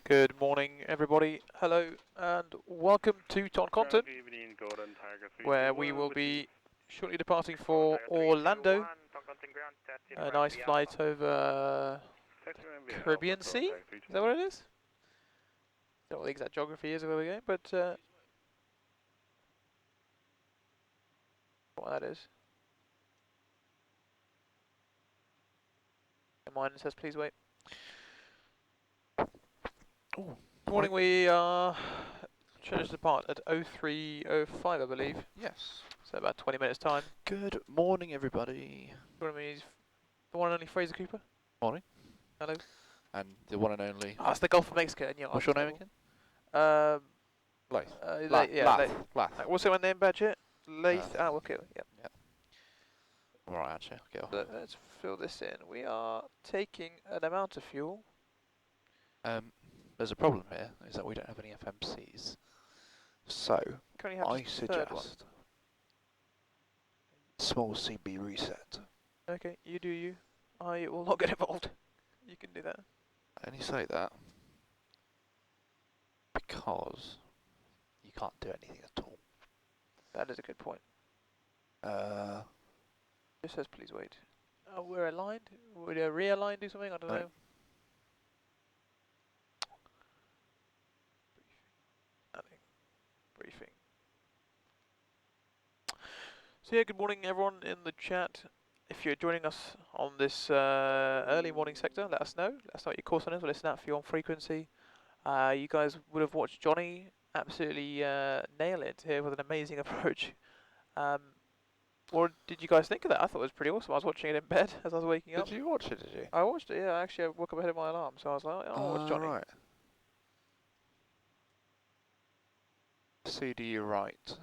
Good morning, everybody. Hello, and welcome to Toncontin, where we will be shortly departing for Orlando. A nice flight over the Caribbean Sea. Is that what it is? Don't know what the exact geography is of where we're going, but what that is. Mine says please wait. Oh, Morning, we are scheduled to depart at 03:05, I believe. yes. So about 20 minutes time. Good morning, everybody. Joining me is the one and only Fraser Cooper. Morning. Hello. And the one and only. Oh, it's the Gulf of Mexico. And What's your name again? Layth. Layth. What's my name badge here? Layth. Okay. Yep. Yep. Alright, actually, I'll get off. Let's fill this in. We are taking an amount of fuel. There's a problem here, is that we don't have any FMCs. So, I suggest small CB reset. Okay, you do you. I will not get involved. You can do that. I only say that because you can't do anything at all. That is a good point. Uh, Just says please wait. We're aligned. Would a realign do something? I don't know. Nothing. Briefing. So yeah, good morning everyone in the chat. If you're joining us on this early morning sector, let us know. Let us know what your course on is. We'll listen out for you on frequency. You guys would have watched Johnny absolutely nail it here with an amazing approach. What did you guys think of that? I thought it was pretty awesome. I was watching it in bed as I was waking up. did you watch it, did you? I watched it, yeah. Actually, I woke up ahead of my alarm, so I was like, oh, I'll watch Johnny. Right. CDU right.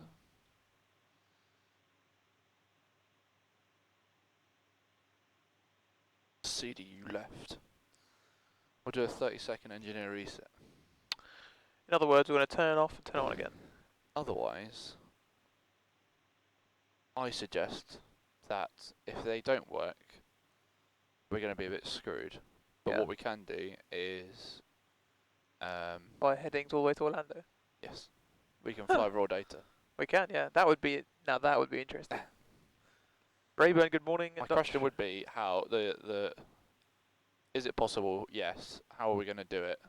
CDU left. We'll do a 30-second engineer reset. In other words, we're going to turn it off and turn it on again. Otherwise, I suggest that if they don't work, we're going to be a bit screwed. But what we can do is... by heading all the way to Orlando? Yes. We can fly raw data. We can, yeah. That would be... Now that would be interesting. Rayburn, good morning. My question would be how the... Is it possible? Yes. How are we going to do it?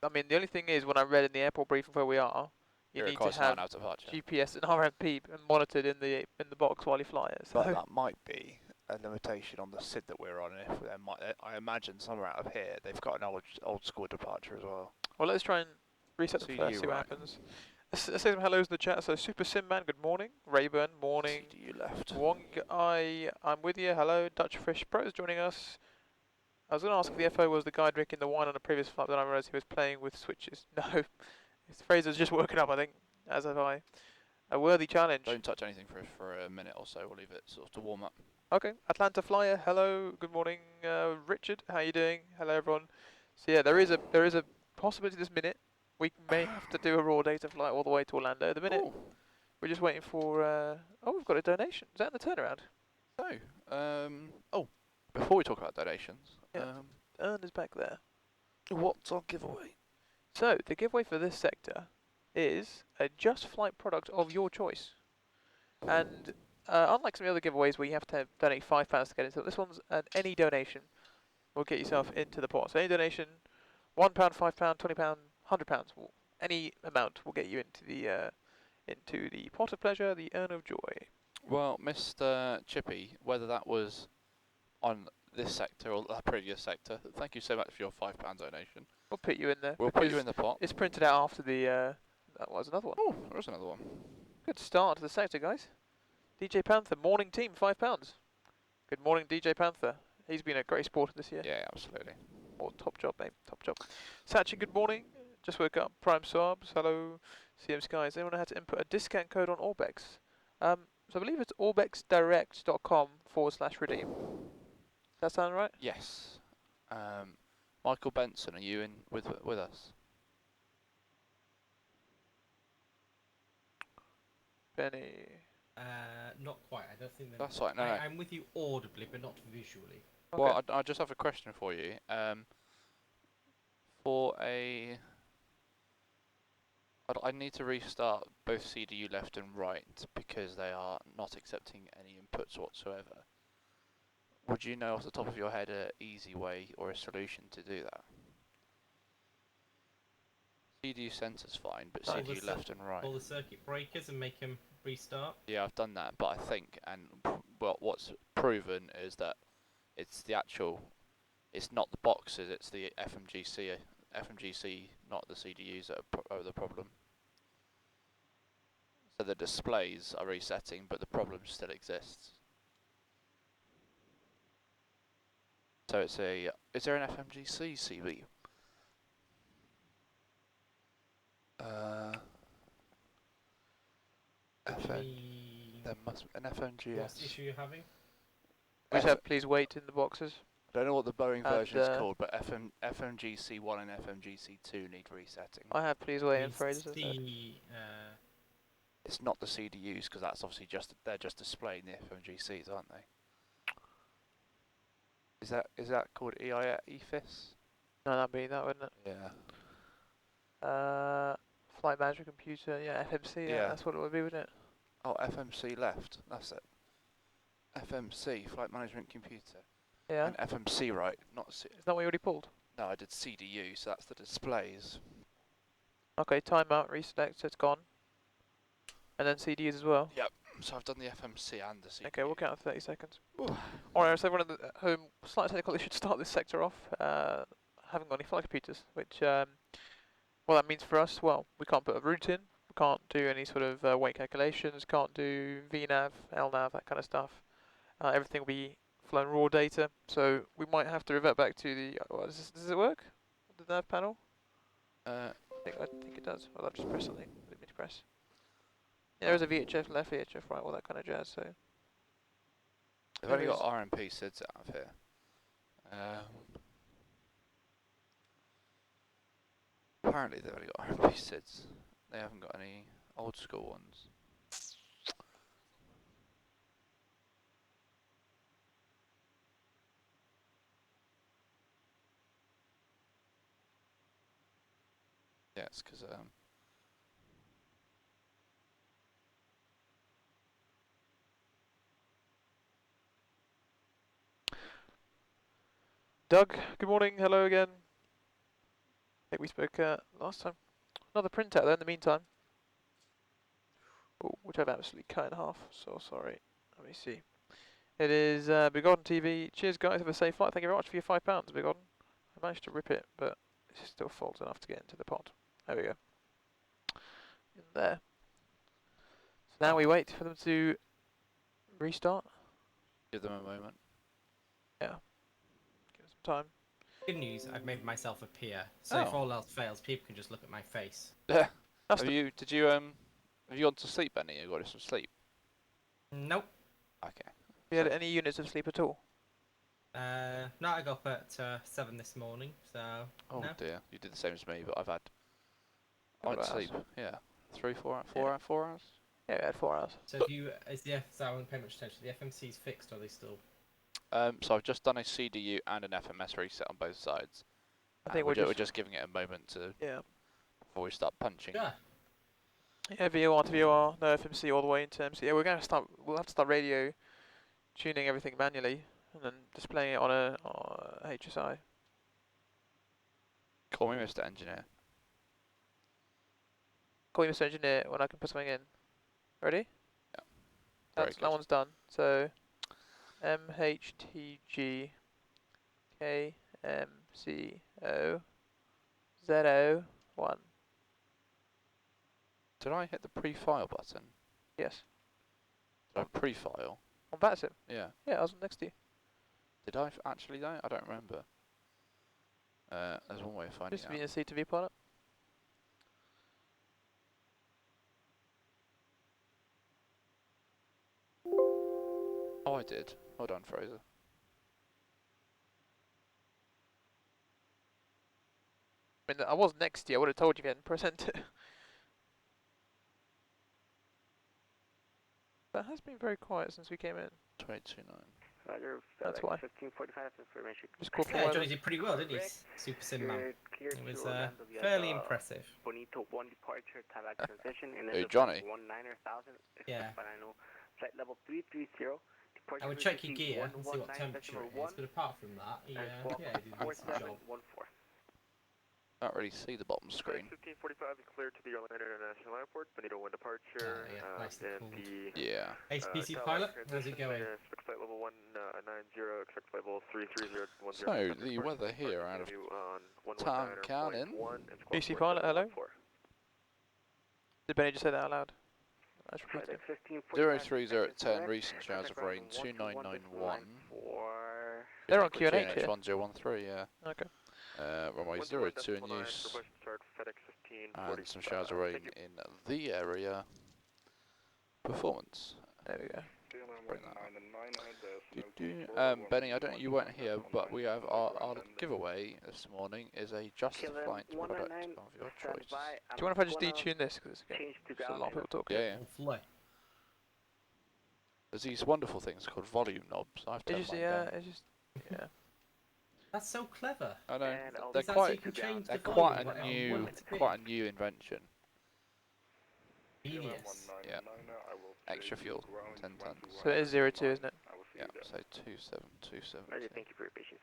I mean, the only thing is, when I read in the airport briefing where we are, you need to have GPS and RMP monitored in the box while you fly it. So. But that might be a limitation on the SID that we're on. If there might, I imagine somewhere out of here they've got an old school departure as well. Well, let's try and reset the first, see what happens. Let's say some hellos in the chat. So Super Simman, good morning. Rayburn, morning. CDU left. Wong, I'm with you. Hello. Dutch Fish Pro is joining us. I was going to ask if the FO was the guy drinking the wine on a previous flight, but I realised he was playing with switches. No, Fraser's just woken up, I think, as have I. A worthy challenge. Don't touch anything for a minute or so. We'll leave it sort of to warm up. Okay, Atlanta Flyer. Hello, good morning, Richard. How are you doing? Hello, everyone. So yeah, there is a possibility this minute we may have to do a raw data flight all the way to Orlando. At the minute, we're just waiting for. Oh, we've got a donation. Is that in the turnaround? No. Before we talk about donations, Earn is back there. What's our giveaway? So the giveaway for this sector is a Just Flight product of your choice, and unlike some of the other giveaways where you have to donate £5 to get into it, this one's any donation will get yourself into the pot. So any donation, £1, £5, £20, £100, any amount will get you into the pot of pleasure, the urn of joy. Well, Mr. Chippy, whether that was on this sector or the previous sector, thank you so much for your £5 donation. We'll put you in there. We'll put you in the pot. It's printed out after the. That was another one. Oh, there is another one. Good start to the sector, guys. DJ Panther, morning team, £5. Good morning, DJ Panther. He's been a great supporter this year. Yeah, absolutely. Oh, top job, mate. Top job. Sachin, good morning. Just woke up. Prime Subs. Hello. CM Skies. Anyone had to input a discount code on Orbex? So I believe it's orbexdirect.com/redeem. Does that sound right? Yes. Michael Benson, are you in with us? Benny. Not quite. I don't think that. That's right. No, I'm with you audibly, but not visually. Okay. Well, I just have a question for you. For a... I need to restart both CDU left and right because they are not accepting any inputs whatsoever. Would you know off the top of your head an easy way or a solution to do that? CDU centre's fine, but Pull the CDU left and right. Pull the circuit breakers and make them restart. Yeah, I've done that, but I think, and well, what's proven is that it's the actual, it's not the boxes, it's the FMGC, not the CDUs that are the problem. So the displays are resetting, but the problem still exists. So it's a, is there an FMGC CB? There must be an FMGS. What's the issue you're having? We just have please wait in the boxes. I don't know what the Boeing And, version is called, but FMGC1 and FMGC2 need resetting. I have please wait in It's Fraser. It's not the CDUs, because that's obviously just, they're just displaying the FMGCs, aren't they? Is that called EFIS? No, that'd be that, wouldn't it? Yeah. Flight management computer, yeah, FMC, yeah, Yeah. that's what it would be, wouldn't it? Oh, FMC left, that's it. FMC, flight management computer. Yeah. And FMC right, not C. Is that what you already pulled? No, I did CDU, so that's the displays. Okay, timeout, reselect, so it's gone. And then CDs as well. Yep. So I've done the FMC and the CDU. Okay, we'll count 30 seconds. Alright, so everyone at home, slight technical issue to start this sector off. Haven't got any flight computers, which, well, that means for us, well, we can't put a route in, we can't do any sort of weight calculations, can't do VNAV, LNAV, that kind of stuff. Everything will be flown raw data, so we might have to revert back to the. Does it work? The nav panel? I think it does. Well, I'll just press something. Let me press. Yeah, there's a VHF left, VHF right, all that kind of jazz. So they've only got RMP SIDS out of here. Apparently they've only got RMP SIDS. They haven't got any old school ones. Yeah, it's because Doug, good morning. Hello again. I think we spoke last time. Another printout there in the meantime. Oh, which I've absolutely cut in half. So sorry. Let me see. It is Bigodden TV. Cheers, guys. Have a safe flight. Thank you very much for your £5, Bigodden. I managed to rip it, but it's still fault enough to get into the pod. There we go. In there. So now we wait for them to restart. give them a moment. Yeah. Give us some time. Good news, I've made myself appear, so if Oh. all else fails, people can just look at my face. Yeah. That's Have you gone to sleep, Benny? You got some sleep? Nope. Okay. Have you had any units of sleep at all? No, I got up at 7 this morning, so Oh no. dear, you did the same as me, but I've had. I Couple went to of hours. sleep. Yeah, 3, 4 hours. Yeah, we had 4 hours. So if you, so I won't pay much attention. The FMC's fixed, or are they still? So I've just done a CDU and an FMS reset on both sides. I think we're we're just giving it a moment to yeah. before we start punching. Yeah. Yeah, VOR to VOR, no FMC all the way into MC. Yeah, we'll have to start radio tuning everything manually and then displaying it on a HSI. Call me Mr. Engineer. Call you Mr. Engineer when I can put something in. Ready? Yeah. Very That good. one's done. So MHTG KMCO 01. Did I hit the pre-file button? Yes. Did I pre-file? On Batsim. Yeah. Yeah, I was next to you. Did I actually though? I don't remember. There's one way of finding Just out. be in C to V pilot. Oh, I did. Hold on, Fraser. I mean, I was next to you. I would have told you if you hadn't pressed enter. That has been very quiet since we came in. 22.9. Roger, That's FedEx why. 1545 information. Just call for Yeah, weather. Johnny did pretty well, didn't he? Super Sim Man. Clear It was to Orlando via fairly the impressive. Bonito 1 departure, Tabac transition, and Hey, then Johnny. 19,000, Yeah. final flight level 330. I would check your gear and see what temperature it is, but apart from that, he, yeah, he did a decent job. 4714. Can't really see the bottom screen. 1545 is clear to the Orlando International Airport. Bonito 1 departure. Yeah, nicely and cooled. the Yeah. HPC pilot, how's it going? Expect flight level 190, expect flight level 33010. So, the weather here out of Toncontin. BC pilot, hello? Did Benny just say that out loud? I just repeated it. 030 at 10, recent showers of rain, 2991. They're on QNH here. QNH1013, yeah. Okay. Runway 02 in use. And some showers of rain in the area. Performance. There we go. Bring that up. Benny, I don't know, you weren't here, but we have our giveaway this morning is a Just Flight product of your choice. Do you mind if I just detune this? Because there's a lot of people talking. Yeah, yeah. Fly. There's these wonderful things called volume knobs. I've It turned just, mine yeah, down. it's just, yeah. That's so clever. I know. And They're Is that so quite you can change they're the quite volume, a whatever you new want it to be? quite a new invention. Genius. Yeah. Extra fuel, 10 tons. So it is 02, isn't it? Yeah, so 2727. Roger, thank you for your patience.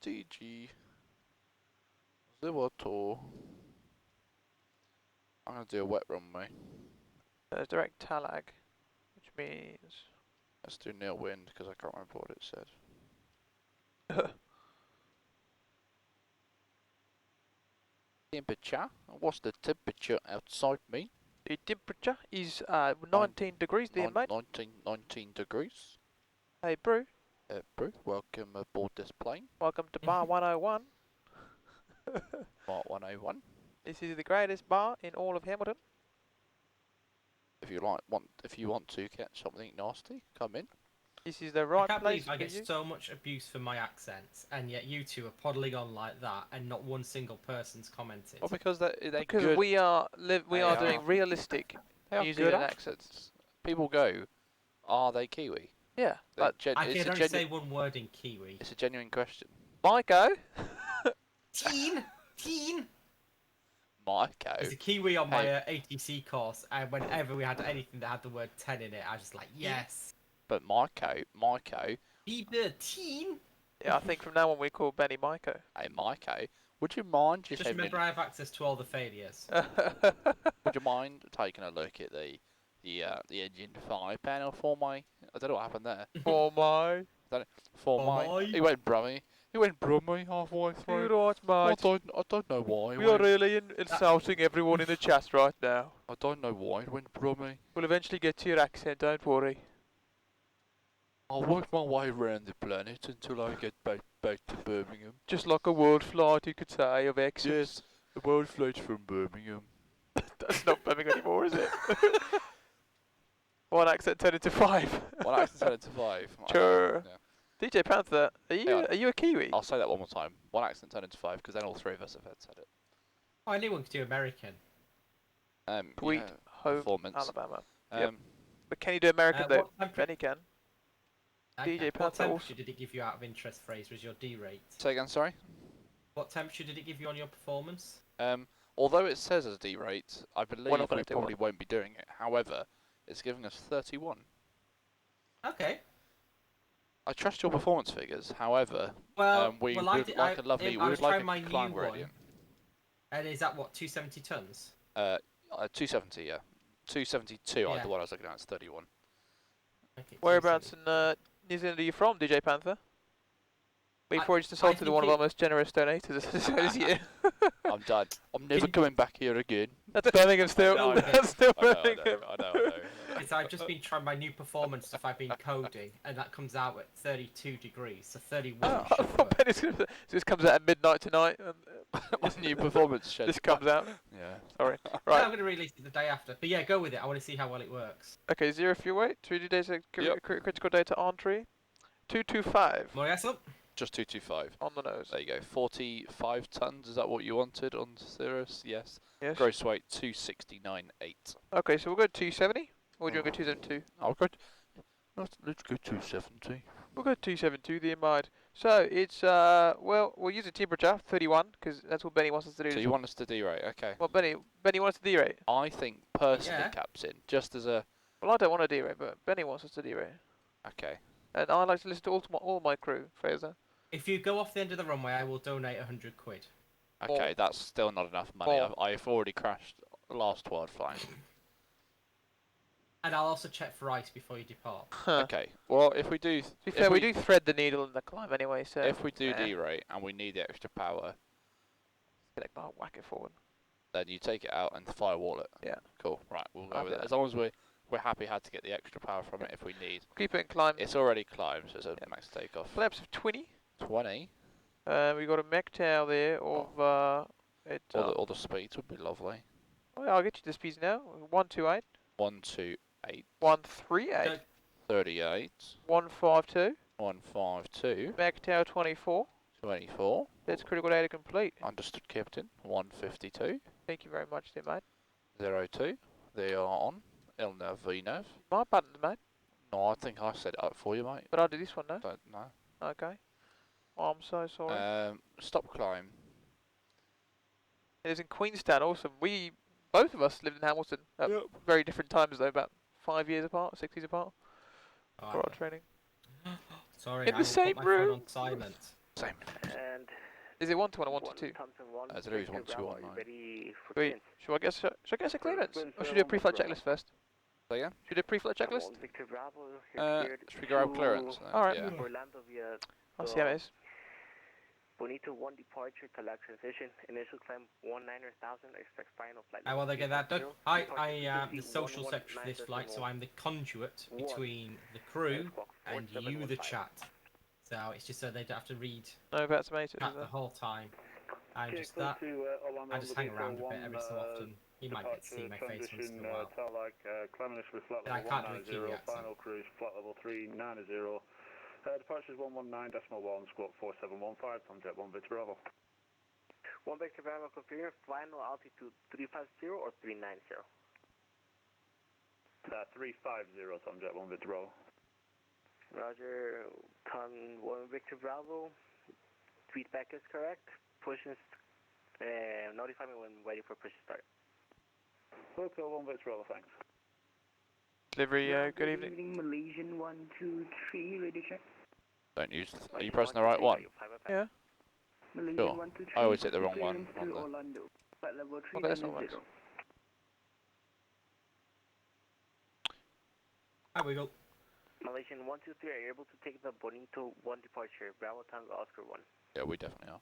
MHTG 02. I'm gonna do a wet runway. There's direct talag, which means Let's do nil wind because I can't remember what it said. Temperature? What's the temperature outside me? the temperature is 19 degrees there, mate. 19 degrees. Hey, Brew, Brew, welcome aboard this plane. welcome to Bar 101. Mark 101. This is the greatest bar in all of Hamilton. If you want to get something nasty, come in. This is the I right can't place believe I for get you. so much abuse for my accents, and yet you two are poddling on like that, and not one single person's commented. Well, because they're Because good. we are They doing are. realistic. They are New good Zealand accents. People go, are they Kiwi? Yeah, They're but I it's can a only say genu- one word in Kiwi. It's a genuine question. Maiko. Teen! Marco. There's a Kiwi on my ATC course, and whenever we had anything that had the word 10 in it, I was just like, yes! But Marco, Be the teen! Yeah, I think from now on we call Benny Maiko. hey Marco, would you mind Just having remember I have access to all the failures. would you mind taking a look at the engine 5 panel for me? I don't know what happened there. For my. He went brummy. He went brummy halfway through. You're right, mate. I don't know why. We are really insulting everyone in the chat right now. I don't know why it went brummy. We'll eventually get to your accent, don't worry. I'll work my way around the planet until I get back to Birmingham. Just like a world flight, you could say, of accents. Yes, the Worldflight from Birmingham. That's not Birmingham anymore, is it? One accent turned into 5. One accent turned into 5. Sure. Yeah. DJ Panther, Hang on. are you a Kiwi? I'll say that one more time. One accent turned into 5 because then all three of us have said it. Oh, anyone could do American. Sweet yeah, home performance. Alabama. Um, Yep. But can you do American though? What Benny can. DJ what Panther temperature also. did it give you out of interest, Fraser, as your D rate? Say again, sorry. What temperature did it give you on your performance? Although it says as a D rate, I believe not gonna we do probably won't be doing it. However, it's giving us 31. Okay. I trust your performance figures. However, Well, we well, I would did, like I, a lovely, I we was would like trying my a new climb one. gradient. And is that what, 270 tons? 270, yeah. 272, Yeah. the one I was looking at, is 31. Okay, Whereabouts 270. in New Zealand are you from, DJ Panther? We've I- already just I assaulted think one of our it- most generous donators this year. I'm done. I'm never Can- coming back here again. That's Birmingham still. No, That's still I know, Birmingham. I know. Because I've just been trying my new performance stuff I've been coding, and that comes out at 32 degrees, so 31 Oh, I should thought work. Benny's gonna say, so this comes out at midnight tonight. And What's new performance schedule? this comes out. Yeah. Sorry. No, Right. I'm going to release it the day after. But yeah, go with it. I want to see how well it works. Okay, 0 fuel weight. 3D data, Yep. critical data entry. 225 Moriaso? Just 225. on the nose. There you go. 45 tons. Is that what you wanted on Cirrus? Yes. Yes. Gross weight 269.8. Okay, so we'll go 270. Or do you want to go 272? I'll go. Let's go 270. We'll go 272, the mind. So it's, well, we'll use a temperature, 31, because that's what Benny wants us to do. So you want us to derate? Okay. Well, Benny wants us to derate. I think personally, Yeah. Captain, just as a. Well, I don't want to derate, but Benny wants us to derate. Okay. And I like to listen to all my crew, Fraser. If you go off the end of the runway, I will donate 100 quid. Okay, that's still not enough money. More. I've already crashed last Worldflight. And I'll also check for ice before you depart. Okay. Well, if we do. To be fair, we do thread the needle in the climb anyway, so... If we do eh, derate and we need the extra power, I'll whack it forward. then you take it out and firewall it. Yeah. Cool. Right, we'll go I'll with do it. that. As long as we're happy how to get the extra power from it if we need. Keep it in climb. It's already climbed, so it's a Yeah. max takeoff. Flaps of 20. 20. We got a mech tower there of, All the speeds would be lovely. well, I'll get you the speeds now. 128, 128, 138, 38, 152, 152, mech tower 24. 24. That's critical data complete. Understood, Captain. 152, Thank you very much there, mate. 02. They are on. Ilnev, VNev. My buttons, mate. No, I think I set it up for you, mate. But I'll do this one now. Don't know. Okay. Oh, I'm so sorry. Stop climb. It is in Queenstown, awesome. Both of us lived in Hamilton at very different times though, about 5 years apart, 6 years apart, Oh, for our training. sorry, In I the will same put my phone room. on silent. Same. And Is it 1 to 1 or 1 to 2? Thompson 1. As it is, Victor 1 to Bravo, 1, are you mate. ready for Wait, clearance? should I guess a clearance? Clearance Or should we do a on pre-flight Bravo. checklist first? So yeah. Should we do a pre-flight checklist? 1 Victor Bravo, you're cleared Should we grab to clearance? Alright. Yeah. Orlando via I'll see how it is. Bonito 1 departure to Lac transition. Initial climb 19,000. Expect final flight. I will get that done. 3.0. I Departure am the frequency social secretary for this flight, so I'm the conduit between the crew and you, the chat. So it's just so they don't have to read No, that's amazing. chat the whole time. I'm Okay, just clear that. to Orlando I just hang Libido around a bit 1, every so often. You might get to see my face once in transition, a while. Tarlac, climbing initially flat But I level can't do a Kiwi 190, accent. final cruise flat level 390. Departure is 119.1, squawk 4715, Tomjet 1 Victor Bravo. 1 Victor Bravo confirm. Final altitude 350 or 390. 350, Tomjet 1 Victor Bravo. Roger, Con 1 Victor Bravo. Feedback is correct. Pushes, notify me when ready for push start. Hotel 1 Victor Bravo, thanks. Delivery, good evening. Malaysian 123, radio check. Don't use. Are you pressing the right one? Yeah. Malaysian Sure. 123. I always hit the wrong one clearance on to the- Orlando. Flight level Okay, that's not 390. works. There we go. Malaysian 123, are you able to take the Bonito 1 departure? Bravo Tango Oscar 1. Yeah, we definitely are.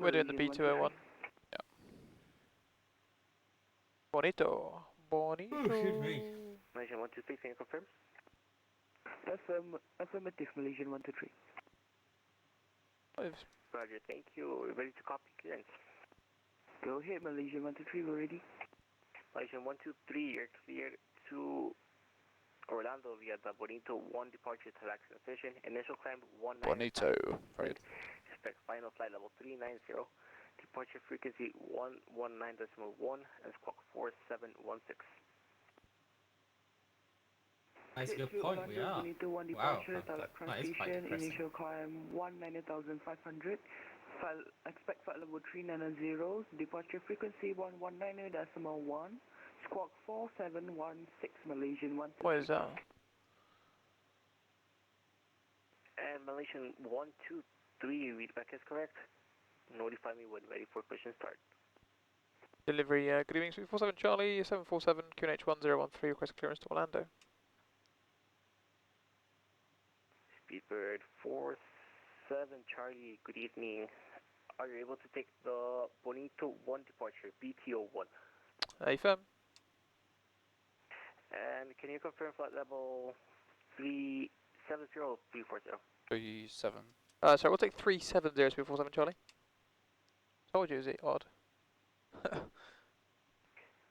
We're doing the B201. Yeah. Bonito. Bonito. Oh, excuse me. Malaysian 123, can you confirm? Affirmative, Malaysian 123. Roger, thank you. We're ready to copy clearance. Go ahead, Malaysian 123, we're ready. Malaysian 123, you're cleared to Orlando via the Bonito 1 departure to Lac transition. Initial climb 19. Bonito. Very good. Expect final flight level 390. Departure frequency 119.1 and squawk 4716. That's a good To point, we Orlando, are. Bonito 1 Wow, departure, Tarlac that is quite transition, depressing. initial climb 19,500. Expect flight level 390, departure frequency 119.1, squawk 4716, Malaysian 123. What is that? And Malaysian 123, readback is correct. Notify me when ready for push and start. Delivery, good evening, 347 Charlie, 747 QNH 1013, request clearance to Orlando. Speedbird 47 Charlie, good evening. Are you able to take the Bonito 1 departure, BTO 1? Firm. And can you confirm flight level 370 or 340? 37. Sorry, we'll take 370 347 Charlie. Told you, is it odd?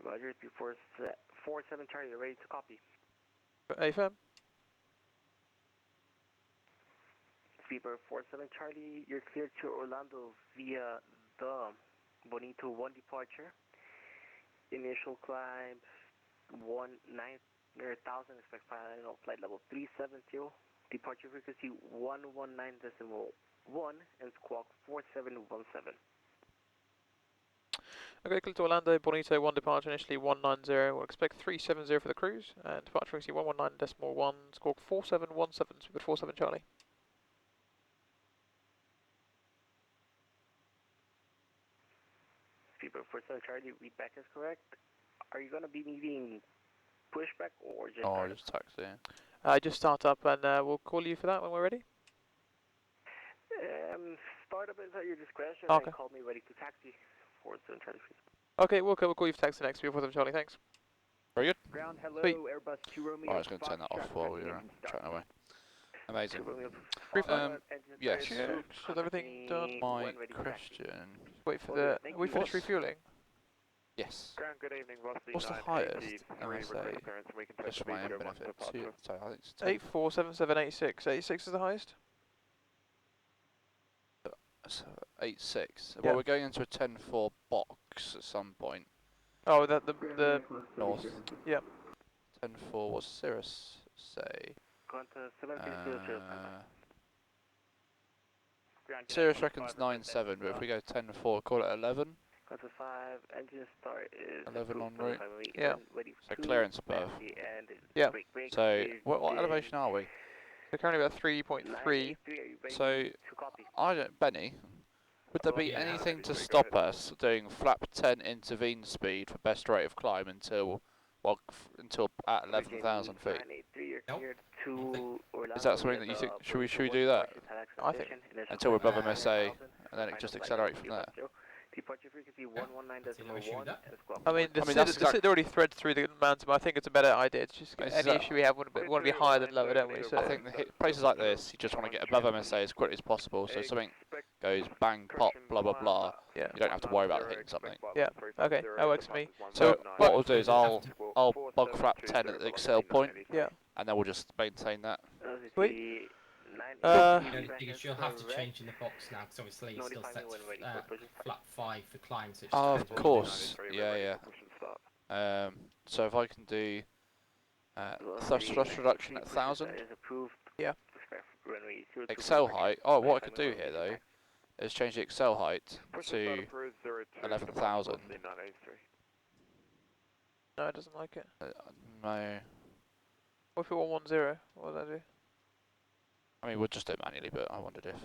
Roger, 347 Charlie, you're ready to copy. Firm. Speedbird 47 Charlie, you're cleared to Orlando via the Bonito 1 departure. Initial climb 19,000. near 1000, expect final flight level 370. Departure frequency 119.1 and squawk 4717. Okay, clear to Orlando, Bonito 1 departure initially 190, we'll expect 370 for the cruise, and departure frequency 119.1, squawk 4717, Super 47 Charlie. Speedbird 47 Charlie, read back is correct. Are you going to be needing pushback or just Oh, start just taxi. Just start up and we'll call you for that when we're ready. Startup is at your discretion Okay. and call me ready to taxi. 47 Charlie, please. Okay, we'll call you for taxi next, Super 47 Charlie, thanks. Very good. Ground, hello, Sweet. Airbus 2 Romeo. I was going to turn that off while we were chatting away. Amazing. Preflight. Yes. Checks, with everything done. My question. Wait for the, are we finished What's- refueling? Yes. Ground, good evening. What's the highest MSA? Just for my own benefit. So I think it's 847786. 86 is the highest? 86. Yeah. Well, we're going into a 10-4 box at some point. Oh, the North. Yep. 10-4. What's Cirrus say? Cirrus reckons 9-7, but if we go 10-4, call it 11. Contact 5, engine start is 11 en approved, route. Yeah. So clearance above. Yeah. So what elevation are we? We're currently about 3.3. So I don't, Benny. Would there be Yeah. anything to stop us doing flap 10 intervene speed for best rate of climb until until at 11,000 feet? Nope. Is that something that you think? Should we do that I think. until we're above MSA, and then it just accelerate from there? Departure frequency See no issue with 119.1 that. and squawk I mean, the, I mean, SID, that's the SID already threads through the mountain, but I think it's a better idea. It's just Is any that- issue we have want to be higher than lower, don't we? So I think places like this, you just want to get above MSA as quickly as possible, so something goes bang, pop, blah blah blah. yeah. You don't have to worry about hitting something. Yeah. Okay, that works for me. So So, what we'll do is I'll bug flap 10 at the excel point, Yeah. and then we'll just maintain that. Sweet. The only thing is you'll have to change in the box now, because obviously it's still set to flap 5 for climb, so it just Oh, depends of what course. Yeah. So if I can do thrust reduction at 1,000, Yeah. excel height. Oh, what I could do here though is change the excel height to 11,000. No, it doesn't like it. No, What if we want 110? What would I do? I mean we'll just do it manually, but I wondered if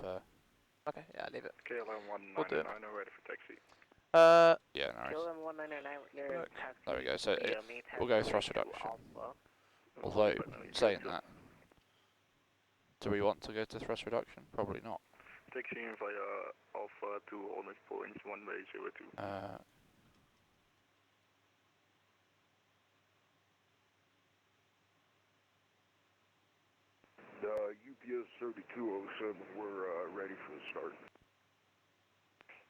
Okay, yeah, leave it. KLM We'll do it. 199 ready for taxi. yeah, no worries. Look. There we go. So we'll go thrust reduction. Although saying that, do we want to go to thrust reduction? Probably not. Taxiing via Alpha 2 Honest Points 1-way 02. UPS 3207, we're ready for the start.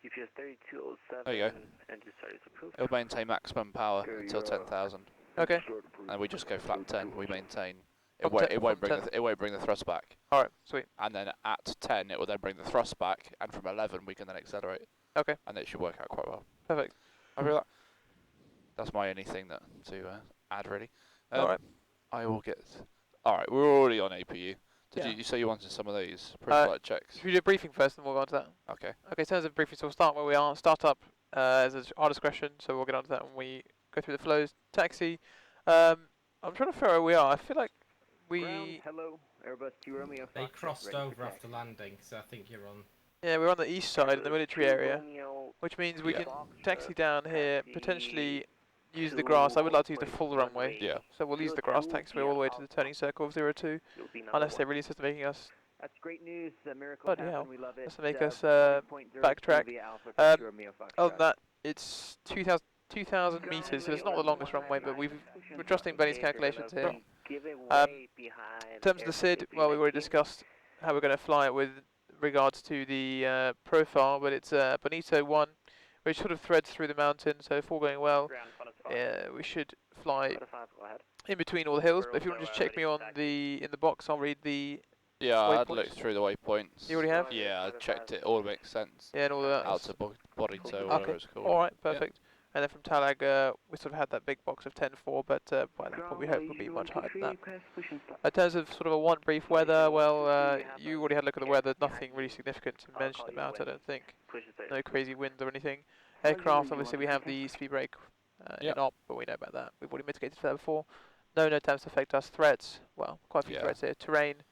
UPS 3207. There you go. Engine start is approved. It'll maintain maximum power Okay, until 10,000, Okay. Start approved. and we just go flap 10. We maintain. From It won't from bring 10. it won't bring the thrust back. Alright, sweet. And then at 10 it will then bring the thrust back, and from 11 we can then accelerate. Okay. And it should work out quite well. Perfect. I feel that. That's my only thing to add really. Alright. I will get. Alright, we're already on APU. Did Yeah. you say you wanted some of these pre-flight checks? Should we do a briefing first and we'll go on to that? Okay. Okay, in terms of briefing, so we'll start where we are. Start up as our discretion, so we'll get on to that when we go through the flows. Taxi. I'm trying to figure out where we are. I feel like we... hello, Airbus 2 Romeo. They crossed over after landing, so I think you're on. Yeah, we're on the east side in the military area, which means we Yeah. can taxi down here, potentially use the grass. I would like to use the full runway, Yeah. so we'll use the grass taxiway all the way to the turning circle of 02, unless they really start making us That's great news. Miracles Bloody happen. hell. We love it. Let's make us, Point zero backtrack. via Alpha Um, for Romeo Foxtrot. Other than that, it's 2,000 meters, so it's not the longest runway, but we're trusting Benny's calculations here. In terms of the SID, well, we already discussed how we're going to fly it with regards to the profile, but it's Bonito 1, which sort of threads through the mountain, so if all going well, we should fly in between all the hills. But if you want to just check me on in the box, I'll read the... Yeah, I'd Waypoints? looked through the waypoints. You already have? Yeah, I checked it. All makes sense. Yeah, and all that. Out to body to Okay, whatever it's called. alright, perfect. And then from Talag, we sort of had that big box of 10-4, but by that point we hope will be much higher than that. In terms of sort of a one brief weather, well, you already had a look at the weather. Nothing really significant to mention about it, I don't think. No crazy winds or anything. Aircraft, obviously we have the speed brake in op, but we know about that. We've already mitigated for that before. No attempts to affect us. Threats, well, quite a few threats here. Terrain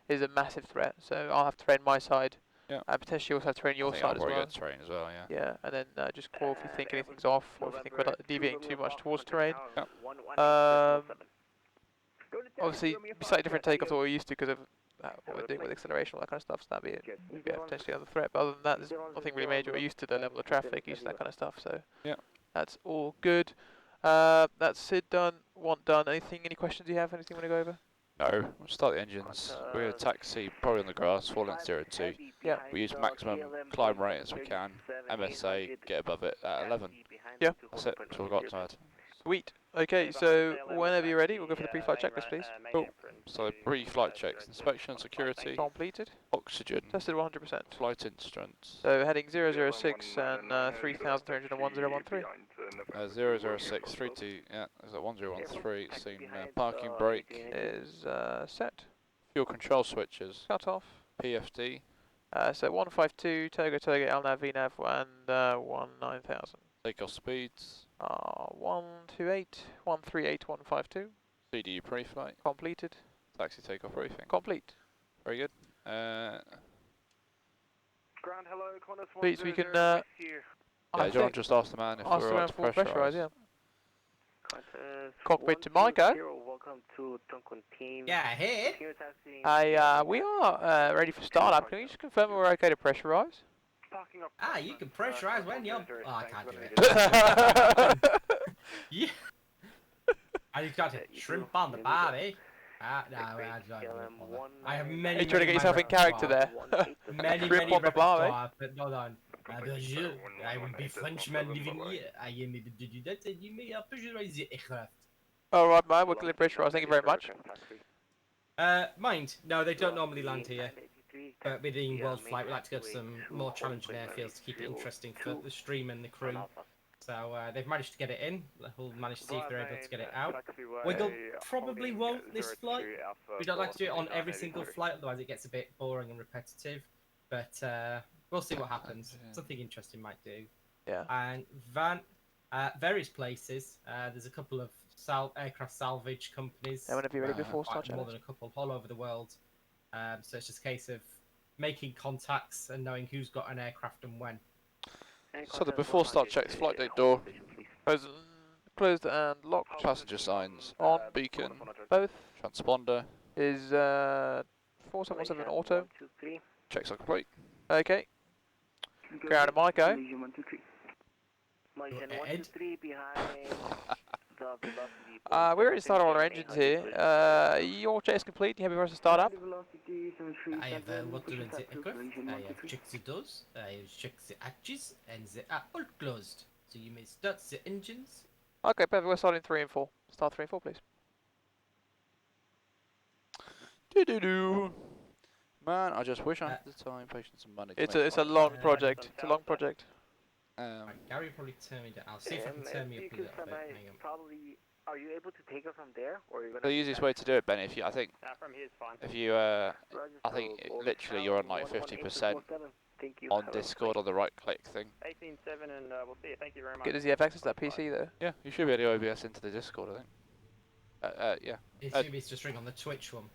is a massive threat, so I'll have terrain my side. Yeah. Potentially also have terrain your I think side I've as already well. got terrain as well, yeah. Yeah, and then just call if you think anything's off, or if you think we're deviating too much towards terrain. Obviously, slightly different takeoff to what we're used to because of what we're doing with acceleration, all that kind of stuff, so that'd be potentially another threat. But other than that, there's nothing really major. We're used to the level of traffic, used to that kind of stuff, so that's all good. That's it done, done. Any questions you have, anything you want to go over? No, we'll start the engines. We're going to taxi, probably on the grass, fall into 02. Yeah. We use maximum climb rate as we can. MSA, get above it at 11. Yeah. That's it, that's all we've got to add. Sweet. Okay, so whenever you're ready, we'll go for the pre-flight checklist, please. Cool. So pre-flight checks, inspection, security, Completed. oxygen, Tested 100%. flight instruments. So heading 006 and 3,301,013. 006, 32, yeah, is that 1013, seen parking brake. Is set. Fuel control switches, Cut off. PFD, So 152, Togo, LNAV, VNAV, and 19,000. takeoff speeds, 128, 138, 152. CDU pre-flight, Completed. taxi takeoff briefing. Complete. Very good. Ground, hello, Qantas Please, we can. Yeah, do you want to just ask the man if ask we're around on to full pressurise, pressurise? yeah. Cockpit to Micah. Welcome to Toncontin. Yeah, here. We are ready for startup. Can you just confirm we're okay to pressurise? Ah, you can pressurize when you're. Oh, I can't do it. Yeah. I just got to shrimp on the barbie. No, I don't. I have many. Are you trying to get yourself in character there? Many Shrimp on the barbie. But hold on. Bonjour, I will be Frenchman living here. I am able to do that, and you may pressurize the aircraft. Alright, man, we're clearly pressurised. Thank you very much. Mind, no, they don't normally land here. But within Worldflight, we like to go to some more challenging airfields to keep it interesting for the stream and the crew. So they've managed to get it in. We'll manage to see if they're able to get it out. Wiggle probably won't this flight. We don't like to do it on every single flight, otherwise it gets a bit boring and repetitive. But we'll see what happens. Something interesting might do. Yeah. And various places. There's a couple of aircraft salvage companies. And whenever you're ready before start more than a couple all over the world. So it's just a case of making contacts and knowing who's got an aircraft and when. So the before start checks, flight deck door, closed and locked. passenger signs, On. beacon, Both. transponder, Is 4717 auto. checks are complete. Okay. Ground and Micah. We're ready to start all our engines here. Your check is complete. You happy for us to start up? I have water in the aircraft. I have checked the doors. I have checked the hatches, and they are all closed. So you may start the engines. Okay, perfect. We're starting 3 and 4. Start 3 and 4, please. Do. Man, I just wish I had the time, patience, and money. It's a long project. It's a long project. Right, Gary will probably turn me down. I'll see if I can turn me up a little bit. Hang on. Probably, are you able to take it from there, or you're gonna? The easiest way to do it, Ben, if you, I think, From here is fine. if you, I think literally you're on like 50% on Discord on the right click thing. 18.7, and we'll see you. Thank you very much. Does he have access to that PC though? Yeah, you should be able to OBS into the Discord, I think. Yeah. It's just ring on the Twitch one.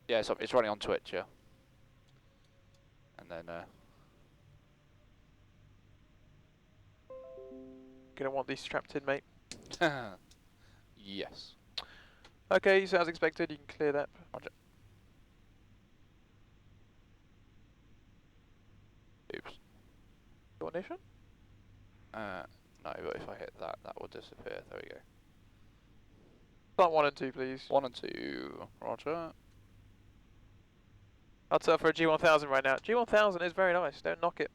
Yeah, it's running on Twitch, yeah. And then, Gonna want these strapped in, mate. yes. Okay, so as expected, you can clear that. Roger. Oops. Coordination? No, but if I hit that, that will disappear. There we go. Start 1 and 2, please. 1 and 2. Roger. I'd settle for a G1000 right now. G1000 is very nice. Don't knock it.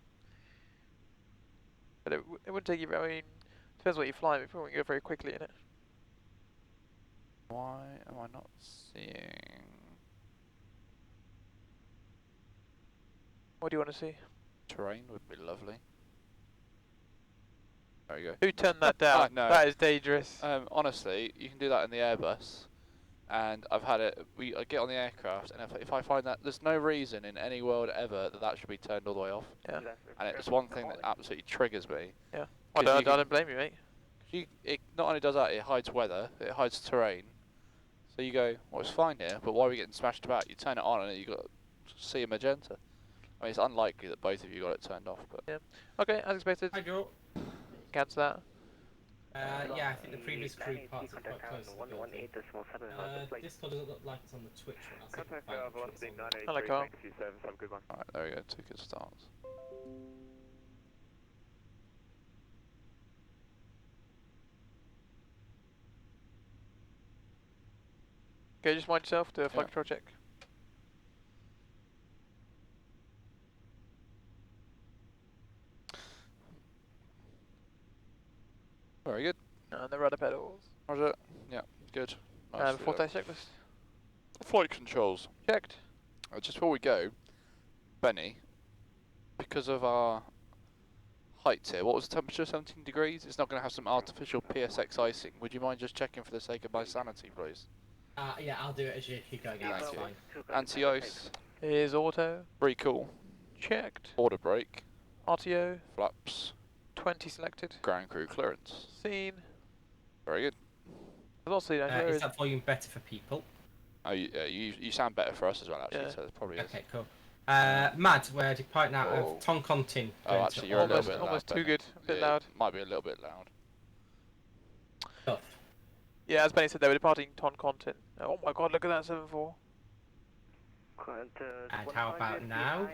But it wouldn't take you. I mean, depends what you fly. It probably won't go very quickly in it. Why am I not seeing? What do you want to see? Terrain would be lovely. There you go. Who turned that down? No. That is dangerous. Honestly, you can do that in the Airbus, and I've had it. I get on the aircraft, and if I find that there's no reason in any world ever that should be turned all the way off, Yeah. and it's one thing that absolutely triggers me. Yeah. 'Cause I you can- don't blame you, mate. It not only does that, it hides weather, it hides terrain. So you go, well, it's fine here, but why are we getting smashed about? You turn it on, and you got see a magenta. I mean, it's unlikely that both of you got it turned off, but Yeah. Okay, as expected. Hi, Joe. Cancel that. Yeah, I think the previous crew parts are quite close to the building. 118.7. Discord doesn't look like it's on the Twitch one. I'll see if I can find the Twitch one. Hello, Carl. alright, there we go, 2 good starts. Okay, just mind yourself. Do a flight Yeah. control check. Very good. And the rudder pedals. Roger. Yeah, good. And Nicely full done. test checklist. Flight controls. Checked. Just before we go, Benny, because of our height here, what was the temperature? 17 degrees? It's not going to have some artificial PSX icing. Would you mind just checking for the sake of my sanity, please? Yeah, I'll do it as you keep going out. It's Thank you. fine. Anti-ice, Is auto. recall, Checked. border brake, RTO. flaps, 20 selected. ground crew clearance. Scene. Very good. I've not seen that. Is that volume better for people? Oh, you sound better for us as well, actually, Yeah. so it probably is. Okay, cool. Mad, we're departing out Oh. of Toncontin. Oh, going actually, to you're a little almost, bit loud. almost too Benny. good. A bit Yeah, loud. Might be a little bit loud. Stuff. Yeah, as Benny said, they were departing Toncontin. Oh my god, look at that 7-4. And how about now?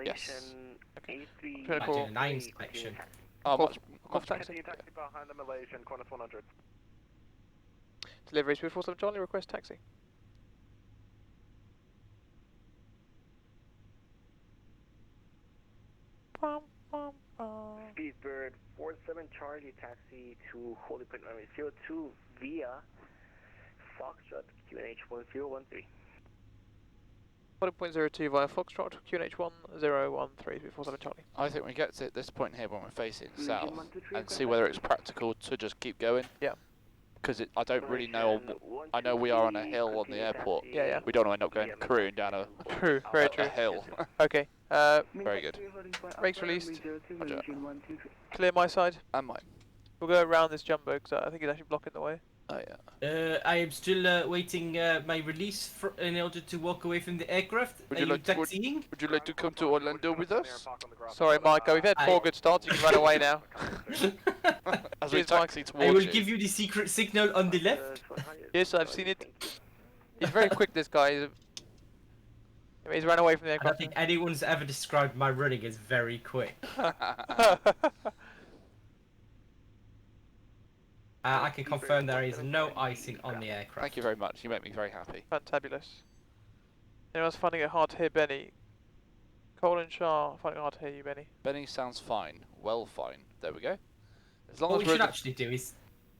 Yes. Okay. Back to the 9 selection. Oh, Cool. much, Cool, much thanks. better. behind the Malaysian, Qantas 100. Delivery 347 Charlie, request taxi. Bum, bum, bum. Speedbird 47 Charlie taxi to Holy Point runway 02 via Foxtrot QNH 1013. 40.02 via Foxtrot, QNH 1013, 347 Charlie. I think we get to this point here when we're facing south and see whether it's practical to just keep going. Yeah. Because I don't really know. I know we are on a hill on the airport. Yeah, yeah. We don't want to end up going cruising down a True, very a true. hill. Okay, Very good. brakes released. Roger. Clear my side. And mine. We'll go around this jumbo because I think it's actually blocking the way. Oh yeah. I am still waiting my release in order to walk away from the aircraft. Would Are you you like to- taxiing? Would you like to come to Orlando with us? Sorry, Micah, we've had 4 good starts. You can run away now. As we Cheers, Mike. taxi towards I will you. give you the secret signal on the left. Yes, I've seen it. He's very quick, this guy. He's ran away from the I don't aircraft. think anyone's ever described my running as very quick. I can confirm there is no icing on the aircraft. Thank you very much. You make me very happy. Fantabulous. Anyone else finding it hard to hear Benny? Colin Shaw finding it hard to hear you, Benny. Benny sounds fine. Well, fine. There we go. As long What as we we're should actually do is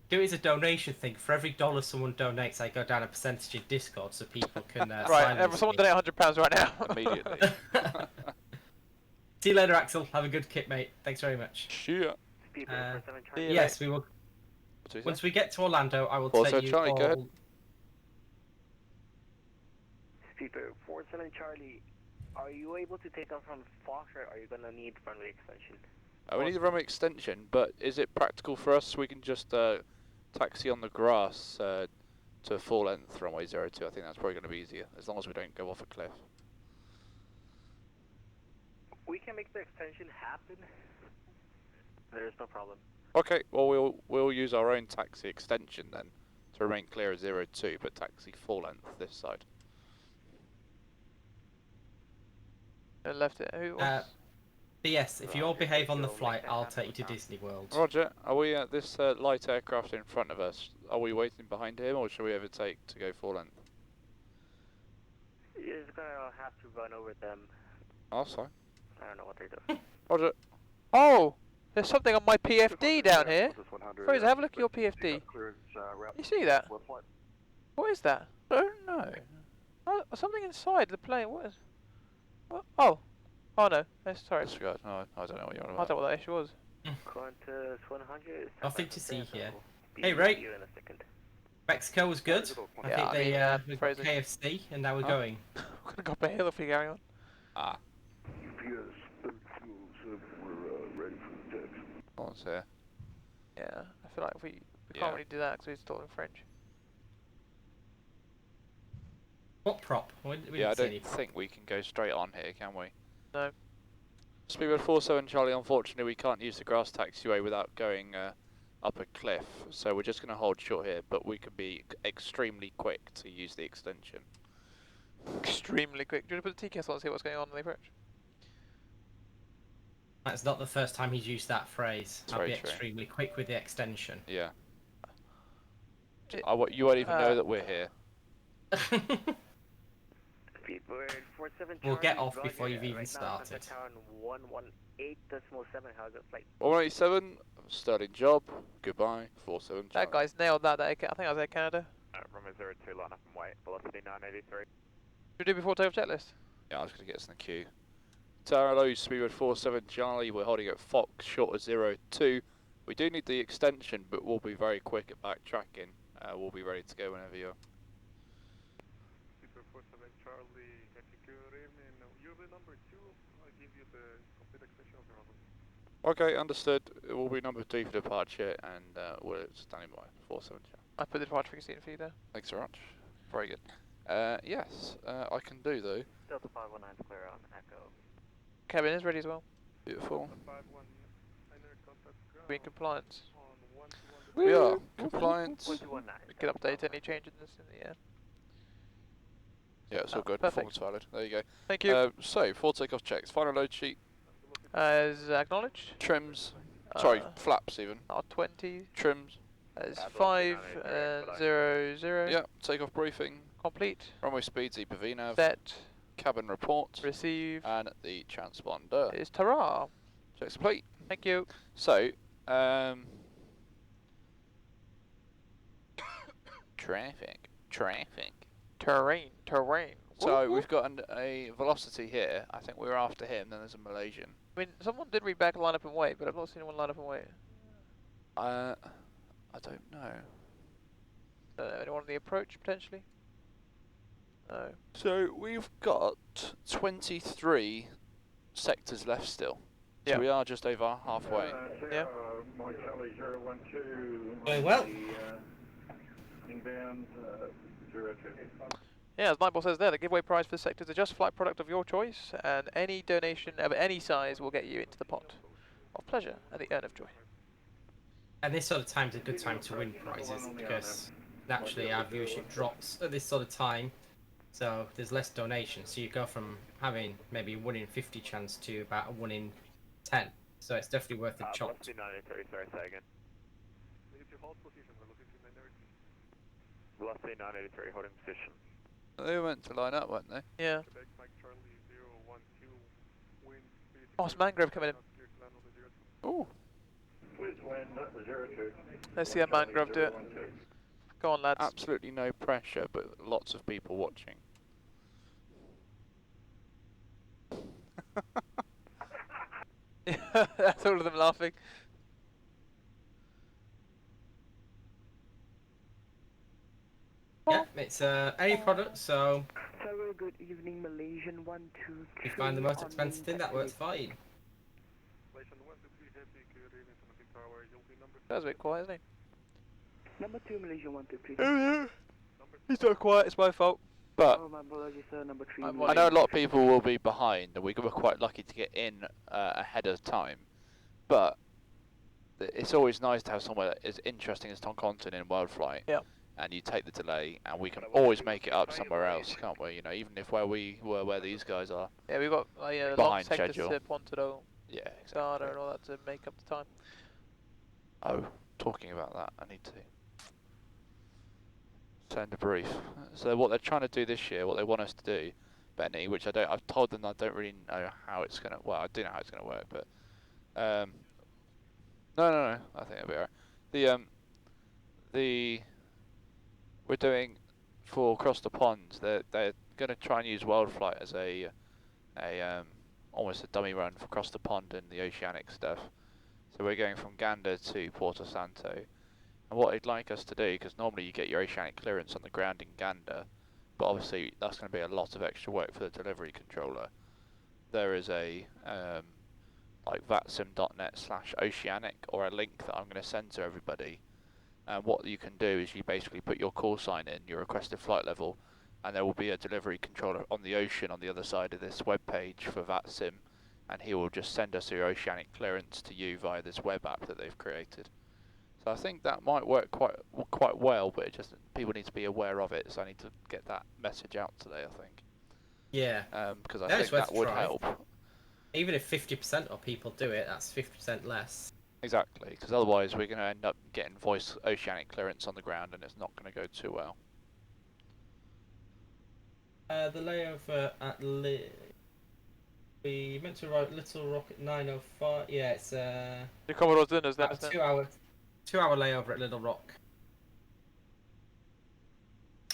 do it as a donation thing. For every dollar someone donates, I go down a percentage in Discord so people can Right, silence someone me. donate £100 right now. immediately. See you later, Axel. Have a good kit, mate. Thanks very much. Sure. Speedbird 47 Charlie. Yeah, Yes, we will. What do you say? Once we get to Orlando, I will Also, tell you Charlie, all. go ahead. Speedbird 47 Charlie, are you able to take off from Foxtrot or are you going to need runway extension? We need a runway extension, but is it practical for us? We can just taxi on the grass to full length runway 02. I think that's probably going to be easier, as long as we don't go off a cliff. We can make the extension happen. There's no problem. Okay, well we'll use our own taxi extension then to remain clear of 02, but taxi full length this side. Left it. Who was? But yes, if you all behave on the flight, I'll take you to Disney World. Roger. Are we at this light aircraft in front of us? Are we waiting behind him, or should we overtake to go full length? You're just going to have to run over them. Oh, sorry. I don't know what they're doing. Roger. Oh! There's something on my PFD down here. Fraser, have a look at your PFD. You see that? What is that? I don't know. Oh, something inside the plane. What is? What? Oh. Oh no. Sorry. Disregard. No, I don't know what you're on I about. don't know what that issue was. Qantas 100. Nothing to see here. Be Hey, Ray. here in a second. Mexico was good. I Yeah, think I they mean, we got Fraser. KFC, and now we're Huh? going. We're gonna go up a hill if we carry on. Ah, UPS 3207, we're ready for the text. what's here? Yeah, I feel like we Yeah. can't really do that because we're talking French. What prop? We Yeah, I didn't see don't any prop. think we can go straight on here, can we? No. Speedbird 47 Charlie, unfortunately we can't use the grass taxiway without going up a cliff, so we're just going to hold short here, but we can be extremely quick to use the extension. Extremely quick. Do you want to put the TCAS on and see what's going on the approach? That's not the first time he's used that phrase. It's I'll very be true. extremely quick with the extension. Yeah. It- You won't even know that we're here. Speedbird 47 We'll get Charlie, off before Roger. you've even Right now, started. contact town 118.7. How's the flight? 187, sterling job, goodbye, 47 Charlie. That guy's nailed that. I think I was Air Canada. Runway 02, line up and wait, velocity 983. Should we do before takeoff checklist? Yeah, I was going to get us in the queue. Tower hello, Speedbird 47 Charlie, we're holding at Fox, short of 02. We do need the extension, but we'll be very quick at backtracking. We'll be ready to go whenever you're. Speedbird 47 Charlie, good evening. You're the number 2. I'll give you the complete extension of the runway. Okay, understood. It will be number 2 for departure, and we're standing by 47 Charlie. I put the departure frequency in for you there. Thanks very much. Very good. Yes, I can do though. Delta 519 is clear on Echo. Cabin is ready as well. Beautiful. 519 contact ground Be in compliance. on 121. We are compliant. 1219. We can update any changes in the air. Yeah, it's all Oh, good. perfect. Performance valid. There you go. Thank you. So, for takeoff checks, final load sheet, As acknowledged. trims, sorry, Uh, flaps even, R20 trims. as Yeah, 500. Yeah, takeoff briefing, Complete. runway speeds, EPV Set. cabin report, Receive. and the transponder. Is Tara. Checks complete. Thank you. So, traffic. Terrain. So we've got a velocity here. I think we're after him. Then there's a Malaysian. I mean, someone did read back line up and wait, but I've not seen anyone line up and wait. I don't know. Anyone on the approach potentially? No. So we've got 23 sectors left still. So Yeah. we are just over halfway. Yeah. Mike Charlie 012. Going well. Inbound 02. Yeah, as Nightball says there, the giveaway prize for the sector is a just flight product of your choice, and any donation of any size will get you into the pot of pleasure and the urn of joy. And this sort of time's a good time to win prizes because naturally our viewership drops at this sort of time, so there's less donations. So you go from having maybe 1 in 50 chance to about a 1 in 10. So it's definitely worth a chop. Velocity 983, sorry, say again. If you hold position, we're looking to minority. Velocity 983, holding position. They were meant to line up, weren't they? Yeah. Quebec Mike Charlie 012. Wind speed. Oh, it's Mangrove coming in. Clear to land on the 02. Ooh. Please wind 02. Let's see how Mangrove do it. Go on, lads. Absolutely no pressure, but lots of people watching. That's all of them laughing. Yeah, it's any product, so Sarah, good evening, Malaysian 123. if you find the most expensive thing, that works fine. Malaysian 123 heavy, good evening, Toncontin Tower. You'll be number That was a bit quiet, isn't Number 2, Malaysian 123. he? He's not quiet, it's my fault. But Oh, my apologies, sir. Number 3. I'm I know a lot of people will be behind, and we were quite lucky to get in ahead of time. But it's always nice to have somewhere that is interesting as Toncontin in Worldflight. Yeah. And you take the delay, and we can always make it up somewhere else, can't we? You know, even if where we were, where these guys are. Yeah, we've got long Behind sectors schedule. to Pontado, Yeah, Sada exactly. and all that to make up the time. Oh, talking about that, I need to send a brief. So what they're trying to do this year, what they want us to do, Benny, which I've told them I don't really know how it's gonna. Well, I do know how it's gonna work, but no, I think it'll be alright. We're doing for across the pond. They're gonna try and use Worldflight as a almost a dummy run for across the pond and the oceanic stuff. So we're going from Gander to Porto Santo. And what they'd like us to do, because normally you get your oceanic clearance on the ground in Gander, but obviously that's going to be a lot of extra work for the delivery controller. There is a like vatsim.net/oceanic or a link that I'm going to send to everybody. And what you can do is you basically put your call sign in, your requested flight level, and there will be a delivery controller on the ocean on the other side of this web page for VATSIM, and he will just send us your oceanic clearance to you via this web app that they've created. So I think that might work quite well, but it just people need to be aware of it. So I need to get that message out today, I think. Yeah. Because I Yeah, think it's worth that a would try. help. Even if 50% of people do it, that's 50% less. Exactly, because otherwise we're going to end up getting voice oceanic clearance on the ground, and it's not going to go too well. The layover at we meant to write Little Rock at 9:05. Yeah, it's The Commodore's dinners then, about isn't a it? 2-hour layover at Little Rock.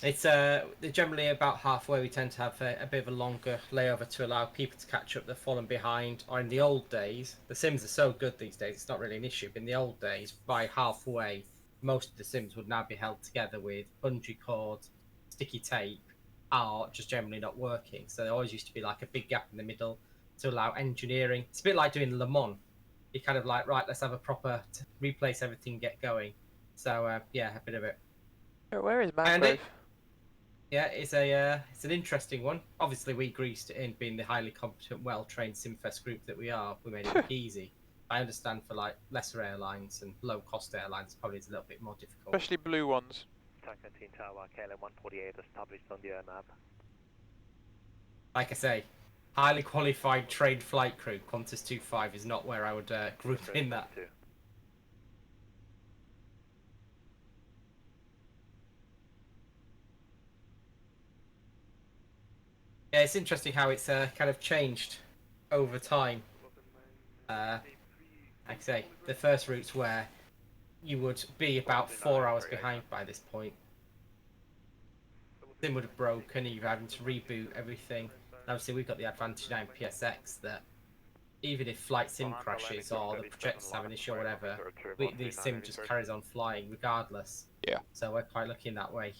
It's generally about halfway. We tend to have a bit of a longer layover to allow people to catch up. They've fallen behind. Or in the old days, the sims are so good these days, it's not really an issue. But in the old days, by halfway, most of the sims would now be held together with bungee cords, sticky tape, are just generally not working. So there always used to be like a big gap in the middle to allow engineering. It's a bit like doing Le Mans. You kind of like, right, let's have a proper replace everything, get going. So yeah, a bit of it. Where is And Mangrove? yeah, it's an interesting one. Obviously, we greased it in, being the highly competent, well-trained Simfest group that we are. We made it look easy. I understand for like lesser airlines and low-cost airlines, probably it's a little bit more difficult. Especially blue ones. Toncontin Tower, KLM 148 established on the map. Like I say, highly qualified, trained flight crew. Qantas 25 is not where I would group in that. Yeah, it's interesting how it's kind of changed over time. Like I say, the first routes where you would be about 4 hours behind by this point. Sim would have broken, you're having to reboot everything. And obviously, we've got the advantage now in PSX that even if flight sim crashes or the projectors have an issue or whatever, the sim just carries on flying regardless. Yeah. So we're quite lucky in that way.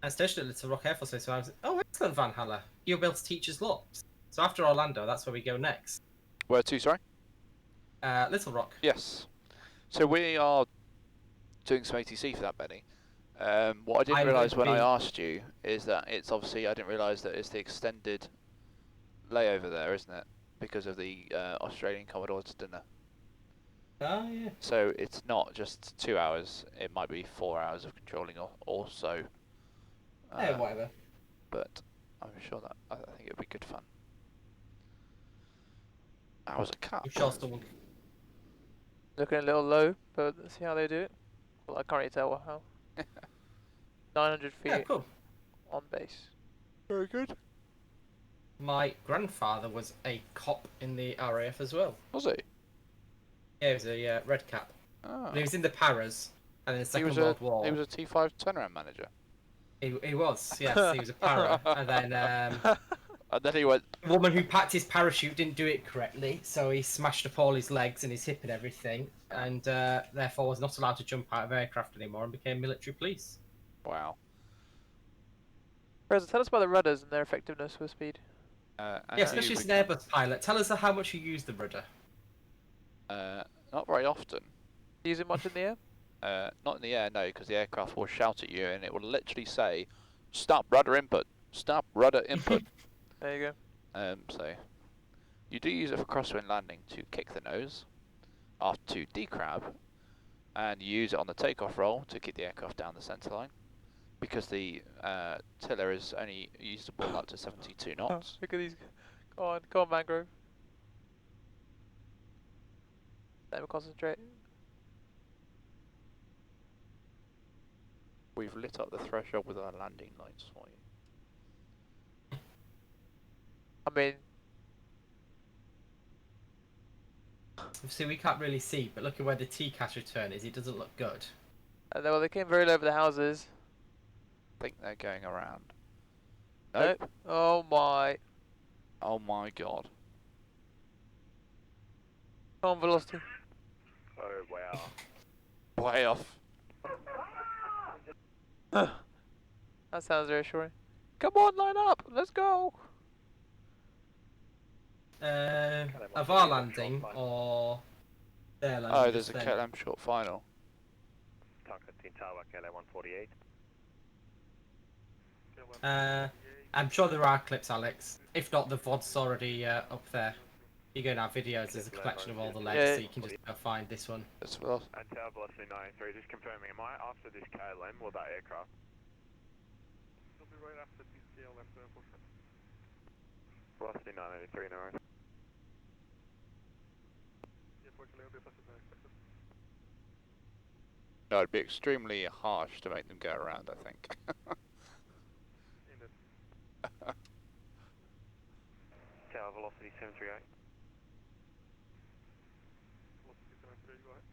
And stationed at Little Rock Air Force Base, so I was, oh, excellent, Van Haller. You'll be able to teach us lots. So after Orlando, that's where we go next. Where to, sorry? Little Rock. Yes. So we are doing some ATC for that, Benny. What I didn't realise when I asked you is that it's obviously, I didn't realise that it's the extended layover there, isn't it? Because of the Australian Commodore's dinner. Oh, yeah. So it's not just 2 hours, it might be 4 hours of controlling or so. Yeah, whatever. But I'm sure that, I think it'd be good fun. That was a cut. I'm sure someone... Looking a little low, but let's see how they do it. Well, I can't really tell how. 900 feet Yeah, cool. on base. Very good. My grandfather was a cop in the RAF as well. Was he? Yeah, he was a red cap. Oh. He was in the Paras and in the Second World War. He was a T5 turnaround manager. He was, yes, he was a para. And then And then he went... the woman who packed his parachute didn't do it correctly, so he smashed up all his legs and his hip and everything, and therefore was not allowed to jump out of aircraft anymore and became military police. Wow. Fraser, tell us about the rudders and their effectiveness with speed. Yeah, especially as an Airbus pilot. Tell us how much you use the rudder. Not very often. Use it much in the air? Not in the air, no, because the aircraft will shout at you and it will literally say, "Stop rudder input! Stop rudder input!" There you go. So you do use it for crosswind landing to kick the nose, after to decrab, and you use it on the takeoff roll to keep the aircraft down the centre line, because the tiller is only usable up to 72 knots. Look at these. Go on, Mangrove. Let me concentrate. We've lit up the threshold with our landing lights for you. I mean, See, we can't really see, but look at where the TCAS return is. It doesn't look good. well, they came very low over the houses. I think they're going around. Nope. Oh my. Oh my god. On velocity. Oh, wow. Way off. That sounds reassuring. Come on, line up. Let's go. Of our landing or their landing? Oh, there's a just then? KLM short final. Toncontin Tower, KLM 148. I'm sure there are clips, Alex. If not, the VOD's already up there. You go in our videos, there's a collection of all the legs, Yeah. so you can just go find this one. That's velocity. And tower velocity 93, just confirming, am I after this KLM or that aircraft? It'll be right after this KLM 747. Velocity 983, no worries. Yeah, fortunately, it'll be faster than expected. No, it'd be extremely harsh to make them go around, I think. In it. Tower velocity 738. Velocity 73, go ahead.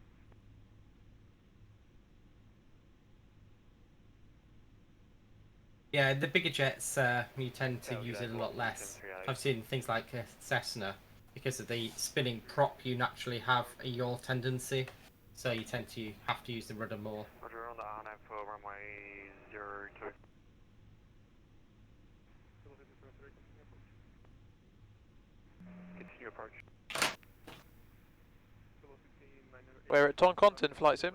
Yeah, the bigger jets, you tend to use it a lot less. I've seen things like Cessna, because of the spinning prop you naturally have a yaw tendency, so you tend to have to use the rudder more. Roger, on the RNAV for runway 02. Velocity 73, continue approach. Continue approach. Velocity 908. We're at Toncontin, flight sim.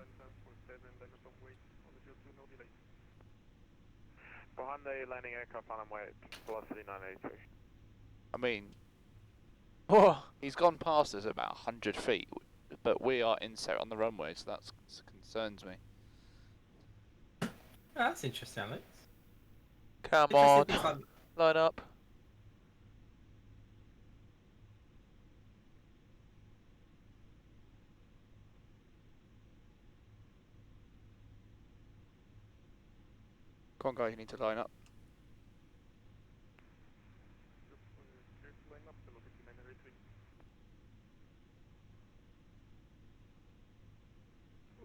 Behind the landing aircraft on way, velocity 983. I mean, Whoa. he's gone past us about 100 feet, but we are inset on the runway, so that concerns me. Oh, that's interesting, Alex. Come Interesting on. things like- Line up. Come on, guys, you need to line up. Line up, velocity 983.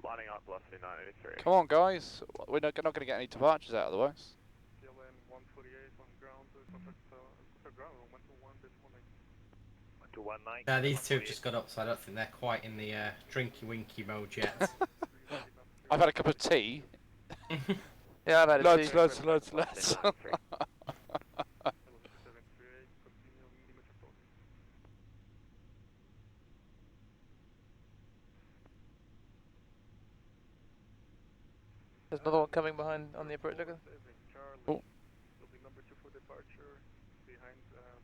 Lining up, velocity 983. Come on, guys. We're not going to get any departures out otherwise. KLM 148 on ground, contact ground, 121.19. 121.9. Now, these two have just got up, so I don't think they're quite in the drinky winky mode yet. I've had a cup of tea. Yeah, I've had a Loads, tea. loads. Velocity 738, continue limit approach. There's another one coming behind on the approach. Look at. Charlie. Oh. Will be number 2 for departure, behind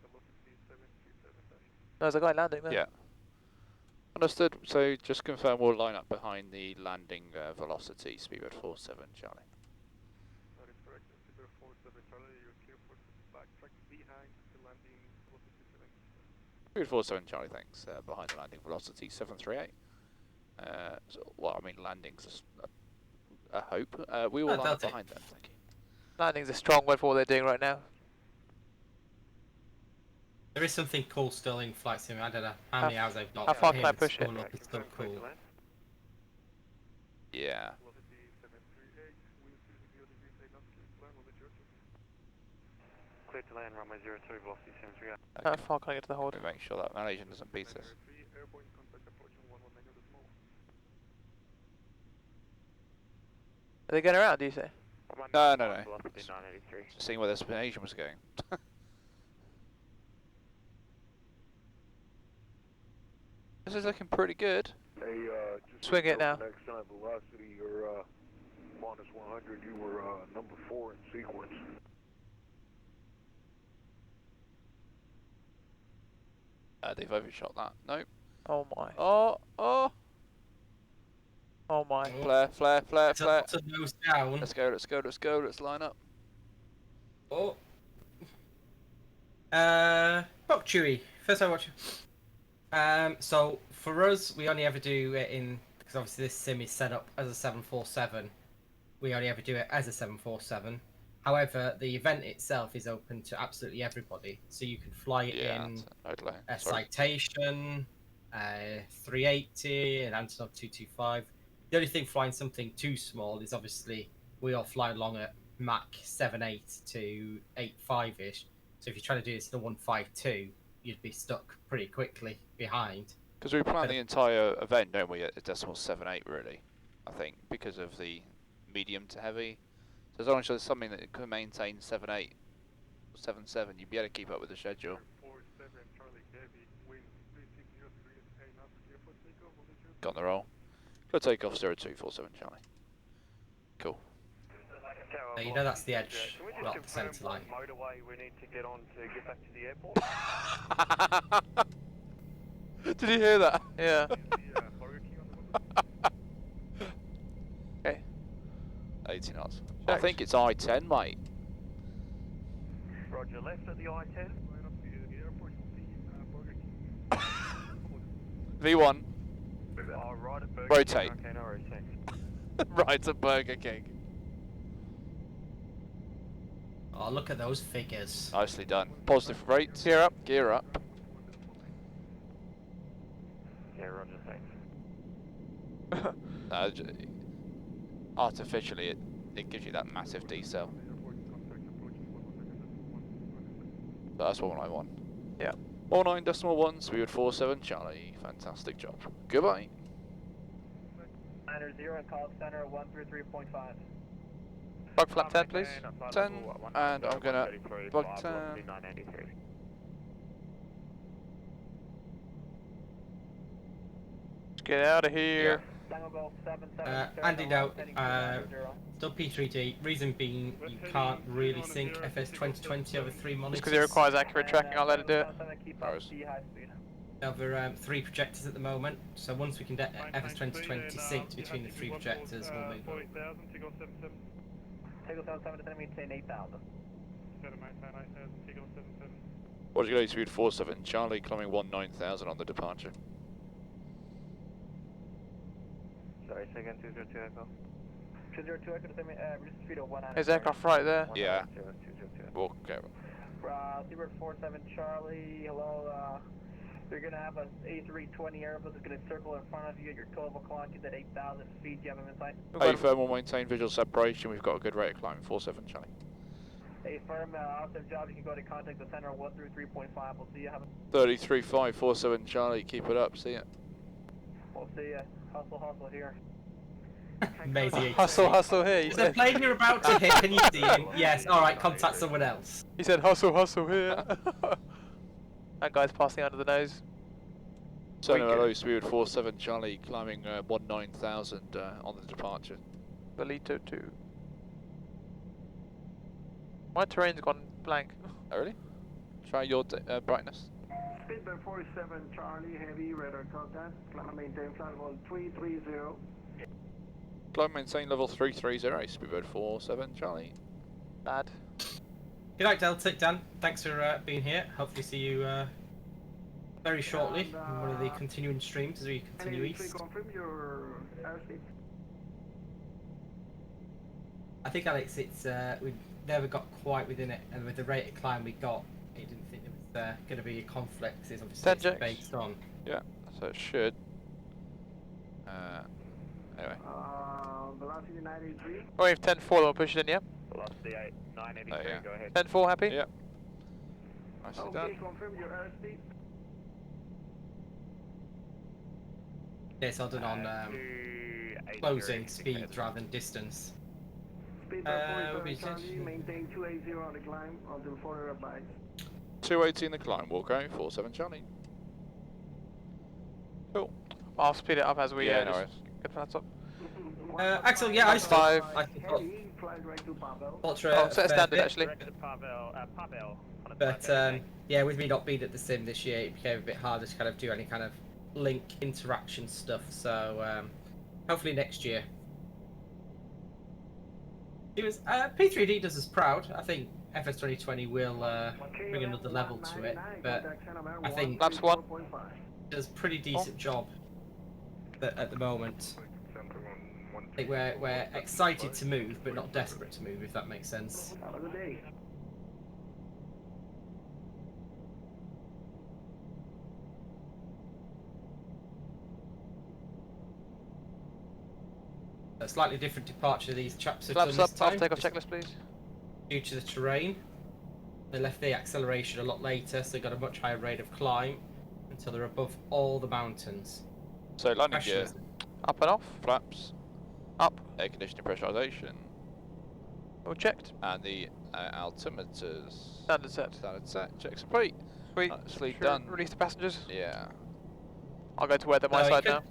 velocity 737. There's a guy landing there. Yeah. Understood. So just confirm we'll line up behind the landing velocity, speedbird 47, Charlie. That is correct. Super 47 Charlie, you're clear for backtrack behind the landing velocity 737. Speedbird 47, Charlie, thanks. Behind the landing velocity 738. Well, I mean, landing's a hope. We will line up that's it. behind them, thank you. Landing's a strong word for what they're doing right now. There is something cool still in Flight Sim. I don't know how many hours I've got. how far for can I him, push it? it's still- It's still cool. Yeah. Velocity 738, wind 20 degrees, head north, clear to land, runway 02. Clear to land, runway 02, velocity 738. How far can I get to the hold? We make sure that Malaysian doesn't beat us. 903, airborne contact approaching 119 of the small. Are they going around, do you say? No, no, no. Velocity 983. Just seeing where the Asian was going. This is looking pretty good. Hey, just Swing it now. Next time velocity, you're minus 100. You were number 4 in sequence. They've overshot that. Nope. Oh my. Oh, oh. Oh my. Flare, flare, flare, It's flare. up to nose down. Let's go, let's go, let's go. Let's line up. Oh. Bok Chewy. First time watching. So for us, we only ever do it in, because obviously this sim is set up as a 747. We only ever do it as a 747. However, the event itself is open to absolutely everybody, so you can fly it Yeah, in totally. a Sorry. citation, 380, an Antonov 225. The only thing flying something too small is obviously we all fly along at Mach 7.8 to 8.5-ish. So if you're trying to do this in a 152, you'd be stuck pretty quickly behind. Because we plan the entire event, don't we, at decimal 7.8 really, I think, because of the medium to heavy. So as long as there's something that can maintain 7.8 or 7.7, you'd be able to keep up with the schedule. 47 Charlie Heavy, wind 3603 and knots, clear for takeoff, Malaysia. Got on the roll. Go takeoff 0247 Charlie. Cool. You know that's the edge, Can we not just the confirm centre what line. motorway we need to get on to get back to the airport? Did you hear that? Yeah. Burger King on the road. Okay. 80 knots. I Checked. think it's I-10, mate. Roger, left at the I-10. Right up to the airport, you'll see Burger King. V1. Oh, right at Burger Rotate. King. Okay, no worries, thanks. Right to Burger King. Oh, look at those figures. Nicely done. Positive rate. Gear up. Gear up. Yeah, Roger, thanks. Artificially, it gives you that massive decel. But that's what I want. Yeah. 19.1, speed 47 Charlie. Fantastic job. Goodbye. 90 and call center 133.5. Bug flap 10, please. 10, and I'm gonna bug 10. Let's get out of here. Andy, now, still P3D. Reason being, you can't really sync FS 2020 over 3 monitors. Just because it requires accurate tracking, I'll let it do it. Over 3 projectors at the moment, so once we can get FS 2020 synced between the 3 projectors, we'll move on. Take off 77. Take off 77 to maintain 8,000. 7 9 take off 77. What's your speed 47 Charlie, climbing 19,000 on the departure. Sorry, second 202 Echo. 202 Echo to reduce speed of 190. There's aircraft right there. Yeah. We'll go. Seabird 47 Charlie, hello, you're gonna have an A320 Airbus that's gonna circle in front of you at your 12 o'clock, get that 8,000 feet, you have him in sight? Hey, firm will maintain visual separation, we've got a good rate of climbing, 47 Charlie. Hey, firm, awesome job, you can go to contact the center 133.5, we'll see you, have a... 33.547 Charlie, keep it up, see ya. We'll see ya, hustle here. Amazing. Hustle here, he The said. plane you're about to hit, can you see him? Yes, alright, contact someone else. He said hustle here. That guy's passing under the nose. Center hello, speed 47 Charlie, climbing 19,000 on the departure. Belito 2. My terrain's gone blank. Oh, really? Try your brightness. Speedbird 47 Charlie, heavy radar contact. Climb and maintain flight level 330. Climb maintain level 330, speedbird 47 Charlie. Bad. Good night, Delta. Dan, thanks for being here. Hopefully see you very shortly in one of the continuing streams as we continue east. Confirm your airspeed. I think, Alex, it's we've never got quite within it, and with the rate of climb we got, I didn't think there was going to be a conflict. It's obviously it's based on. Yeah, so it should. Anyway. Velocity 93. Oh, we have 10-4, we'll push it in, yeah? Velocity 983, Oh, yeah. go ahead. 10-4, happy? Yep. Nicely done. Okay, confirm your airspeed. Yeah, it's all done on closing speed rather than distance. Speedbird What we 47 Charlie, said. maintain 280 on the climb until further advice. 280 in the climb, we'll go 47 Charlie. Cool. I'll speed it up as we Yeah, no just worries. get flights up. Axel, yeah, I still. 5. I thought Heavy, fly right to Pavel. Oh, set a standard actually. But yeah, with me not being at the sim this year, it became a bit harder to kind of do any kind of link interaction stuff. So hopefully next year. It was P3D does us proud. I think FS 2020 will bring another level to it, but I think Laps 1. does a pretty decent job at the moment. I think we're excited to move, but not desperate to move, if that makes sense. Have a good day. A slightly different departure these chaps have Flaps done up, this off time. takeoff checklist please. Due to the terrain, they left the acceleration a lot later, so they got a much higher rate of climb. until they're above all the mountains. So landing Pressure gear, is- Up and off. flaps, Up. air conditioning pressurization, All checked. and the altimeters. Standard set. Standard set. Checks complete. Sweet. Sleep Sure, done. Release the passengers. Yeah. I'll go to weather my No, side now.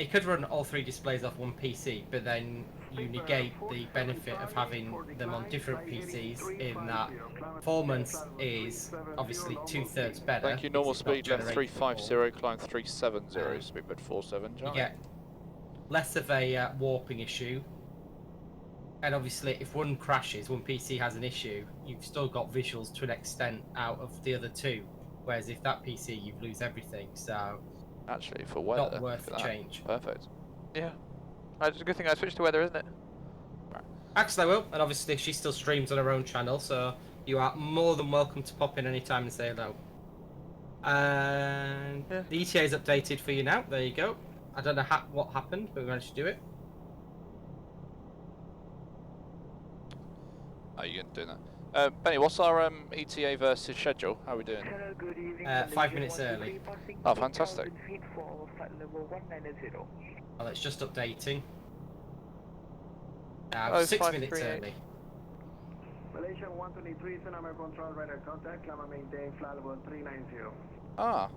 It could run all 3 displays off one PC, but then you negate the benefit of having them on different PCs in that performance is obviously 2/3 better. Thank you. Normal because it's not speed left generated 350, climb 370, speed bed 47. You Charlie. get less of a warping issue. And obviously, if one crashes, one PC has an issue, you've still got visuals to an extent out of the other 2. Whereas if that PC, you lose everything. So Actually, for weather, not worth the look at that. change. Perfect. Yeah. It's a good thing I switched to weather, isn't it? Actually, I will. And obviously, she still streams on her own channel, so you are more than welcome to pop in anytime and say hello. And Yeah. the ETA is updated for you now. There you go. I don't know what happened, but we managed to do it. Oh, you're doing that. Benny, what's our ETA versus schedule? How are we doing? 5 minutes early. Oh, fantastic. Well, it's just updating. Oh, it's 6 minutes 5:38. early. Malaysia 123, Sonoma Control, radar contact, climb maintain, flight level 390. Ah.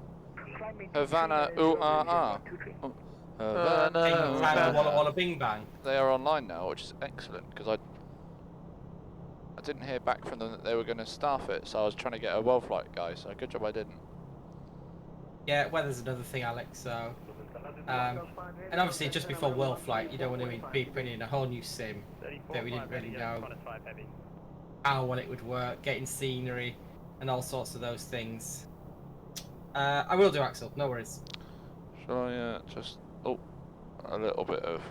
Havana UAA. no. Havana Walla Walla Bing Bang. They are online now, which is excellent, because I didn't hear back from them that they were going to staff it, so I was trying to get a Worldflight guy, so good job I didn't. Yeah, weather's another thing, Alex. So, and obviously, just before Worldflight, you don't want to be putting in a whole new sim that we didn't really know how well it would work, getting scenery, and all sorts of those things. I will do, Axel. No worries. Shall I just... Oh, a little bit of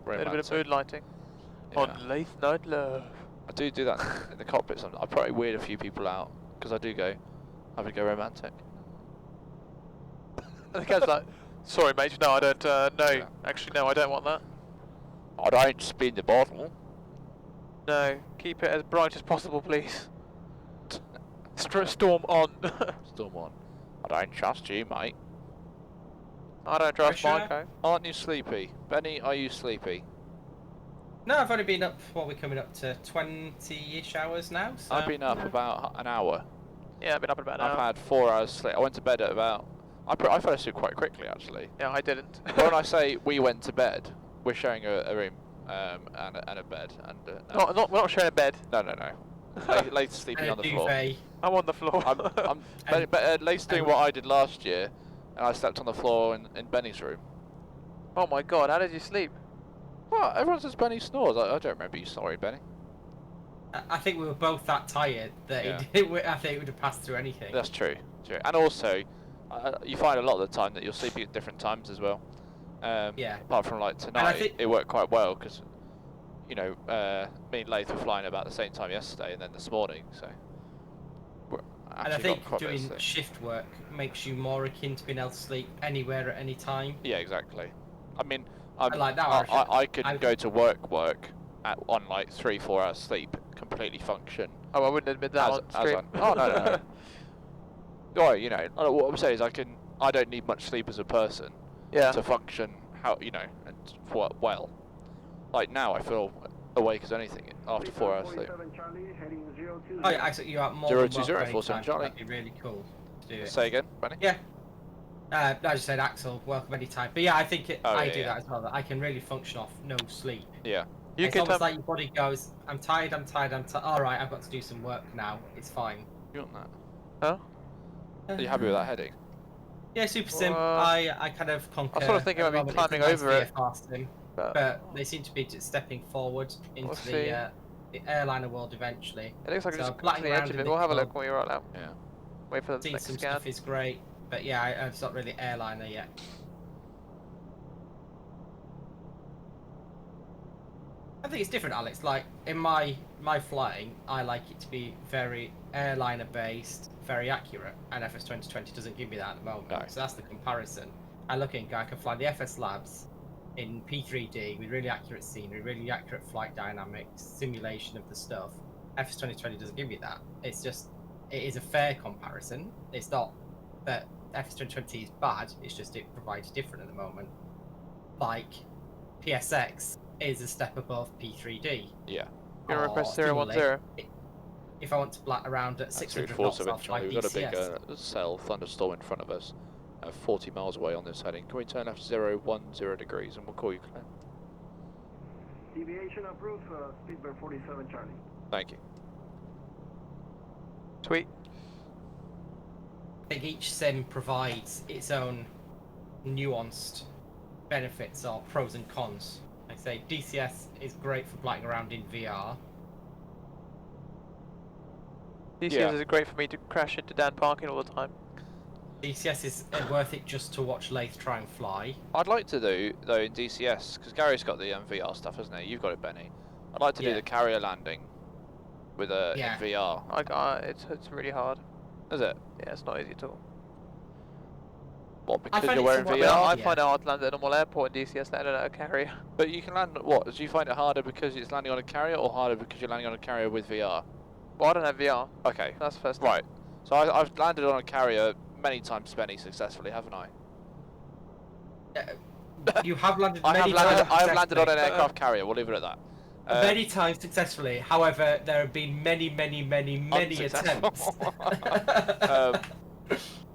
A little bit of romantic. mood lighting. Yeah. On Layth Night Love. I do that in the cockpit sometimes. I probably weird a few people out, because I do go, I would go romantic. And the guy's like, sorry mate, no I don't, no. Yeah. Actually no, I don't want that. I don't spin the bottle. No, keep it as bright as possible please. Storm on. Storm on. I don't trust you, mate. I don't trust Pressure. Marco. Aren't you sleepy? Benny, are you sleepy? No, I've only been up. What, we're coming up to 20-ish hours now. So, I've been up about an hour. Yeah, I've been up in about an I've hour. had 4 hours sleep. I went to bed at about... I fell asleep quite quickly, actually. Yeah, I didn't. When I say we went to bed, we're sharing a room and a bed. And no. We're not sharing a bed. No. Layth's sleeping and on a the floor. duvet. I'm on the floor. Layth's doing what I did last year, and I slept on the floor in Benny's room. Oh my god, how did you sleep? Well, everyone says Benny snores. I don't remember you snoring, Benny. I think we were both that tired that Yeah. I think it would have passed through anything. That's true. And also, you find a lot of the time that you're sleeping at different times as well. Yeah. Apart from like I tonight, think- it worked quite well because, you know, me and Layth were flying about the same time yesterday and then this morning, so. And I think doing shift work makes you more akin to being able to sleep anywhere at any time. Yeah, exactly. I mean, like that, I could I- go to work on like 3-4 hours sleep, completely function. Oh, I wouldn't admit that on stream. Oh no. Oh, you know, what I'm saying is I don't need much sleep as a person Yeah. to function and work well. Like now, I feel awake as anything after 4 hours sleep. Oh yeah, actually, you are more Zero than two welcome zero, anytime. 47 Charlie. That'd be really cool to do it. Say again, Benny? Yeah. I just said Axel, welcome anytime. But yeah, I think I do yeah. that as well. That I can really function off no sleep. Yeah. You It's could almost like your body goes, I'm tired. All right, I've got to do some work now. It's fine. You want that? Huh? Are you happy with that heading? Yeah, super sim. Well, I kind of concur. sort of thinking at the about me moment. It's a climbing nice over it. VFR sim, but they seem to be stepping forward We'll into see. the airliner world eventually. It looks like So it's just to flying the around edge of in it. the We'll have a club. look when we roll out. Yeah. Wait for the Seeing next some scan. stuff is great, but yeah, it's not really airliner yet. I think it's different, Alex. Like in my flying, I like it to be very airliner based, very accurate, and FS 2020 doesn't give me that at the moment. No. So that's the comparison. I look in, I can fly the FS Labs in P3D with really accurate scenery, really accurate flight dynamics, simulation of the stuff. FS 2020 doesn't give me that. It's just, it is a fair comparison. It's not that F-120 is bad, it's just it provides different at the moment. Like, PSX is a step above P3D. Yeah. You're gonna request Similarly, 010. if I want to black around at 600 knots, I'll 447 fly Charlie, we've got a big DCS. cell thunderstorm in front of us, 40 miles away on this heading. Can we turn left 010 degrees and we'll call you clear? Deviation approved, speedbird 47 Charlie. Thank you. Sweet. I think each sim provides its own nuanced benefits or pros and cons. Like I say, DCS is great for blacking around in VR. DCS Yeah. is great for me to crash into Dan parking all the time. DCS is worth it just to watch Layth try and fly. I'd like to do, though, in DCS, because Gary's got the VR stuff, hasn't he? You've got it, Benny. I'd like to do Yeah. the carrier landing with in VR. It's really hard. Is it? Yeah, it's not easy at all. What, because find you're it wearing somewhat VR? I Yeah. find it hard to land at a normal airport in DCS than at a carrier. But you can land, what? Do you find it harder because it's landing on a carrier, or harder because you're landing on a carrier with VR? Well, I don't have VR. Okay, That's the first thing. right. So I've landed on a carrier many times, Benny, successfully, haven't I? You have landed I many have landed, times I have landed on an successfully. aircraft carrier, we'll leave it at that. Many times successfully. However, there have been many Unsuccessful. attempts.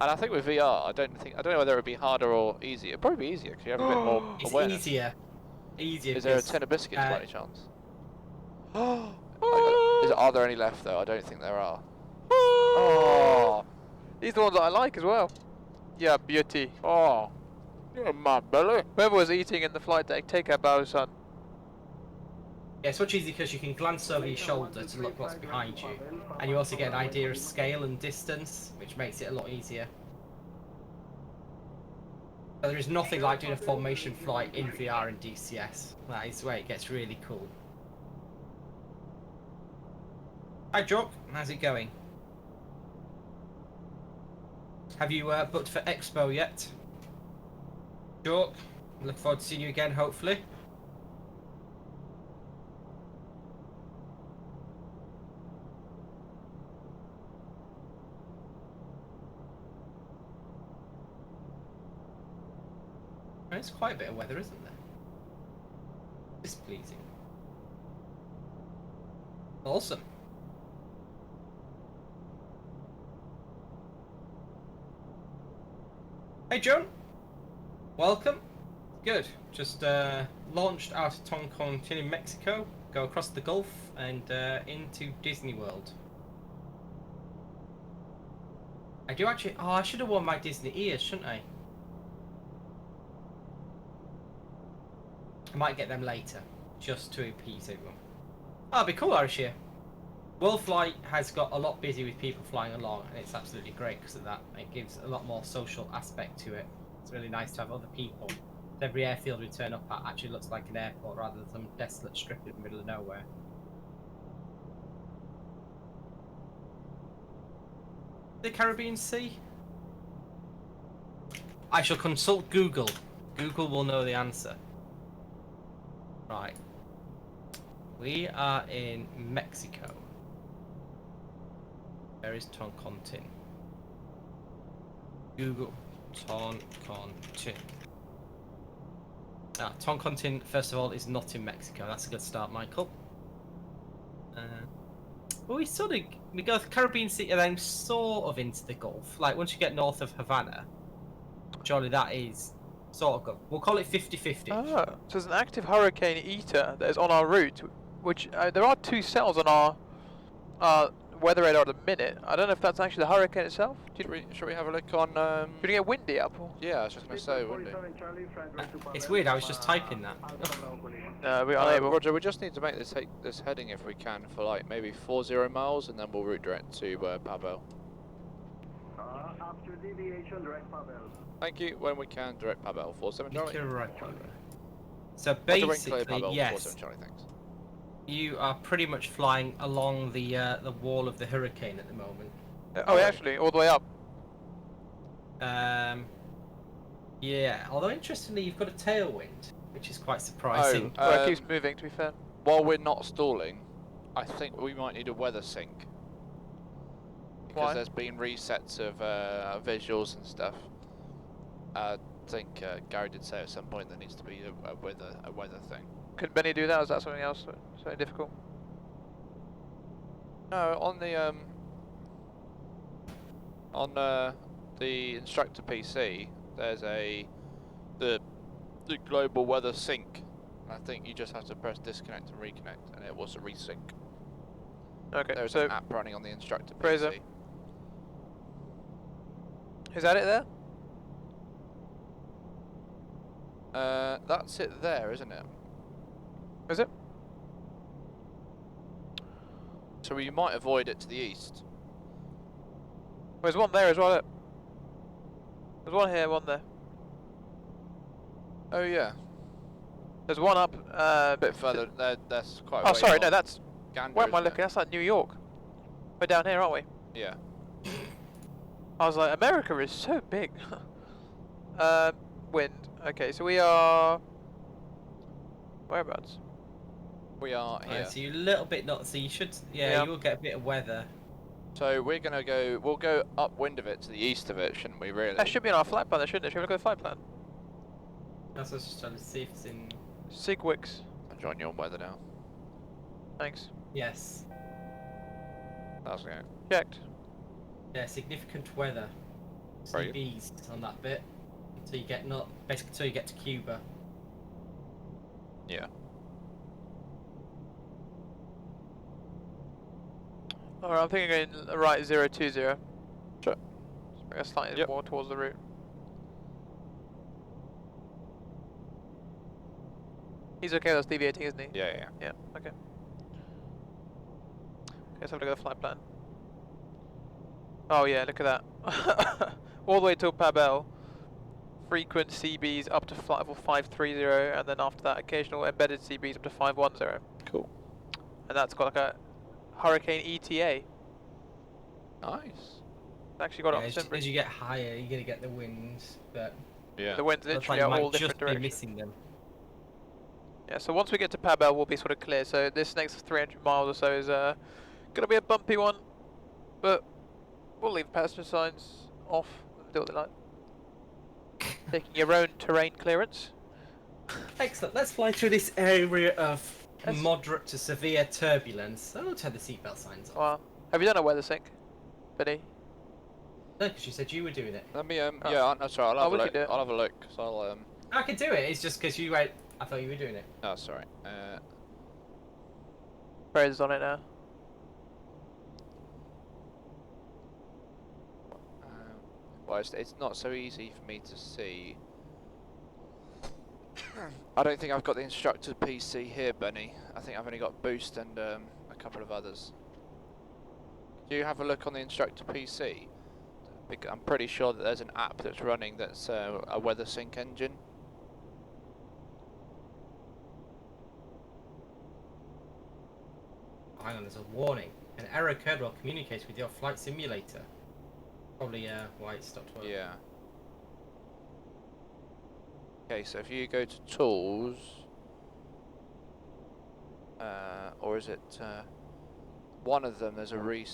And I think with VR, I don't know whether it would be harder or easier. It'd probably be easier because you have a bit more It's awareness. easier. Easier. Is there a because, tin of biscuits by uh, any chance? Are there any left though? I don't think there are. Oh, these are the ones that I like as well. Yeah, beauty. Oh, you're mad, Billy. Whoever was eating in the flight deck, take a bow, son. Yeah, it's much easier because you can glance over your shoulder to look what's behind you, and you also get an idea of scale and distance, which makes it a lot easier. But there is nothing like doing a formation flight in VR and DCS. That is where it gets really cool. Hi, Jock. How's it going? Have you booked for Expo yet? Jock, look forward to seeing you again, hopefully. There's quite a bit of weather, isn't there? Displeasing. Awesome. Hey, Joan. Welcome. Good. Just launched out of Toncontin in Mexico. Go across the Gulf and into Disney World. I do actually. Oh, I should have worn my Disney ears, shouldn't I? I might get them later, just to appease everyone. Oh, it'd be cool, Irish here. Worldflight has got a lot busy with people flying along, and it's absolutely great because of that. It gives a lot more social aspect to it. It's really nice to have other people. Every airfield we turn up at actually looks like an airport rather than some desolate strip in the middle of nowhere. The Caribbean Sea? I shall consult Google. Google will know the answer. Right. We are in Mexico. Where is Toncontin? Google. Toncontin. Toncontin, first of all, is not in Mexico. That's a good start, Michael. Well, we go to the Caribbean Sea and then sort of into the Gulf. Like, once you get north of Havana, surely that is sort of good. We'll call it 50-50. Oh, so there's an active Hurricane Eta that is on our route, which there are 2 cells on our weather radar at the minute. I don't know if that's actually the hurricane itself. Should we have a look on? Should we get windy up? Or? Yeah, I was just going to say, wouldn't it? It's weird, I was just typing that. We are unable. Roger, we just need to make this heading if we can for like maybe 40 miles, and then we'll route direct to Pavel. After deviation, direct Pavel. Thank you. When we can, direct Pavel. 47 Charlie. You're right. So Roger, wing clear, basically, Pavel, yes, 47 Charlie, thanks. you are pretty much flying along the wall of the hurricane at the moment. Oh, actually, all the way up. Yeah. Although interestingly, you've got a tailwind, which is quite surprising. Well, it keeps moving, to be fair. While we're not stalling, I think we might need a weather sync. because Why? there's been resets of visuals and stuff. I think Gary did say at some point there needs to be a weather thing. Could Benny do that, or is that something else? Something difficult? No, on the instructor PC, there's the global weather sync. I think you just have to press disconnect and reconnect, and it was a resync. Okay, There's so an app running on the instructor Fraser. PC. is that it there? That's it there, isn't it? Is it? So you might avoid it to the east. There's one there as well. Look. There's one here, one there. Oh yeah, There's one up. a bit further. That's quite. Oh, way sorry, no, north. that's. Gander, Where am I isn't looking? it? That's like New York. We're down here, aren't we? Yeah. I was like, America is so big. Wind. Okay, so we are. Whereabouts? We are here. So you're a little bit not. So you should. Yeah, Yeah. you will get a bit of weather. So we're gonna go. We'll go upwind of it to the east of it, shouldn't we? Really? That should be on our flight plan, there, shouldn't it? Should we look at the flight plan? That's what I was just trying to see if it's in. Sigwix. I'm joining you on weather now. Thanks. Yes. That's okay. Checked. Yeah, significant weather. Right. CBs on that bit until you get basically until you get to Cuba. Yeah. Alright, I'm thinking going right 020. Sure. Just bring us slightly Yep. more towards the route. He's okay with us deviating, isn't he? Yeah. Yeah, okay. Let's have a look at the flight plan. Oh yeah, look at that. All the way till Pabel. Frequent CBs up to flight level 530, and then after that occasional embedded CBs up to 510. Cool. And that's got like a Hurricane ETA. Nice. It's actually got it on Simbrick. As you get higher, you're gonna get the winds, but Yeah. The wind's looks literally like you out all might different just be directions. missing them. Yeah, so once we get to Pabel, we'll be sort of clear. So this next 300 miles or so is gonna be a bumpy one, but we'll leave passenger signs off. Do what they like. Taking your own terrain clearance. Excellent. Let's fly through this area of Let's- moderate to severe turbulence. Oh, turn the seatbelt signs off. Well, have you done a weather sync, Benny? No, because you said you were doing it. Let me Oh. yeah. That's right. I'll Oh, have we a can look. do it. I'll have a look. So I'll I can do it. It's just because you went. I thought you were doing it. Oh, sorry. Fraser's on it now. Well, it's not so easy for me to see. I don't think I've got the instructor PC here, Benny. I think I've only got Boost and a couple of others. Do you have a look on the instructor PC? I'm pretty sure that there's an app that's running that's a weather sync engine. Hang on, there's a warning. An error occurred while communicating with your flight simulator. Probably why it stopped working. Yeah. Okay, so if you go to Tools, or is it one of them? There's a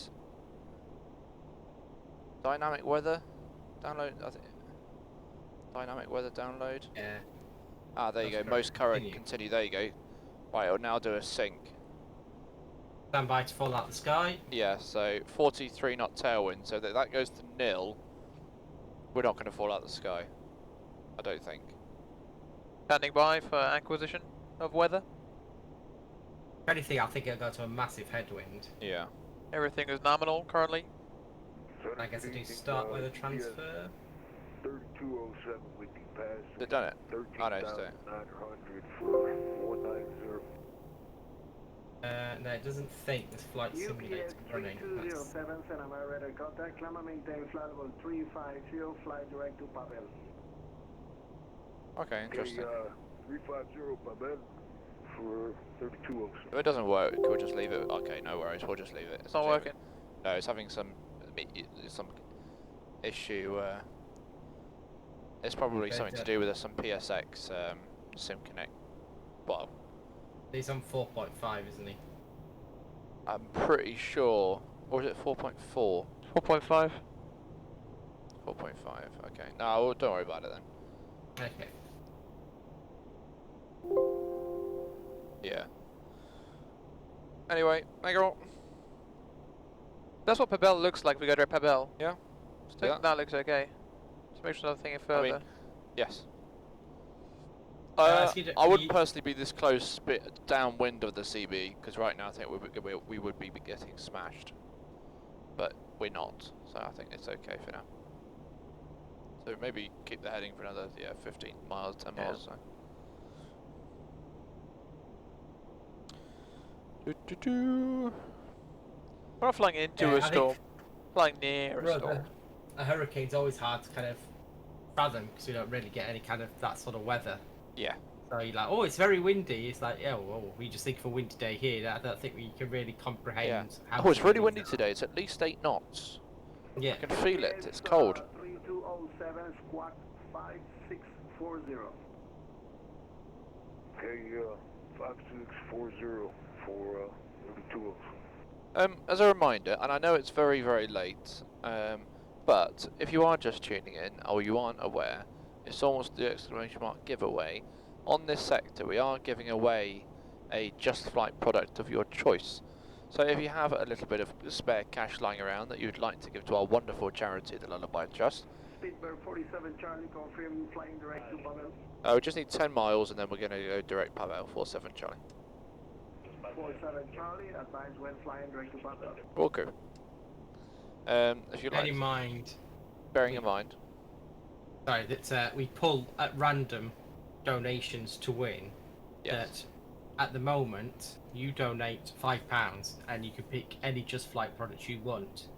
dynamic weather download. I think dynamic weather download. Yeah. Ah, there you go. That's Most correct. current. Continue. There you go. Right, it'll now do a sync. Stand by to fall out the sky. Yeah, so 43 knot tailwind. So that goes to nil. We're not going to fall out the sky. I don't think. Standing by for acquisition of weather. If anything, I think it'll go to a massive headwind. Yeah. Everything is nominal currently. I guess I do start weather transfer. 3207, we can pass. They've done it. Oh, no, it's doing it. 13,900 for 190. No, it doesn't think this flight simulator running. That's... 3207, send my radar contact. Climb maintain flight level 350, fly direct to Pavel. Okay, interesting. 350 Pavel for 3207. If it doesn't work, we'll just leave it. Okay, no worries. We'll just leave it. It's not working. No, it's having some issue. It's probably Okay, something to do with some PSX SimConnect. Well, He's on 4.5, isn't he? I'm pretty sure. Or is it 4.4? 4.5. 4.5. Okay. No, don't worry about it then. Okay. Yeah. Anyway, Mega. That's what Pabel looks like if we go to Pabel. Yeah. I think that looks okay. Just make sure I'm thinking further. I mean, yes. So I wouldn't personally be this close bit downwind of the CB, because right now I think we would be getting smashed. But we're not, so I think it's okay for now. So maybe keep the heading for another 15 miles, 10 miles or so. We're not flying into a storm. Flying near a storm. A hurricane's always hard to kind of fathom because you don't really get any kind of that sort of weather. Yeah. So you're like, oh, it's very windy. It's like, yeah, well, we just think of a windy day here. I don't think we can really comprehend how. Oh, it's really windy today. It's at least 8 knots. Yeah. I can feel it. It's cold. 3207 squawk 5640. Hey, 5640 for 32. As a reminder, and I know it's very, very late, but if you are just tuning in or you aren't aware, it's almost the exclamation mark giveaway. On this sector, we are giving away a Just Flight product of your choice. So if you have a little bit of spare cash lying around that you'd like to give to our wonderful charity, the Lullaby Trust. Speedbird 47 Charlie, confirm flying direct to Pavel. We just need 10 miles and then we're going to go direct Pavel, 47 Charlie. 47 Charlie, advise when flying direct to Pavel. Okay. If you like, bearing in mind. Sorry, that we pull at random donations to win. Yes. That at the moment you donate £5 and you can pick any Just Flight product you want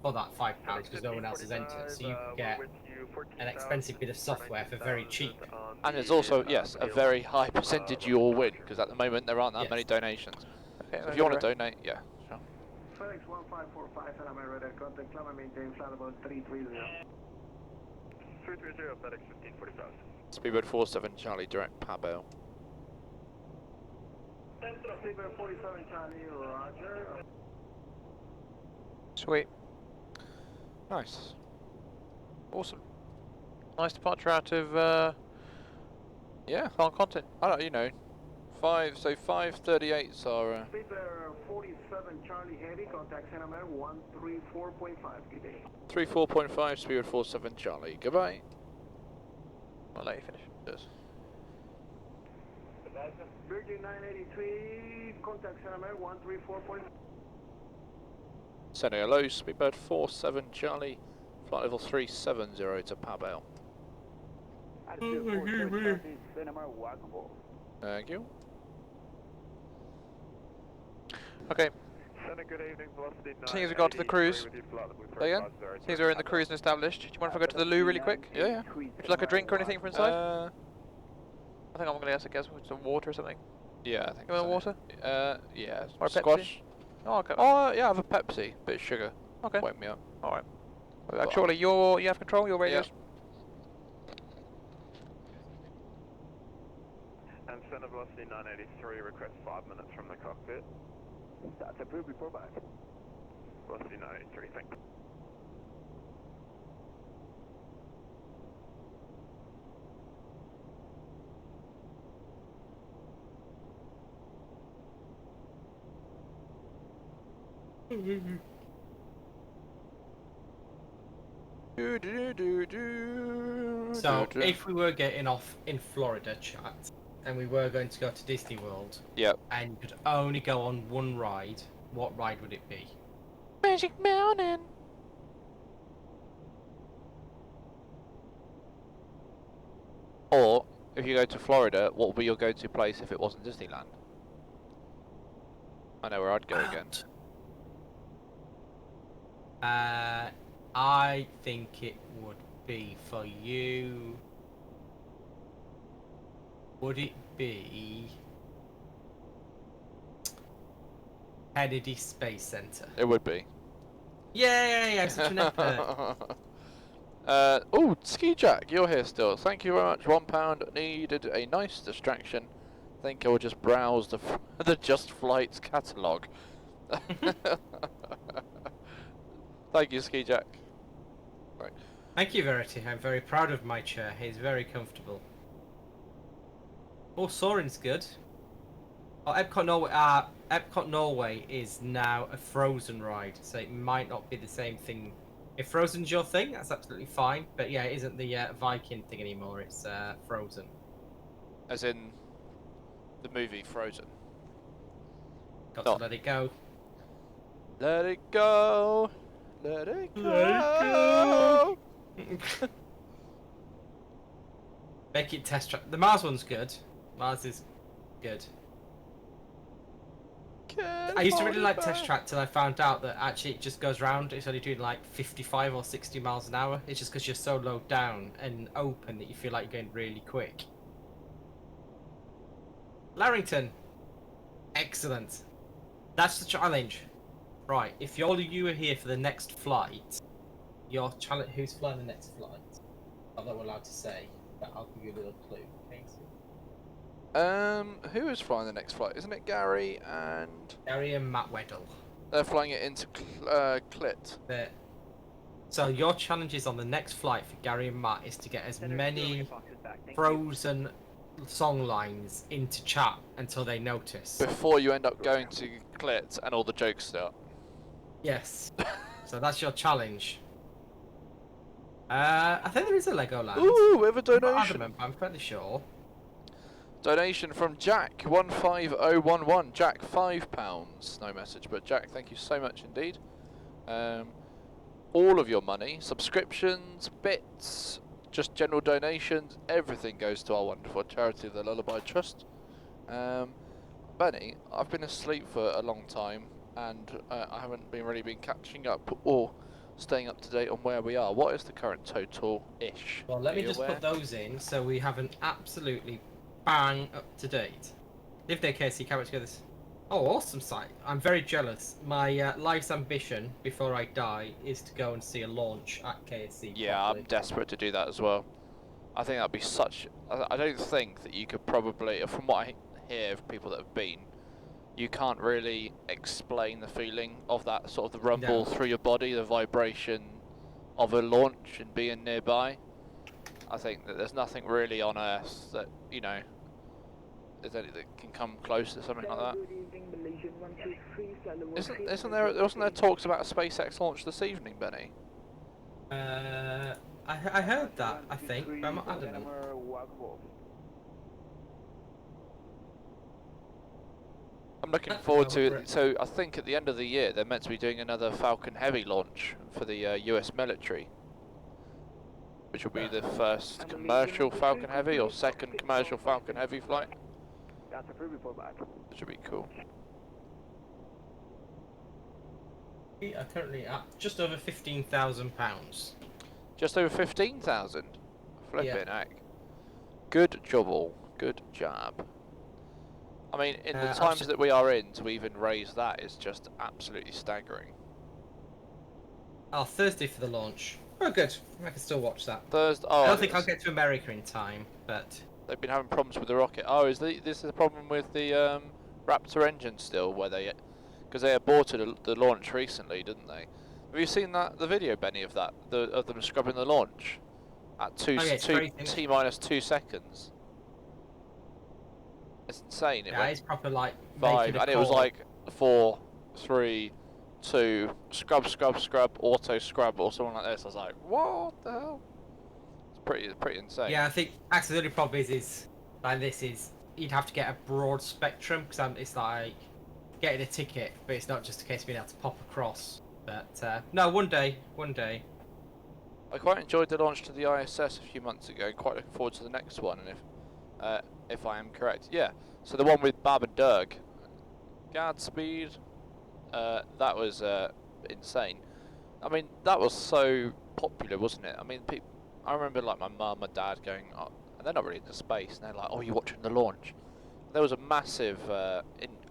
for that £5 because no one else has entered. So you can get an expensive bit of software for very cheap. And it's also, yes, a very high percentage you will win because at the moment there aren't that many donations. Okay, so if you want to donate, yeah, sure. FedEx 1545 and I'm radar contact, climb and maintain flight about 330. 330 FedEx 1545. Speedbird 47 Charlie, direct Pavel. Speedbird 47 Charlie, roger. Sweet. Nice. Awesome. Nice departure out of Toncontin. I don't, 538s are. Speedbird 47 Charlie Heavy, contact Center 134.5, good day. 34.5, Speedbird 47 Charlie. Goodbye. I'll let you finish. Yes. Virgin 983, contact Center 134.5. Sending hello, Speedbird 47 Charlie, flight level 370 to Pavel. Thank you. Okay. Good evening, velocity Seeing as we got to the cruise. Again? Seeing as we're in the cruise and established, do you mind if I go to the loo really quick? Yeah. Would you like a drink or anything from inside? I think I'm going to guess with some water or something. Yeah, I think You want so. water? Yeah. Or a Squash. Pepsi? Oh, okay. Oh, yeah, I have a Pepsi. Bit of sugar. Okay. Wake me up. Alright. Surely you have control, your radios? And center velocity 983, request 5 minutes from the cockpit. That's approved, report back. Velocity 983, thank you. So, if we were getting off in Florida, chat, and we were going to go to Disney World, Yep. and you could only go on one ride, what ride would it be? Magic Mountain. Or, if you go to Florida, what would be your go-to place if it wasn't Disneyland? I know where I'd go again. I think it would be for you. Would it be Kennedy Space Center? It would be. Yeah, such an effort. Oh, Ski Jack, you're here still. Thank you very much. £1 needed a nice distraction. Think I will just browse the Just Flights catalogue. Thank you, Ski Jack. Right. Thank you, Verity. I'm very proud of my chair. It's very comfortable. Oh, Soaring's good. Oh, Epcot Norway is now a Frozen ride, so it might not be the same thing. If Frozen's your thing, that's absolutely fine. But yeah, it isn't the Viking thing anymore. It's Frozen. As in the movie Frozen. Got to let it go. Let it go. Let it go. Let it go. Make it test track. The Mars one's good. Mars is good. I used to really like Test Track till I found out that actually it just goes round. It's only doing like 55 or 60 miles an hour. It's just because you're so low down and open that you feel like you're going really quick. Larrington. Excellent. That's the challenge. Right, if all of you are here for the next flight, your challenge. Who's flying the next flight? Not that we're allowed to say, but I'll give you a little clue. Who is flying the next flight? Isn't it Gary and... Gary and Matt Weddle. They're flying it into Clit. So your challenge is on the next flight for Gary and Matt is to get as many Frozen song lines into chat until they notice. Before you end up going to Clit and all the jokes start. Yes. So that's your challenge. I think there is a Legoland. Ooh, we have a I'm not donation. adamant, but I'm fairly sure. Donation from Jack 15011. Jack, £5. No message, but Jack, thank you so much indeed. All of your money, subscriptions, bits, just general donations, everything goes to our wonderful charity, the Lullaby Trust. Benny, I've been asleep for a long time, and I haven't really been catching up or staying up to date on where we are. What is the current total-ish? Well, let me just put those in so we have an absolutely bang up to date. Live there, KC. Can't wait to go this. Oh, awesome site. I'm very jealous. My life's ambition before I die is to go and see a launch at KSC. Yeah, properly. I'm desperate to do that as well. I think that'd be such... I don't think that you could probably... From what I hear of people that have been, you can't really explain the feeling of that sort of the rumble through your body, the vibration of a launch and being nearby. I think that there's nothing really on Earth that, you know, that can come close to something like that. Wasn't there talks about a SpaceX launch this evening, Benny? I heard that, I think, but I'm not adamant. I'm looking forward to it. So I think at the end of the year they're meant to be doing another Falcon Heavy launch for the US military, which will be the first commercial Falcon Heavy or second commercial Falcon Heavy flight. That's a free report back. Which would be cool. We are currently at just over £15,000. Just over 15,000. Flipping Yeah. heck. Good job all. Good job. I mean, in the times that we are in, to even raise that is just absolutely staggering. Oh, Thursday for the launch. Oh, good. I can still watch that. Thursday. Oh, I don't think I'll get to America in time, but... They've been having problems with the rocket. Oh, this the problem with the Raptor engine still, where they... Because they aborted the launch recently, didn't they? Have you seen the video, Benny, of that? Of them scrubbing the launch? At T-minus 2 seconds. It's insane. Yeah, it's proper like 5, and it was like 4, 3, 2, scrub, auto scrub, or something like this. I was like, what the hell? It's pretty insane. Yeah, I think actually the only problem is like this is you'd have to get a broad spectrum because it's like getting a ticket, but it's not just a case of being able to pop across. But no, one day. I quite enjoyed the launch to the ISS a few months ago. Quite looking forward to the next one, and if I am correct, yeah. So the one with Bab and Dirk, Godspeed, that was insane. I mean, that was so popular, wasn't it? I mean, I remember like my mum and dad going, oh, and they're not really into space, and they're like, oh, you're watching the launch. There was a massive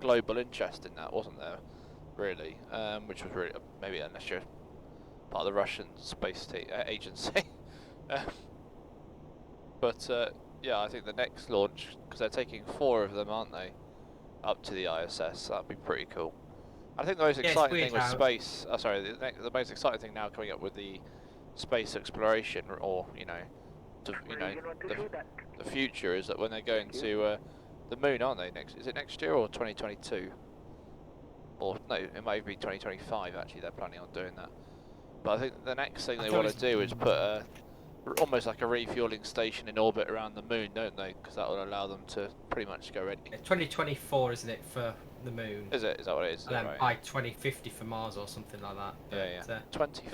global interest in that, wasn't there? Really, which was really maybe unless you're part of the Russian space agency. But yeah, I think the next launch, because they're taking 4 of them, aren't they, up to the ISS? That'd be pretty cool. I think the most Yeah, it's exciting weird thing with how- space. Sorry, the most exciting thing now coming up with the space exploration, or the future is that when they're going to the moon, aren't they? Is it next year or 2022? Or no, it might be 2025. Actually, they're planning on doing that. But I think the next thing I they thought want it to do is put almost like a refueling station in orbit around the moon, don't they? Because that will allow them to pretty much go ready. 2024, isn't it, for the moon? Is it? Is that what it is? And then Right. by 2050 for Mars or something like that. Yeah, But, yeah. there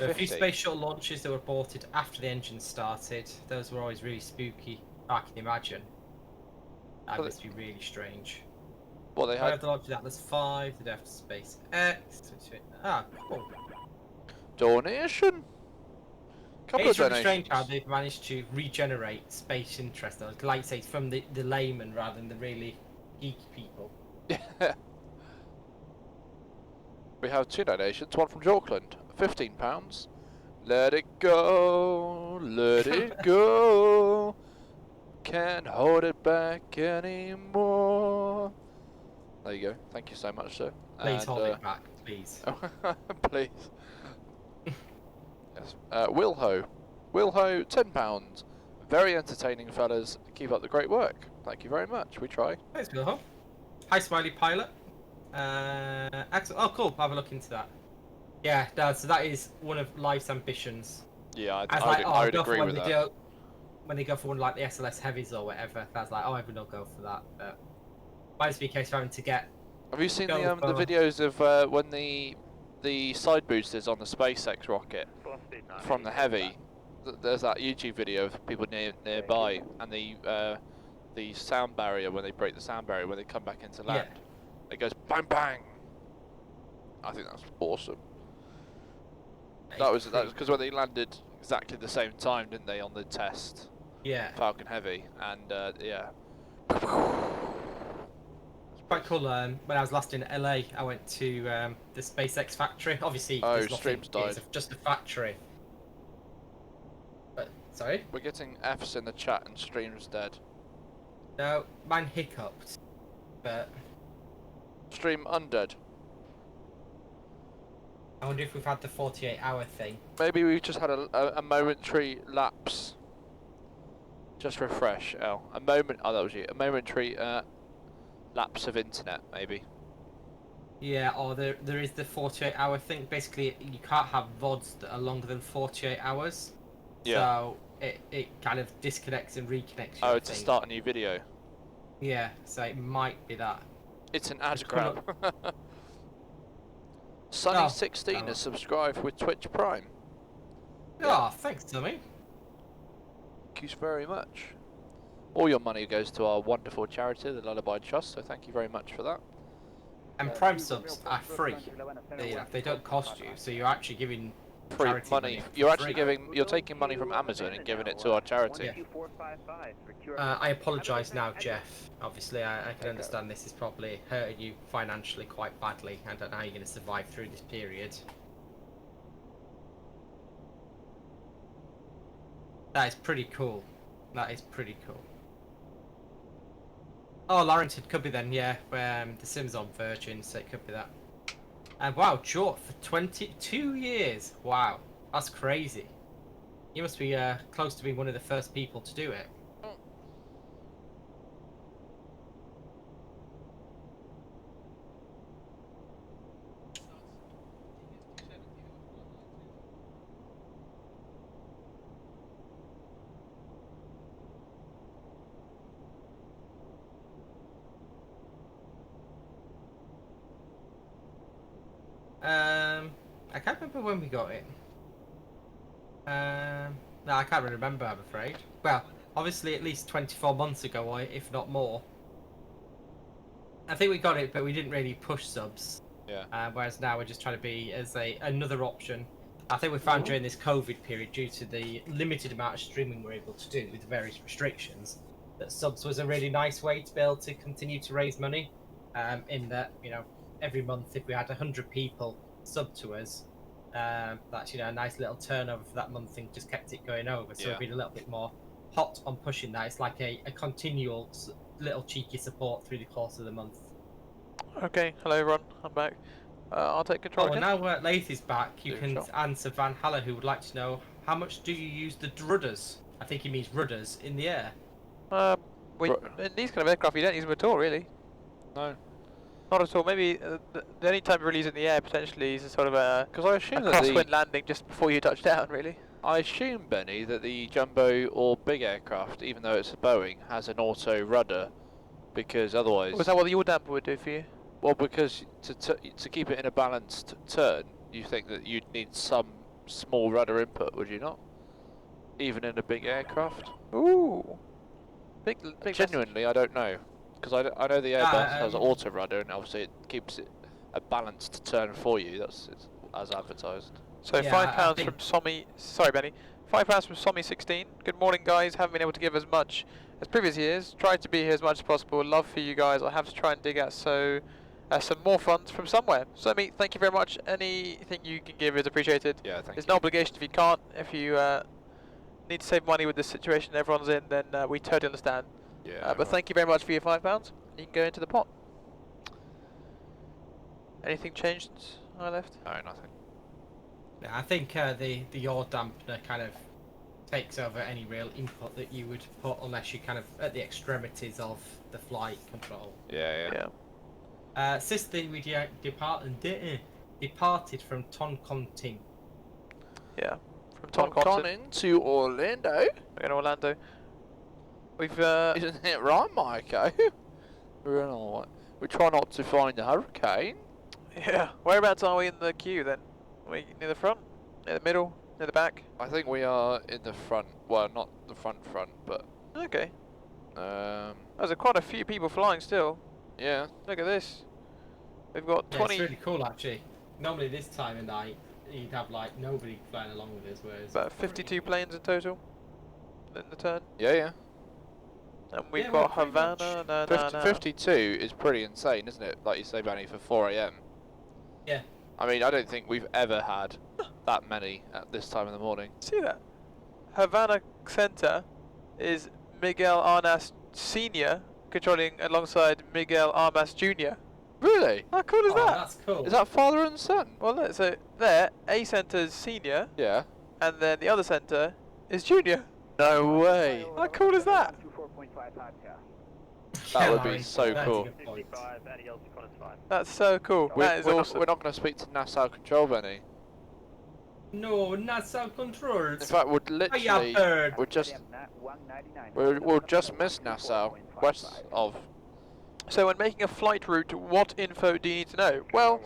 were a few 2050. space shuttle launches that were aborted after the engine started. Those were always really spooky. I can imagine. That Well, must be really strange. Well, they I had have the launch of Atlas 5, the day after SpaceX. Ah, cool. donation. Couple It's of really strange donations. how they've managed to regenerate space interest. Like you say, it's from the layman rather than the really geeky people. We have 2 donations. One from Auckland, £15. Let it go, let it go. Can't hold it back anymore. There you go. Thank you so much, sir. Please And, hold it back, please. please. Yes. Wilho, £10. Very entertaining, fellas. Keep up the great work. Thank you very much. We try. Thanks, Wilhelm. Hi, Smiley Pilot. Excellent. Oh, cool. I'll have a look into that. Yeah, so that is one of life's ambitions. Yeah, I would agree when with they that. when they go for one like the SLS Heavies or whatever, that's like, oh, everyone will go for that. But might just be a case of having to get. Have you seen Go the for- videos of when the side boosters on the SpaceX rocket from the Heavy? There's that YouTube video of people nearby, and the sound barrier when they break the sound barrier when they come back into land. It goes bang bang. I think that's awesome. That was because when they landed exactly the same time, didn't they, on the test? Yeah. Falcon Heavy, and yeah. Quite cool. When I was last in LA, I went to the SpaceX factory. Obviously, Oh, there's nothing. streams died. It's just a factory. But sorry. We're getting F's in the chat and stream's dead. No, mine hiccuped. But Stream undead. I wonder if we've had the 48-hour thing. Maybe we've just had a momentary lapse. Just refresh, L. A moment. Oh, that was you. A momentary lapse of internet, maybe. Yeah, or there is the 48-hour thing. Basically, you can't have VODs that are longer than 48 hours. Yeah. So it kind of disconnects and reconnects. Oh, to start a new video. Yeah, so it might be that. It's an ad grab. Sunny16 Oh. has subscribed with Twitch Prime. Oh, thanks, Tommy. Thank you very much. All your money goes to our wonderful charity, the Lullaby Trust, so thank you very much for that. And Prime subs are free. They don't cost you, so you're actually giving Free charity money. for You're free. actually you're taking money from Amazon and giving it to our charity. Yeah. I apologise now, Jeff. Obviously, I can understand this is probably hurting you financially quite badly. I don't know how you're going to survive through this period. That is pretty cool. That is pretty cool. Oh, Larrington could be then, yeah. The Sim's on Virgin, so it could be that. And wow, Jort for 22 years. Wow, that's crazy. You must be close to being one of the first people to do it. I can't remember when we got it. No, I can't really remember, I'm afraid. Well, obviously at least 24 months ago, or if not more. I think we got it, but we didn't really push subs. Yeah. Whereas now we're just trying to be as another option. I think we found during this COVID period, due to the limited amount of streaming we're able to do with various restrictions, that subs was a really nice way to be able to continue to raise money. In that, you know, every month if we had 100 people sub to us, that's, you know, a nice little turnover for that month and just kept it going over. So we've been a little bit more hot on pushing that. It's like a continual little cheeky support through the course of the month. Okay, hello everyone, I'm back. I'll take control Oh, again. now Layth is back, you Do can control. answer Van Haller, who would like to know how much do you use the rudders? I think he means rudders in the air. In these kind of aircraft, you don't use them at all, really. No. Not at all. Maybe the only time you really use it in the air potentially is a sort of a Because I assume that crosswind landing just before you touch down, really. I assume, Benny, that the jumbo or big aircraft, even though it's a Boeing, has an auto rudder, because otherwise. Was that what the yaw damper would do for you? Well, because to keep it in a balanced turn, you think that you'd need some small rudder input, would you not? Even in a big aircraft. Ooh. Big Genuinely, I don't know, because I know the Airbus has auto rudder, and obviously it keeps it a balanced turn for you. It's as advertised. So Yeah, £5 from Sommy. Sorry, Benny. £5 from Sommy 16. Good morning, guys. Haven't been able to give as much as previous years. Tried to be here as much as possible. Love for you guys. I have to try and dig out some more funds from somewhere. Sommy, thank you very much. Anything you can give is appreciated. Yeah, thank There's you. no obligation if you can't. If you need to save money with the situation everyone's in, then we totally understand. Yeah. But thank you very much for your £5. You can go into the pot. Anything changed since I left? No, nothing. Yeah, I think the yaw dampener kind of takes over any real input that you would put unless you kind of at the extremities of the flight control. Yeah. Sister, we departed from Toncontin. Yeah. From Toncontin Toncontin. to Orlando. We're in Orlando. We've Isn't it right, Maiko? We try not to find a hurricane. yeah. Whereabouts are we in the queue then? Are we near the front? Near the middle? Near the back? I think we are in the front. Well, not the front, but Okay. There's quite a few people flying still. yeah. Look at this. We've got Yeah, 20. it's really cool actually. Normally this time of night you'd have like nobody flying along with us, whereas About 52 planes in total in the turn. Yeah. And we've Yeah, got we're pretty Havana. 52 is pretty insane, isn't it? Like you say, Benny, for 4 AM. Yeah. I mean, I don't think we've ever had that many at this time in the morning. See that? Havana Center is Miguel Arnas Sr. controlling alongside Miguel Armas Jr. Really? How cool is Oh, that? that's cool. Is that father and son? Well, look, so there, A Center's Senior, Yeah. and then the other center is Junior. No way. How cool is that? That would Larry, be so that's a cool. good point. That's so cool. That is awesome. We're not going to speak to Nassau Control, Benny. No, Nassau In controls. fact, we'd literally, bird. we'll just miss Nassau, west of. So when making a flight route, what info do you need to know? Well,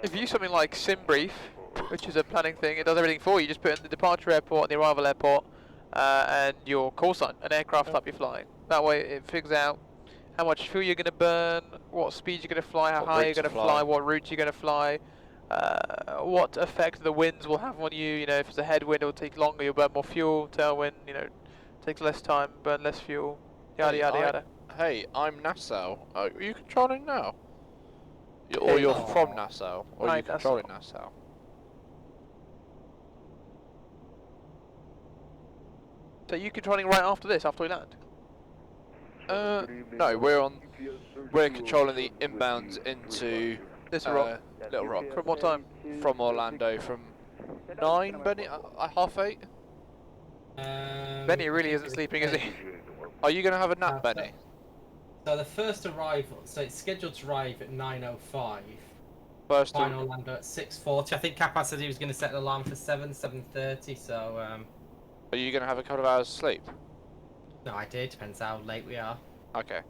if you use something like SimBrief, which is a planning thing, it does everything for you. You just put in the departure airport and the arrival airport and your call sign, an aircraft type you're flying. That way it figures out how much fuel you're going to burn, what speed you're going to fly, how What high route you're to going to fly. fly, what route you're going to fly, what effect the winds will have on you. You know, if it's a headwind, it will take longer, you'll burn more fuel. Tailwind, you know, takes less time, burn less fuel. Yada yada yada. Hey, I'm Nassau. Are you controlling now? Or you're from Nassau? Or are Hi, you controlling Nassau? So you controlling right after this, after we land? No, we're controlling the inbounds into Little Rock. Little Rock. From what time? From Orlando, from 9, Benny, 8:30. Benny really isn't sleeping, is he? Are you going to have a nap, Benny? So the first arrival, so it's scheduled to arrive at 9:05. First Flying Orlando at 6:40. I think Kappa said he was going to set an alarm for 7:30. So are you going to have a couple of hours sleep? no, I did. Depends how late we are. Okay.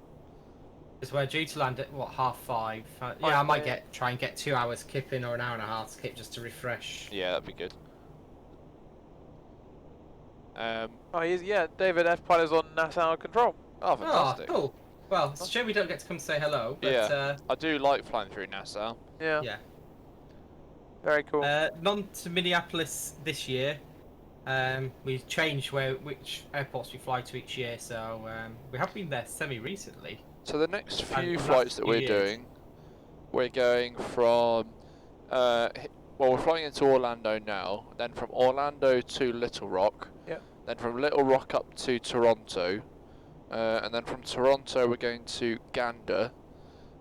Because we're due to land at what 5:30. Yeah, I might try and get 2 hours kipping or an hour and a half skip just to refresh. Yeah, that'd be good. Oh, yeah, David F. Pilot's on Nassau Control. Oh, fantastic. Oh, cool. Well, it's a shame we don't get to come say hello. But, Yeah. I do like flying through Nassau. Yeah. Yeah. Very cool. None to Minneapolis this year. We've changed which airports we fly to each year, so we have been there semi-recently. So the next few And the flights last that few we're years. doing, we're going from, well, we're flying into Orlando now, then from Orlando to Little Rock, Yep. then from Little Rock up to Toronto, and then from Toronto we're going to Gander,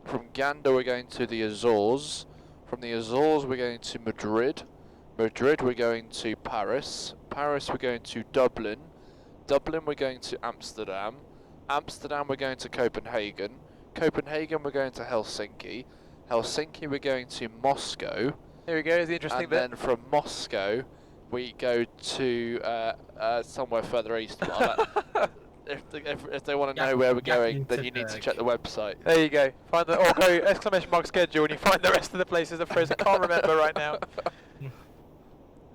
from Gander we're going to the Azores, From the Azores, we're going to Madrid. Madrid, we're going to Paris. Paris, we're going to Dublin. Dublin, we're going to Amsterdam. Amsterdam, we're going to Copenhagen. Copenhagen, we're going to Helsinki. Helsinki, we're going to Moscow. Here we go, is the interesting And bit. then from Moscow, we go to somewhere further east. But I'll if they want to know where we're going, then you need to check the website. There you go. Find the, or go exclamation mark schedule and you find the rest of the places that Fraser can't remember right now. To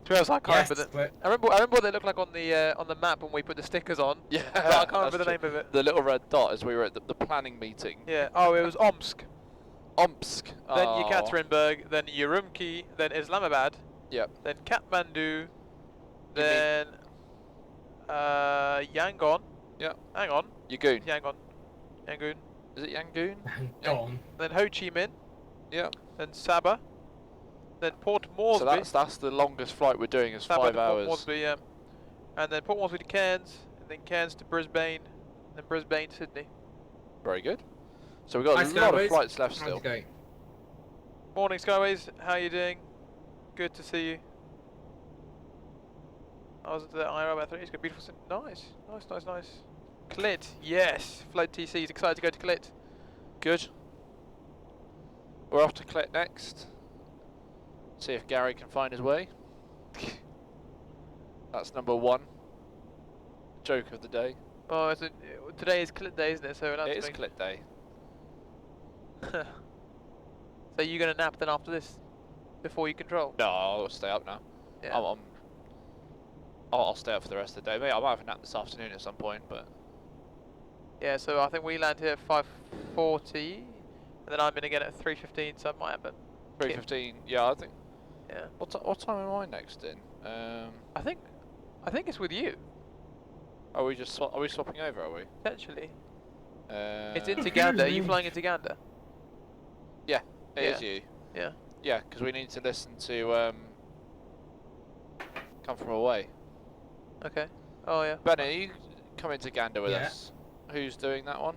be honest, I can't remember them. I remember what they look like on the map when we put the stickers on. Yeah, but I can't remember the name of it. The little red dot as we were at the planning meeting. Yeah. Oh, it was Omsk. Omsk. Then Yekaterinburg. Then Urumqi. Then Islamabad. Yep. Then Kathmandu. Then Yangon. Yeah. Hang on. Yangon. Yangon. Is it Yangon? Yangon. Then Ho Chi Minh. Yeah. Then Sabah. Then Port Moresby. So that's the longest flight we're doing is Sabah 5 to hours. Port Moresby, yeah. And then Port Moresby to Cairns. And then Cairns to Brisbane. And then Brisbane to Sydney. Very good. So we've got a lot of flights left still. How's it going? Morning Skyways, how you doing? Good to see you. I was at the IRO about 3 years ago. Beautiful. Nice. Clit, yes. Float TC is excited to go to Clit. Good. We're off to Clit next. See if Gary can find his way. That's number 1. Joke of the day. Oh, today is Clit day, isn't it? So It is Clit day. So you gonna nap then after this, before you control? No, I'll stay up now. Yeah. I'll stay up for the rest of the day. Maybe I might have a nap this afternoon at some point, but Yeah. So I think we land here at 5:40, and then I'm in again at 3:15. So it might happen. 3:15. Yeah, I think. Yeah. What time am I next in? I think it's with you Are we just are we swapping over? Are we? potentially. It's It's into Gander. Are you flying into Gander? Yeah, it is Yeah. you. Yeah. Yeah, because we need to listen to Come From Away. Okay. Oh yeah. Benny, are you coming to Gander with Yeah. us? Who's doing that one?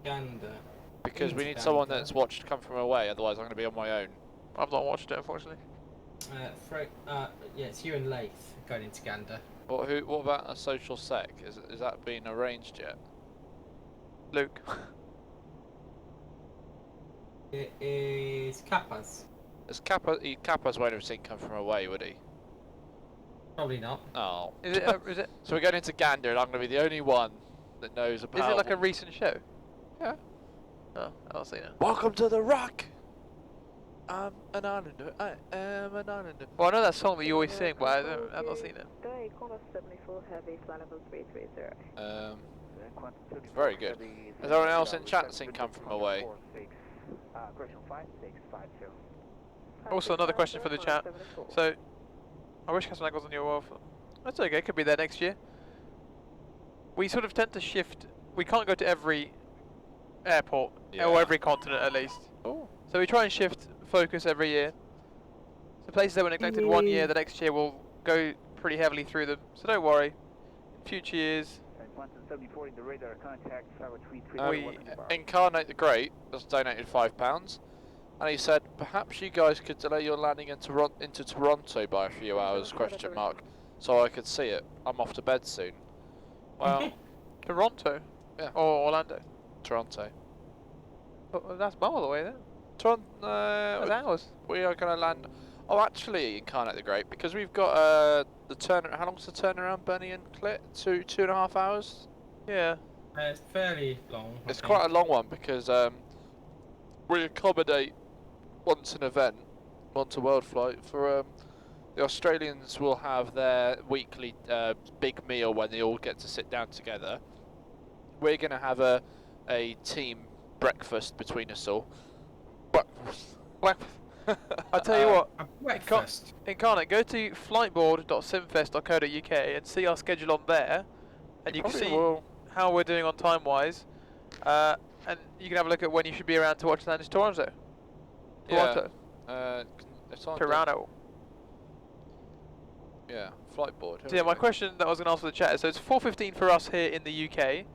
Gander. Because we Into need someone Gander. that's watched Come From Away, otherwise I'm going to be on my own. I've not watched it unfortunately. Yeah, it's you and Layth going into Gander. What about a social sec? Is that being arranged yet? Luke. It is Kappa's. Kappa's won't have seen Come From Away, would he? Probably not. Oh. Is it? Is it? So we're going into Gander, and I'm going to be the only one that knows about. Is it like a recent show? Yeah. Oh, I'll see now. Welcome to the Rock. I'm an islander. I am an islander. Well, I know that song that you always sing, but I've not seen it. Very good. Has anyone else in chat seen Come From Away? Also, another question for the chat. So, I wish Castle was on your World. That's okay. Could be there next year. We sort of tend to shift. We can't go to every airport or every continent at least. Oh. So we try and shift focus every year. So places that were neglected one year, the next year we'll go pretty heavily through them. So don't worry. In future years, Incarnate the Great has donated £5, and he said, perhaps you guys could delay your landing into Toronto by a few hours, question mark, so I could see it. I'm off to bed soon. Well, Toronto? Yeah. Or Orlando? Toronto. But that's miles away then. Toronto. That's hours. We are going to land. Oh, actually, Incarnate the Great, because we've got the turn. How long's the turnaround, Benny and Clit? 2.5 hours. Yeah. It's fairly long. It's quite a long one because we accommodate once an event, once a Worldflight for the Australians will have their weekly big meal when they all get to sit down together. We're going to have a team breakfast between us all. Breakfast. I'll tell you what. Breakfast. Incarnate, go to flightboard.simfest.co.uk and see our schedule on there, and you can see how we're doing on time-wise, and you can have a look at when you should be around to watch the land in Toronto. Toronto. It's on Toronto. Yeah, flight board. So yeah, my question that I was going to ask for the chat is, so it's 4:15 for us here in the UK.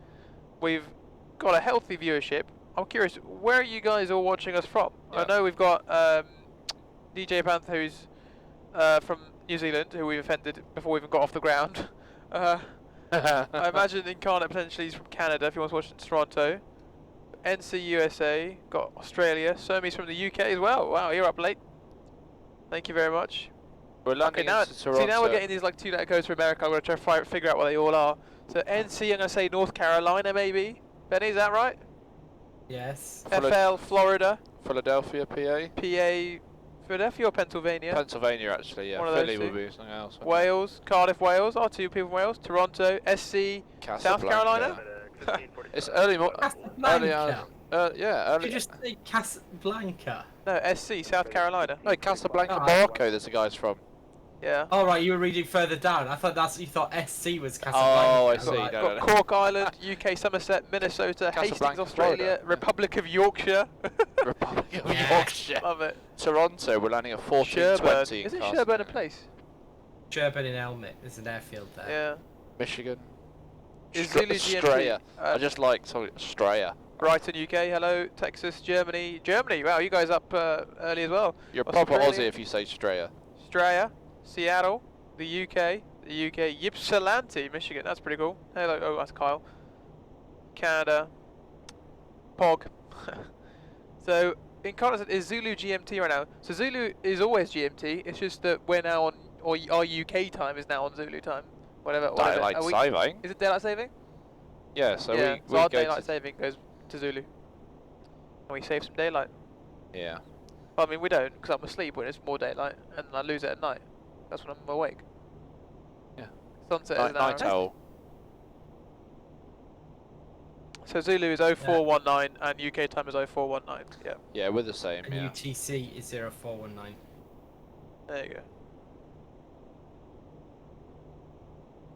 We've got a healthy viewership. I'm curious, where are you guys all watching us from? I Yeah. know we've got DJ Panther, who's from New Zealand, who we've offended before we even got off the ground. I imagine Incarnate potentially is from Canada if you want to watch in Toronto. NC USA, got Australia, Somi's from the UK as well. Wow, you're up late. Thank you very much. We're landing Okay, now, into Toronto. see, now we're getting these like 2-letter codes for America. I'm going to try to figure out what they all are. So NC, I'm going to say North Carolina maybe. Benny, is that right? Yes. FL, Florida. Philadelphia, PA. PA, Philadelphia or Pennsylvania? Pennsylvania, actually, yeah. One of those Philly two. would be something else. wouldn't it? Wales, Cardiff, Wales. Oh, 2 people from Wales. Toronto, SC, South Carolina. It's early morning. Casablanca. Yeah, Did early. you just say Casablanca? No, SC, South Carolina. No, Casablanca, Oh. Morocco. There's the guys from. Yeah. Oh right, you were reading further down. I thought you thought SC was Casablanca. Oh, I see. Right. No, Got Cork Island, UK, Somerset, Minnesota, Hastings, Casablanca, Australia, Florida. Republic of Yorkshire. Republic of Yeah. Yorkshire. Love it. Toronto. We're landing at 14:20. Sherburne. in Isn't Casablanca. Sherburne a place? Sherburne in Elmet. There's an airfield there. Yeah. Michigan. Is Stra- Zulu GMT? Australia. I just like talking Australia. Brighton, UK. Hello, Texas, Germany. Germany. Wow, you guys up early as well. You're proper Australia. Aussie if you say Australia. Australia, Seattle, the UK, Ypsilanti, Michigan. That's pretty cool. Hello, oh, that's Kyle. Canada, Pog. So, Incarnate is Zulu GMT right now. So Zulu is always GMT. It's just that we're now on, or our UK time is now on Zulu time. Whatever. Daylight Are we- saving. Is it daylight saving? Yeah, so yeah. we So our go daylight to, saving goes to Zulu, and we save some daylight. yeah. Well, I mean, we don't, because I'm asleep when it's more daylight, and I lose it at night. That's when I'm awake. Yeah. Sunset Night, is an hour. night owl. So Zulu is 0419 and UK time is 0419. Yeah, Yeah, we're the same. And Yeah. UTC is 0419. there you go.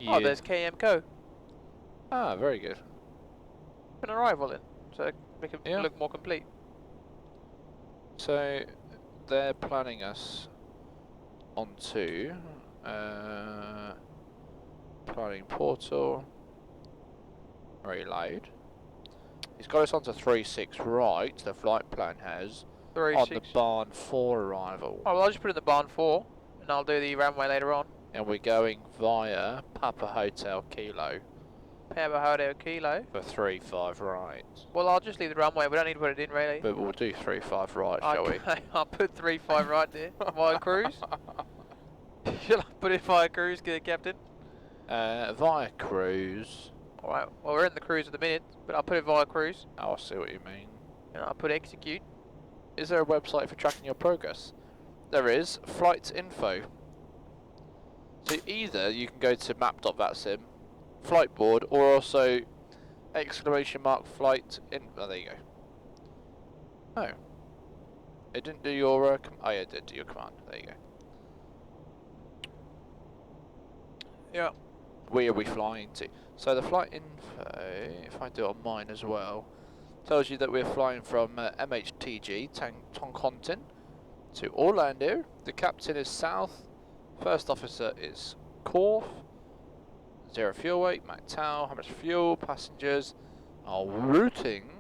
Yeah. Oh, there's KMCO. Ah, very good. An arrival in, so make it Yeah. look more complete. So they're planning us onto planning portal. Reload. He's got us onto 3-6 right. The flight plan has on the barn 4 arrival, Oh, well, I'll just put it in the barn 4, and I'll do the runway later on. and we're going via Papa Hotel Kilo Papa Hotel Kilo. for 3-5 right. Well, I'll just leave the runway. We don't need to put it in, really. But we'll do 3-5 right, shall we? Okay, I'll put 3-5 right there. Via cruise. Shall I put it via cruise, Captain? Via cruise. Alright, well, we're in the cruise at the minute, but I'll put it via cruise, Oh, I see what you mean. and I'll put execute. Is there a website for tracking your progress? There is. Flight info. So either you can go to map.vatsim, flight board, or also !flight in. Oh, there you go. Oh. It didn't do your. Oh, yeah, it did do your command. There you go. Yeah. Where are we flying to? So the flight info, if I do it on mine as well, tells you that we're flying from MHTG, Toncontin, to Orlando. The captain is South. First officer is Corf. 0 fuel weight, MacTow. How much fuel? Passengers are routing.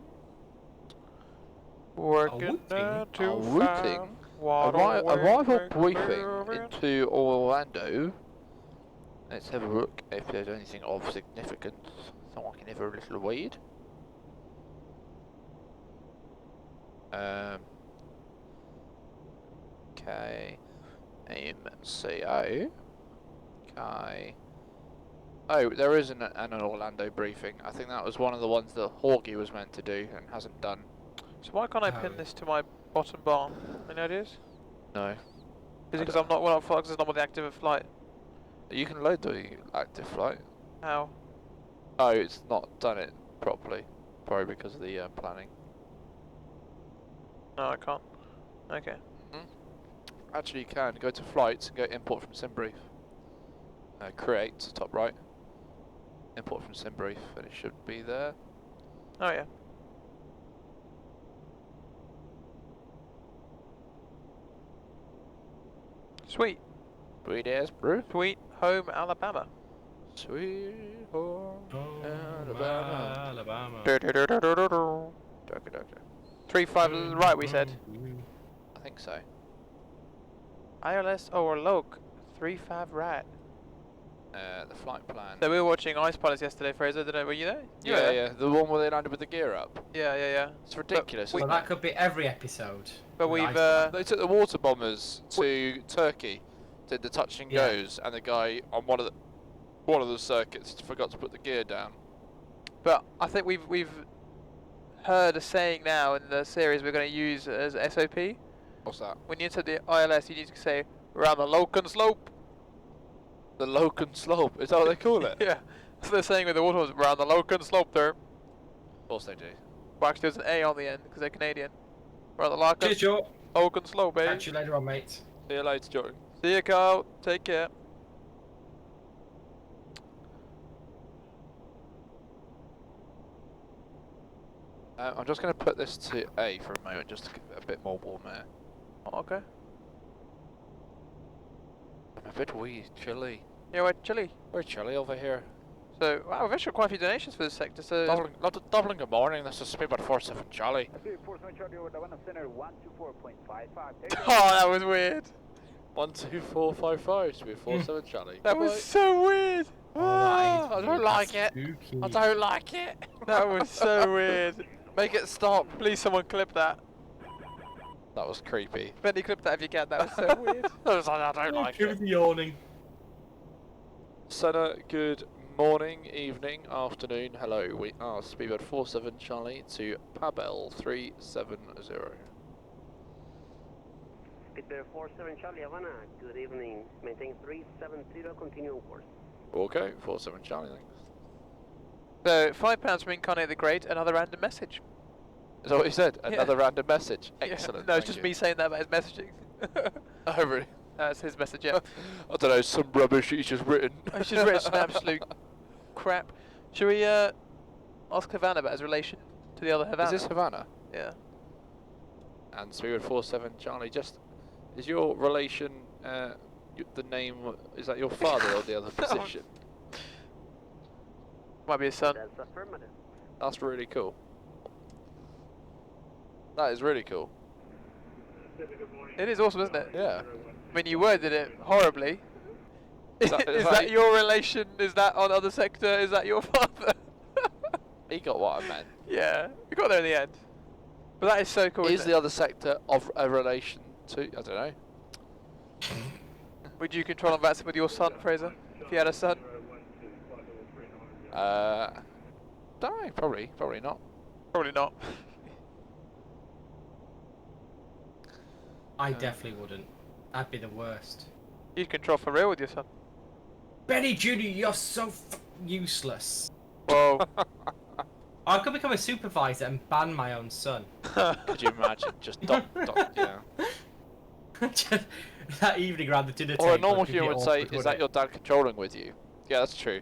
Working Routing. Arrival briefing into Orlando. Let's have a look if there's anything of significance. Someone can have a little weed. KMCO. Oh, there is an Orlando briefing. I think that was one of the ones that Hawkey was meant to do and hasn't done. So why can't I pin Oh. this to my bottom bar? Any ideas? No. Is it because I'm not well on flight, because it's not with the active flight? You can load the active flight. How? Oh, it's not done it properly. Probably because of the planning. No, I can't. Okay. Actually, you can go to flights and go import from SimBrief. Create, top right. Import from SimBrief, and it should be there. Oh yeah. Sweet. Sweet ass brew. Sweet home Alabama. Sweet home Oh, Alabama. Alabama. Okay, okay. 35 right, we said. I think so. ILS or loc. 35 right. The flight plan. So we were watching Ice Pilots yesterday, Fraser. I don't know, were you there? You were Yeah, there? yeah. The one where they landed with the gear up. Yeah, yeah, yeah. It's ridiculous. Well, Isn't that it? could be every episode. But with we've, Ice Pilots. They took the water bombers to Turkey, did the touch and Yeah. goes, and the guy on one of the circuits forgot to put the gear down. But I think we've heard a saying now in the series we're going to use as SOP. What's that? When you enter the ILS, you need to say, around the Locan slope. The Locan slope. Is that what they call it? Yeah. That's what they're saying with the water bombers, around the Locan slope there. Of course they do. Well, actually, there's an A on the end, because they're Canadian. Around the Locan, Cheers, Joe. Locan slope, eh? Catch you later on, mate. See you later, Jordan. See you, Carl. Take care. I'm just going to put this to A for a moment, just to get a bit more warm air. Oh, okay. I'm a bit chilly. Yeah, we're chilly. We're chilly over here. So, wow, we've actually got quite a few donations for this sector, so... Dublin, good morning. This is Speedbird 47 Charlie. Speedbird 47 Charlie over the one of center 124.55. Oh, that was weird. 12455 Speedbird 47 Charlie. That was so weird. Oh, I don't like it. spooky. I don't like it. That was so weird. Make it stop. Please, someone clip that. That was creepy. Benny, clip that if you can. That was so weird. I was like, I don't like Give it. me yawning. Senna, good morning, evening, afternoon. Hello, we are Speedbird 47 Charlie to Pabel 370. Speedbird 47 Charlie Havana, good evening. Maintain 370, continue on course. Okay, 47 Charlie, thanks. So, £5 from Incarnate the Great, another random message. Is that what you said? Yeah. Another random message. Yeah. Excellent. No, it's thank just you. me saying that about his messaging. Oh, really? That's his message, yeah. I don't know, some rubbish he's just written. He's just written some absolute crap. Should we ask Havana about his relation to the other Havana? Is this Havana? Yeah. And Speedbird 47 Charlie, just, is your relation, the name, is that your father or the other position? Might be his son. That's affirmative. That's really cool. That is really cool. It is awesome, isn't it? Yeah. I mean, you worded it horribly. Is Is that that your relation? Is that on other sector? Is that your father? He got what I meant. Yeah, we got there in the end. But that is so cool. Is isn't the other sector of a relation to, I don't know. it? Would you control and vaccine with your son, Fraser? If you had a son? Don't know, probably not. Probably not. I definitely wouldn't. That'd be the worst. You'd control for real with your son. Benny Jr., you're so useless. Whoa. I could become a supervisor and ban my own son. Could you imagine? Just Just that evening around the dinner table. Or a normal it'd be human would say, awkward, is that wouldn't your dad controlling with you? Yeah, that's true.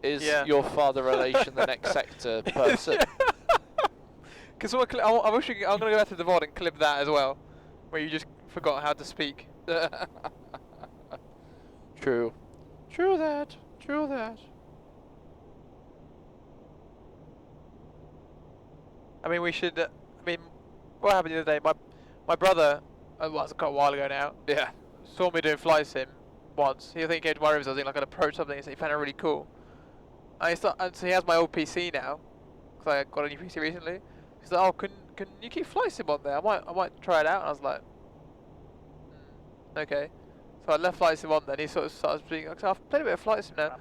Is Yeah. your father relation the next sector person? Because I wish I'm going to go back to the VOD and clip that as well. Where you just forgot how to speak. True. True that. True that. I mean, we should. I mean, what happened the other day? My brother, well, it's quite a while ago now, Yeah. saw me doing flight sim once. He came to my room, so I was doing like an approach something, and he found it really cool. And so he has my old PC now, because I got a new PC recently. He's like, oh, can you keep flight sim on there? I might try it out. And I was like, okay. So I left flight sim on there, and he sort of started speaking. So I've played a bit of flight sim now.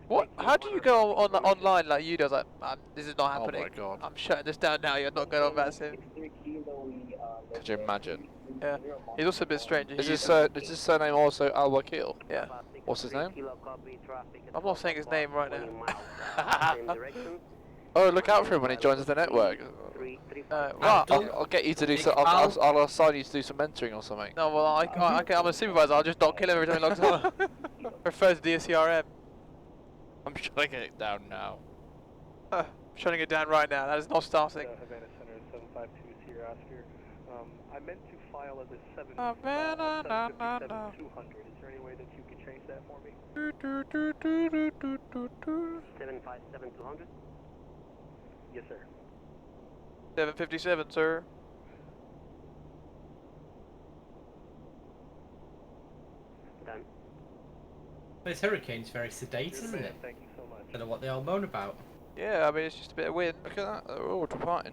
What? How do you go on online like you do? I was like, this is not happening. Oh my god. I'm shutting this down now. You're not going on that sim. Could you imagine? Yeah. He's also a bit strange. Is his surname also Al Wakil? Yeah. What's his name? I'm not saying his name right now. Oh, look out for him when he joins the network. Well, I'll get you to do some. I'll assign you to do some mentoring or something. no, well, I'm a supervisor. I'll just not kill him every time he logs on. Refer to DSCRM. I'm shutting it down now. Shutting it down right now. That is not starting. Havana Center 752 Sierra Oscar. I meant to file as a 757-200. 200. Is there any way that you can change that for me? 757-200. Yes, sir. 757, sir. Done. This hurricane's very sedate, isn't it? Thank you so much. Don't know what they all moan about. Yeah, I mean, it's just a bit of wind. Look at that. They're all departing.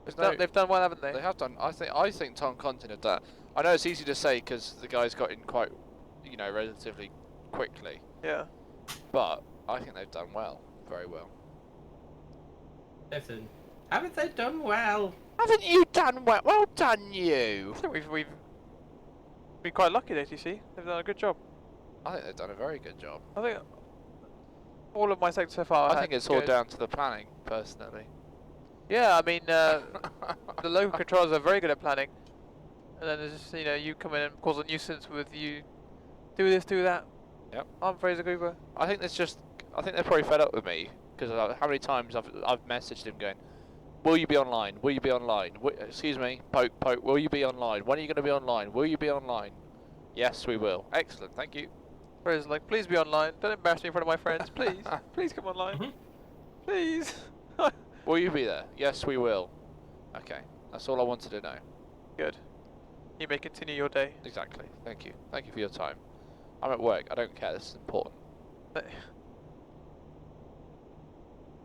They've done well, haven't they? They have done. I think Toncontin have done. I know it's easy to say because the guys got in quite, you know, relatively quickly. Yeah. But I think they've done well, very well. Haven't they done well? Haven't you done well? Well done, you. I think we've been quite lucky at ATC. They've done a good job. I think they've done a very good job. I think all of my sectors so far. I think it's all down to the planning, personally. Yeah, I mean, the local controllers are very good at planning, and then there's just, you know, you come in and cause a nuisance with you do this, do that. Yep. I'm Fraser Cooper. I think they're probably fed up with me because how many times I've messaged him going, "Will you be online? Will you be online? Excuse me, poke. Will you be online? When are you going to be online? Will you be online?" Yes, we will. Excellent, thank you. Fraser's like, please be online. Don't embarrass me in front of my friends, please. Please come online. Please. Will you be there? Yes, we will. Okay, that's all I wanted to know. Good. You may continue your day. Exactly. Thank you. Thank you for your time. I'm at work. I don't care. This is important.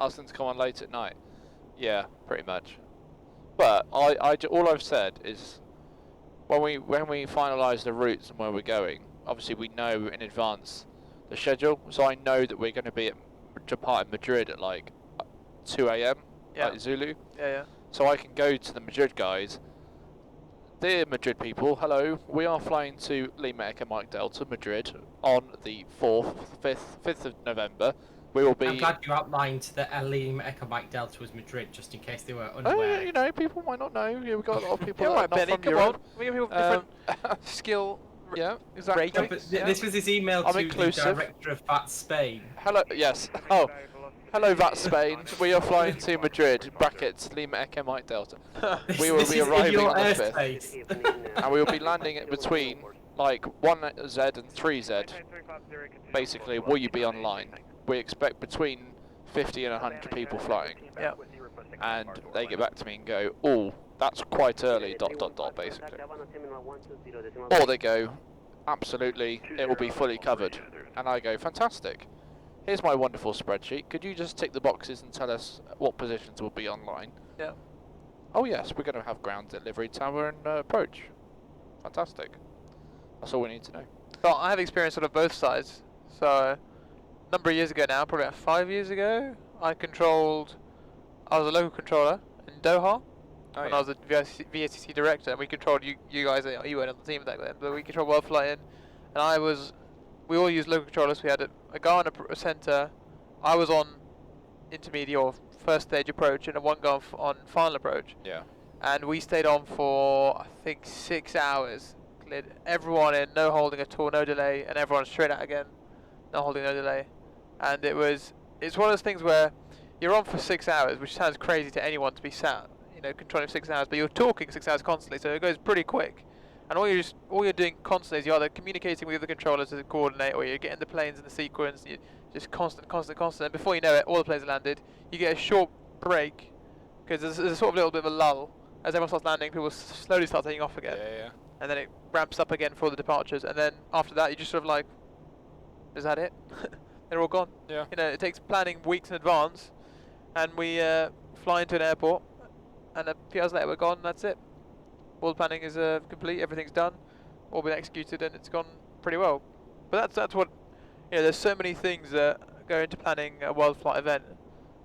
Ask them to come on late at night. Yeah, pretty much. But all I've said is when we finalise the routes and where we're going, obviously we know in advance the schedule. So I know that we're going to be departing Madrid at like 2 AM, like Zulu. Yeah. So I can go to the Madrid guys. Dear Madrid people, hello. We are flying to Lima Echo Mike Delta, Madrid, on the 5th of November. We will be. I'm glad you outlined that Lima Echo Mike Delta was Madrid, just in case they were unaware. Oh, yeah, you know, people might not know. Yeah, we've got a lot of people Yeah, that right, are not Benny, from come Europe. on. We have people with different skill. Yeah, exactly. No, but this was his email I'm to inclusive. the director of VAT Spain. Hello, yes. Oh, hello, VAT Spain. We are flying to Madrid. Brackets Lima Echo Mike Delta. We will be arriving on the 5th, and we will be landing it between like 1Z and 3Z. Basically, will you be online? We expect between 50 and 100 people flying. Yeah. And they get back to me and go, "Oh, that's quite early." ... basically. Or they go, "Absolutely, it will be fully covered." And I go, "Fantastic. Here's my wonderful spreadsheet. Could you just tick the boxes and tell us what positions will be online?" Yeah. "Oh yes, we're going to have ground delivery tower and approach." Fantastic. That's all we need to know. So I have experience sort of both sides. So a number of years ago now, probably about 5 years ago, I was a local controller in Doha. When I was a VSCC director, and we controlled you guys. You weren't on the team back then, but we controlled Worldflight in, and we all used local controllers. We had a guy on a centre. I was on intermediate or first stage approach, and one guy on final approach. Yeah. And we stayed on for I think 6 hours. Cleared everyone in, no holding at all, no delay, and everyone straight out again, no holding, no delay. And it's one of those things where you're on for 6 hours, which sounds crazy to anyone to be sat, you know, controlling 6 hours, but you're talking 6 hours constantly, so it goes pretty quick. And all you're doing constantly is you're either communicating with the controllers to coordinate, or you're getting the planes in the sequence. You just constant. And before you know it, all the planes are landed. You get a short break because there's a sort of little bit of a lull as everyone starts landing. People slowly start taking off again, Yeah. and then it ramps up again for the departures. And then after that, you just sort of like, is that it? They're all gone. Yeah. You know, it takes planning weeks in advance, and we fly into an airport, and a few hours later we're gone. And that's it. All the planning is complete. Everything's done, all been executed, and it's gone pretty well. But that's what, you know. There's so many things that go into planning a Worldflight event.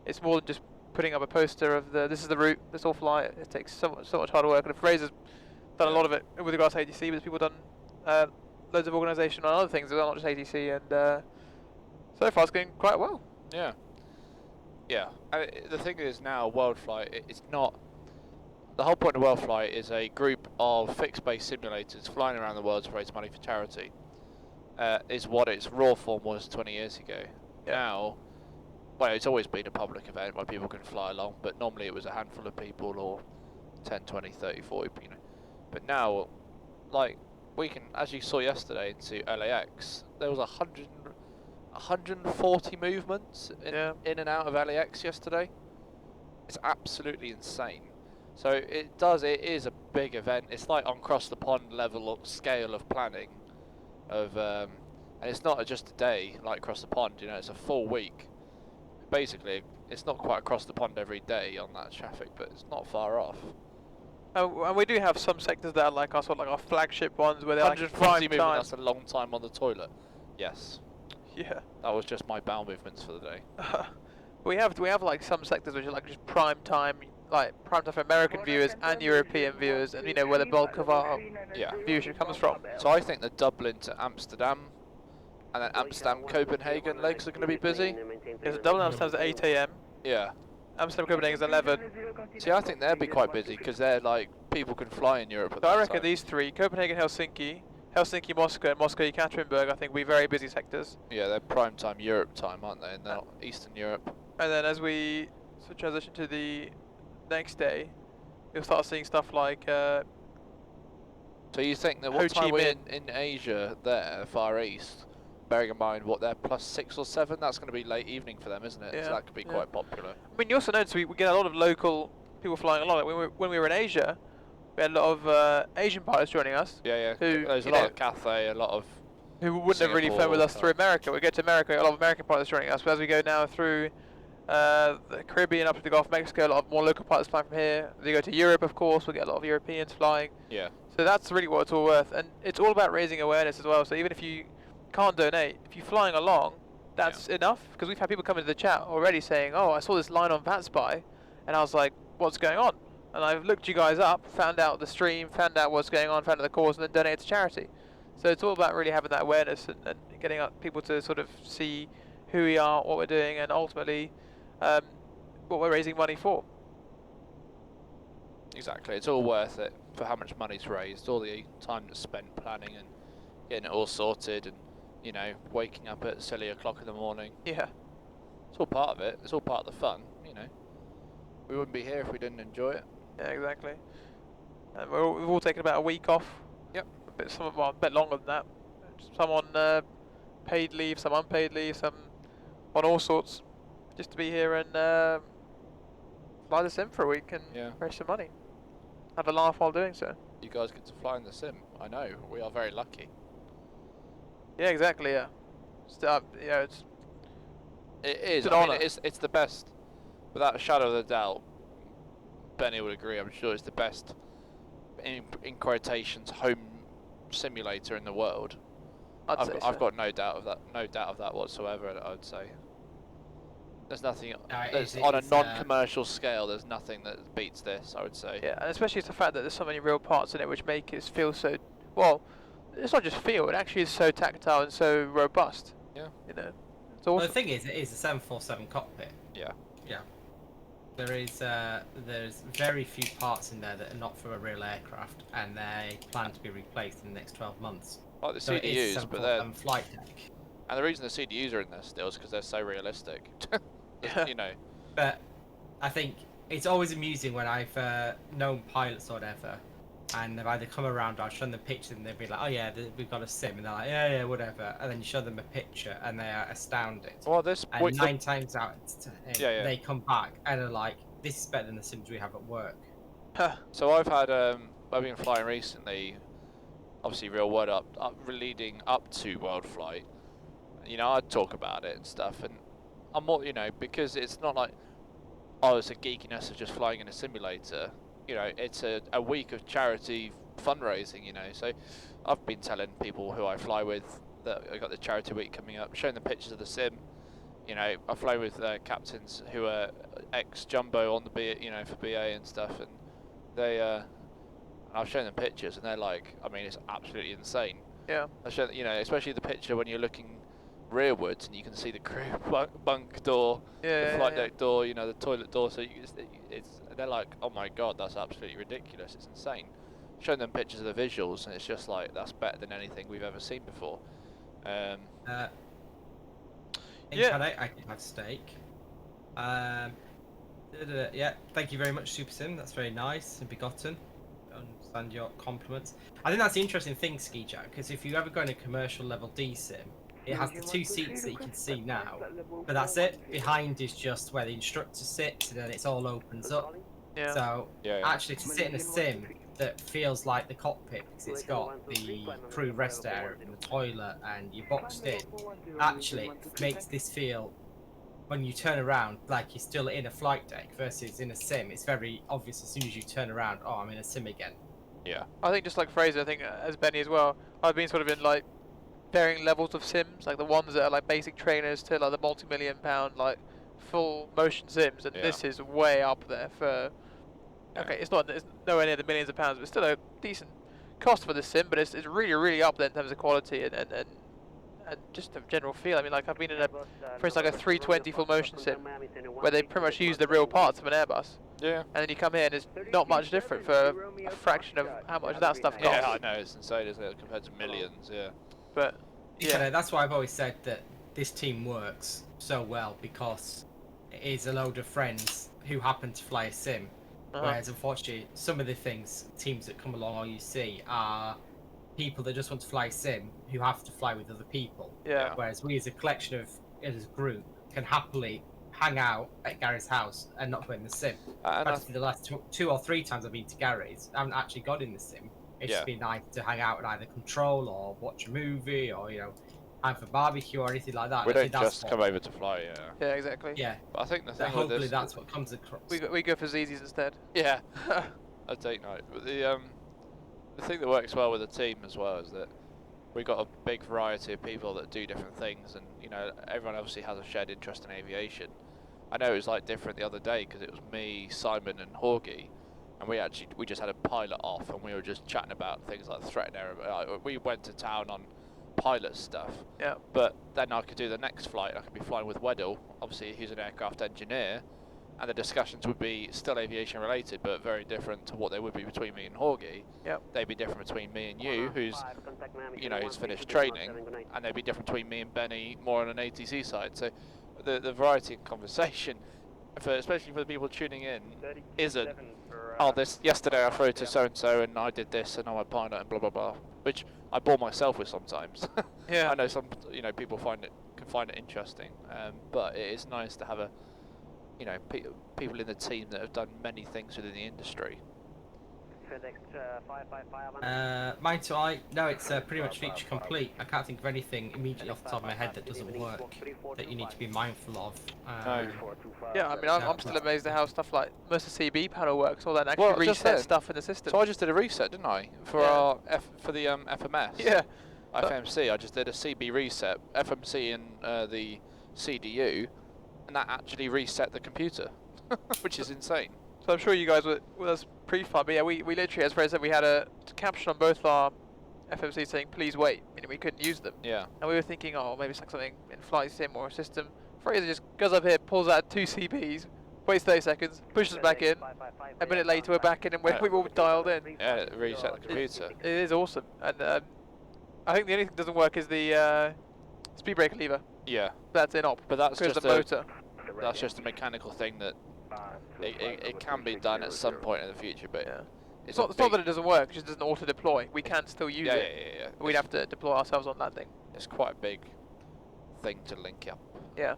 It's more than just putting up a poster of this is the route. Let's all fly. It takes so much hard work. And Fraser's done a lot of it with regards to ATC, but there's people done loads of organisation on other things as well, not just ATC. And so far it's going quite well. Yeah. Yeah. The thing is now, Worldflight, it's not. The whole point of Worldflight is a group of fixed-base simulators flying around the world to raise money for charity. Is what its raw form was 20 years ago. Yeah. Now, well, it's always been a public event where people can fly along, but normally it was a handful of people or 10, 20, 30, 40, you know. But now, like, we can, as you saw yesterday into LAX, there was 140 movements in and out of LAX yesterday. It's absolutely insane. So it is a big event. It's like on across the pond level of scale of planning, and it's not just a day like across the pond. You know, it's a full week. Basically, it's not quite across the pond every day on that traffic, but it's not far off. And we do have some sectors that are like our sort of like our flagship ones where they're like 140 prime movement. time. That's a long time on the toilet. Yes, Yeah. that was just my bowel movements for the day. We have like some sectors which are like just prime time for American viewers and European viewers, and you know where the bulk of our viewership comes from. So I think the Dublin to Amsterdam, and then Amsterdam Copenhagen legs are going to be busy. There's a Dublin Amsterdam's at 8 AM. Yeah. Amsterdam Copenhagen is 11. See, I think they'll be quite busy because they're like people can fly in Europe. At So I that reckon time. these three: Copenhagen, Helsinki, Moscow, and Moscow, Ekaterinburg. I think will be very busy sectors. Yeah, they're prime time Europe time, aren't they? And they're not Eastern Europe. And then as we transition to the next day, you'll start seeing stuff like. So you think that what time we're in Asia there, Far East, bearing in mind what they're +6 or 7, that's going to be late evening for them, isn't it? Yeah, So that could be quite popular. I mean, you also notice we get a lot of local people flying along. Like when we were in Asia, we had a lot of Asian pilots joining us. Yeah. Who, There's a lot of Cathay, a lot of. Who wouldn't have really flown with us through America. We get to America, a lot of American pilots joining us. But as we go now through the Caribbean up to the Gulf of Mexico, a lot of more local pilots flying from here. As we go to Europe, of course, we get a lot of Europeans flying. Yeah. So that's really what it's all worth, and it's all about raising awareness as well. So even if you can't donate, if you're flying along, that's enough. Because we've had people come into the chat already saying, "Oh, I saw this line on VATSPY," and I was like, "What's going on?" And I've looked you guys up, found out the stream, found out what's going on, found out the cause, and then donated to charity. So it's all about really having that awareness and getting people to sort of see who we are, what we're doing, and ultimately what we're raising money for. Exactly, it's all worth it for how much money's raised, all the time that's spent planning and getting it all sorted, and you know, waking up at silly o'clock in the morning. Yeah. It's all part of it. It's all part of the fun, you know. We wouldn't be here if we didn't enjoy it. Yeah, exactly. And we've all taken about a week off. Yep. A bit longer than that. Some on paid leave, some unpaid leave, some on all sorts, just to be here and fly the sim for a week and raise some money. Have a laugh while doing so. You guys get to fly in the sim. I know. We are very lucky. Yeah, exactly. Yeah. It is. It's an I mean, honour. it's the best, without a shadow of a doubt. Benny would agree. I'm sure it's the best, in quotations, home simulator in the world. I've got no doubt of that. No doubt of that whatsoever. I would say. There's nothing on a non-commercial scale. There's nothing that beats this, I would say. Yeah, and especially it's the fact that there's so many real parts in it which make it feel so well. It's not just feel; it actually is so tactile and so robust. Yeah. You know, it's awesome. Well, the thing is, it is a 747 cockpit. Yeah. Yeah. There's very few parts in there that are not from a real aircraft, and they plan to be replaced in the next 12 months. Like the So it is CDUs, but they're flight deck. and the reason the CDUs are in there still is because they're so realistic. You know. But I think it's always amusing when I've known pilots or whatever, and they've either come around or I've shown them pictures and they'll be like, "Oh yeah, we've got a sim," and they're like, "Yeah, whatever," and then you show them a picture and they are astounded. Well, this and 9 times out of 10, they come back and are like, "This is better than the sims we have at work." So I've been flying recently, obviously real world leading up to Worldflight. You know, I'd talk about it and stuff, and I'm more, you know, because it's not like, oh, it's a geekiness of just flying in a simulator. You know, it's a week of charity fundraising, you know. So I've been telling people who I fly with that I got the charity week coming up, showing them pictures of the sim. You know, I fly with captains who are ex-jumbo on the for BA and stuff, and I've shown them pictures, and they're like, I mean, it's absolutely insane. Yeah. I show, you know, especially the picture when you're looking rearwards and you can see the crew bunk door, the flight deck door, you know, the toilet door. So they're like, oh my god, that's absolutely ridiculous. It's insane. Showing them pictures of the visuals, and it's just like, that's better than anything we've ever seen before. I can have steak. Yeah, thank you very much, Super Sim. That's very nice and begotten. I understand your compliments. I think that's the interesting thing, Ski Jack, because if you ever go in a commercial level D sim, It has the 2 seats that you can see now, but that's it. Behind is just where the instructor sits, and then it's all opens up. Yeah. So Yeah, yeah. actually, to sit in a sim that feels like the cockpit, because it's got the crew rest area and the toilet, and you're boxed in, actually makes this feel, when you turn around, like you're still in a flight deck, versus in a sim, it's very obvious as soon as you turn around, oh, I'm in a sim again. Yeah. I think just like Fraser, I think as Benny as well, I've been sort of in like varying levels of sims, like the ones that are like basic trainers to like the multi-million pound like full motion sims, and Yeah. this is way up there for. Yeah. Okay, it's nowhere near the millions of pounds, but it's still a decent cost for the sim. But it's really up there in terms of quality and just a general feel. I mean, like I've been in a, for instance, like a 320 full motion sim where they pretty much use the real parts of an Airbus. Yeah. And then you come here and it's not much different for a fraction of how much that stuff costs. Yeah, I know, it's insane, isn't it, compared to millions, yeah. But, yeah. That's why I've always said that this team works so well, because it is a load of friends who happen to fly a sim. Whereas, unfortunately, some of the teams that come along or you see are people that just want to fly a sim who have to fly with other people. Yeah. Whereas we as a collection of, as a group, can happily hang out at Gary's house and not go in the sim. Actually, the last two or three times I've been to Gary's, I haven't actually got in the sim. It's just been nice to hang out and either control or watch a movie or, have a barbecue or anything like that. We don't just come over to fly, yeah. Yeah, exactly. Yeah. But I think the thing with hopefully this, that's what comes across. We go for ZZs instead. Yeah. A date night. But the thing that works well with the team as well is that we've got a big variety of people that do different things, and everyone obviously has a shared interest in aviation. I know it was like different the other day because it was me, Simon, and Horgy, and we just had a pilot off, and we were just chatting about things like threat and error. We went to town on pilot stuff. Yeah. But then I could do the next flight. I could be flying with Weddell, obviously he's an aircraft engineer, and the discussions would be still aviation related, but very different to what they would be between me and Horgy. Yep. They'd be different between me and you, who's who's finished training, and they'd be different between me and Benny, more on an ATC side. So the variety in conversation, especially for the people tuning in, isn't yesterday I flew to so and so and I did this and I'm a pilot and blah blah blah, which I bore myself with sometimes. Yeah. I know some people can find it interesting, but it is nice to have people in the team that have done many things within the industry. Mine too. No, it's pretty much feature complete. I can't think of anything immediately off the top of my head that doesn't work that you need to be mindful of. Yeah, I mean, I'm still amazed at how stuff like most of the CB panel works, all that, and actually reset stuff in the system. So I just did a reset, didn't I, for the FMS? Yeah. FMC. I just did a CB reset, FMC and the CDU, and that actually reset the computer, which is insane. So I'm sure you guys were with us pre-flight, but yeah, we literally, as Fred said, we had a caption on both our FMC saying please wait, meaning we couldn't use them. Yeah. And we were thinking, oh, maybe it's like something in flight sim or a system. Fraser just goes up here, pulls out 2 CBs, waits 30 seconds, pushes back in. A minute later, we're back in and we're all dialed in. Yeah, it reset the computer. It is awesome. And I think the only thing that doesn't work is the speed brake lever. Yeah. That's in op. But that's just the motor. That's just a mechanical thing that it can be done at some point in the future, but yeah. It's not that it doesn't work, it just doesn't auto-deploy. We can still use it. Yeah. We'd have to deploy ourselves on that thing. It's quite a big thing to link up. Yeah.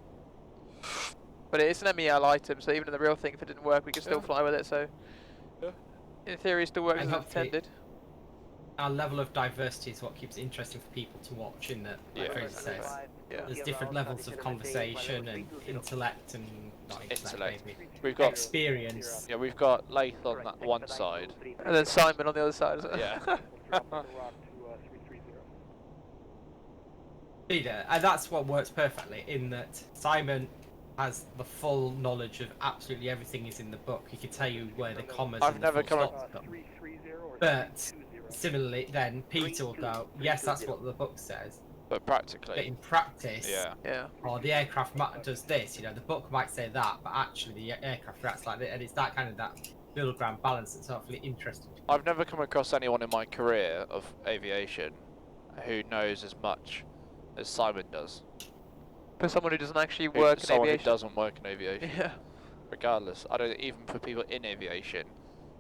But it's an MEL item, so even in the real thing, if it didn't work, we could still fly with it, so... Yeah. In theory, it still works as intended. Our level of diversity is what keeps it interesting for people to watch, in that, like Fraser says, there's different levels of conversation and intellect and... not intellect, maybe. We've got experience. Yeah, we've got Layth on that one side. And then Simon on the other side. Yeah. And that's what works perfectly, in that Simon has the full knowledge of absolutely everything is in the book. He can tell you where the commas I've and never the full come stops come. But similarly, then Peter will go, yes, that's what the book says. But practically. But in practice, yeah. Or the aircraft does this. The book might say that, but actually the aircraft reacts like this, and it's that kind of that middle ground balance that's hopefully interesting. I've never come across anyone in my career of aviation who knows as much as Simon does. For someone who doesn't actually work in aviation. Someone who doesn't work in aviation. Yeah. Regardless, I don't. Even for people in aviation,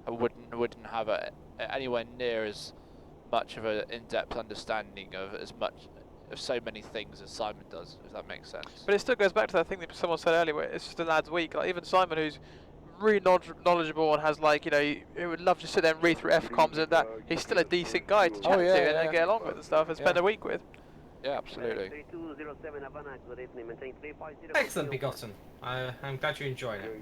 I wouldn't have anywhere near as much of an in-depth understanding of as much of so many things as Simon does, if that makes sense. But it still goes back to that thing that someone said earlier, where it's just the lad's week. Like even Simon, who's really knowledgeable and has like, you know, he would love to sit there and read through FCOMs and that. He's still a decent guy to chat to and get along with and stuff and spend a week with. Yeah, absolutely. Excellent, Begotten. I'm glad you're enjoying it.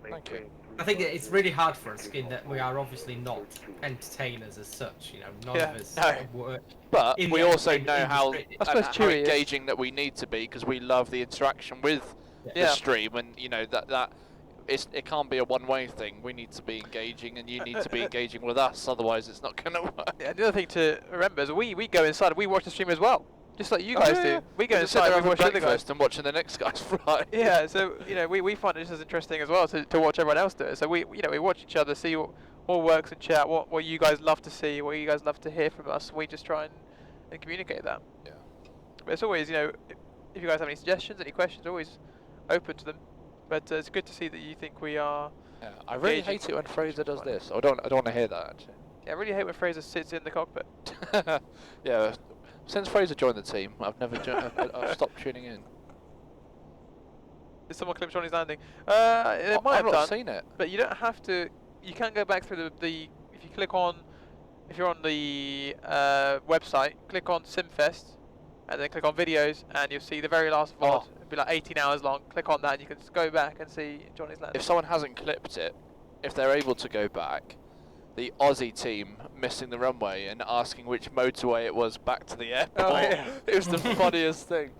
Thank you. I think it's really hard for us in that we are obviously not entertainers as such. You know, none of us work. But in we the also know industry. how, I suppose how Chewy is. engaging that we need to be, because we love the interaction with the stream, and you know that it can't be a one-way thing. We need to be engaging, and you need to be engaging with us. Otherwise, it's not going to work. Yeah, the other thing to remember is we go inside. We watch the stream as well, just like you guys do. We go inside. We watch the other guys and watching the next guys fly. Yeah, so you know we find it just as interesting as well to watch everyone else do it. So we watch each other, see what works and chat, what you guys love to see, what you guys love to hear from us. And we just try and communicate that. Yeah. But it's always, you know, if you guys have any suggestions, any questions, always open to them. But it's good to see that you think we are. Yeah, I really engaging, hate it when Fraser does this. I don't want to hear that actually. Yeah, I really hate when Fraser sits in the cockpit. Yeah, since Fraser joined the team, I've never I've stopped tuning in. Did someone clip Johnny's landing? It might I've have not done, seen it. but you don't have to. You can go back through the if you click on, if you're on the website, click on SimFest, and then click on videos, and you'll see the very last VOD. It'll be like 18 hours long. Click on that, and you can just go back and see Johnny's landing. If someone hasn't clipped it, if they're able to go back, the Aussie team missing the runway and asking which motorway it was back to the airport. Oh, yeah. It was the funniest thing.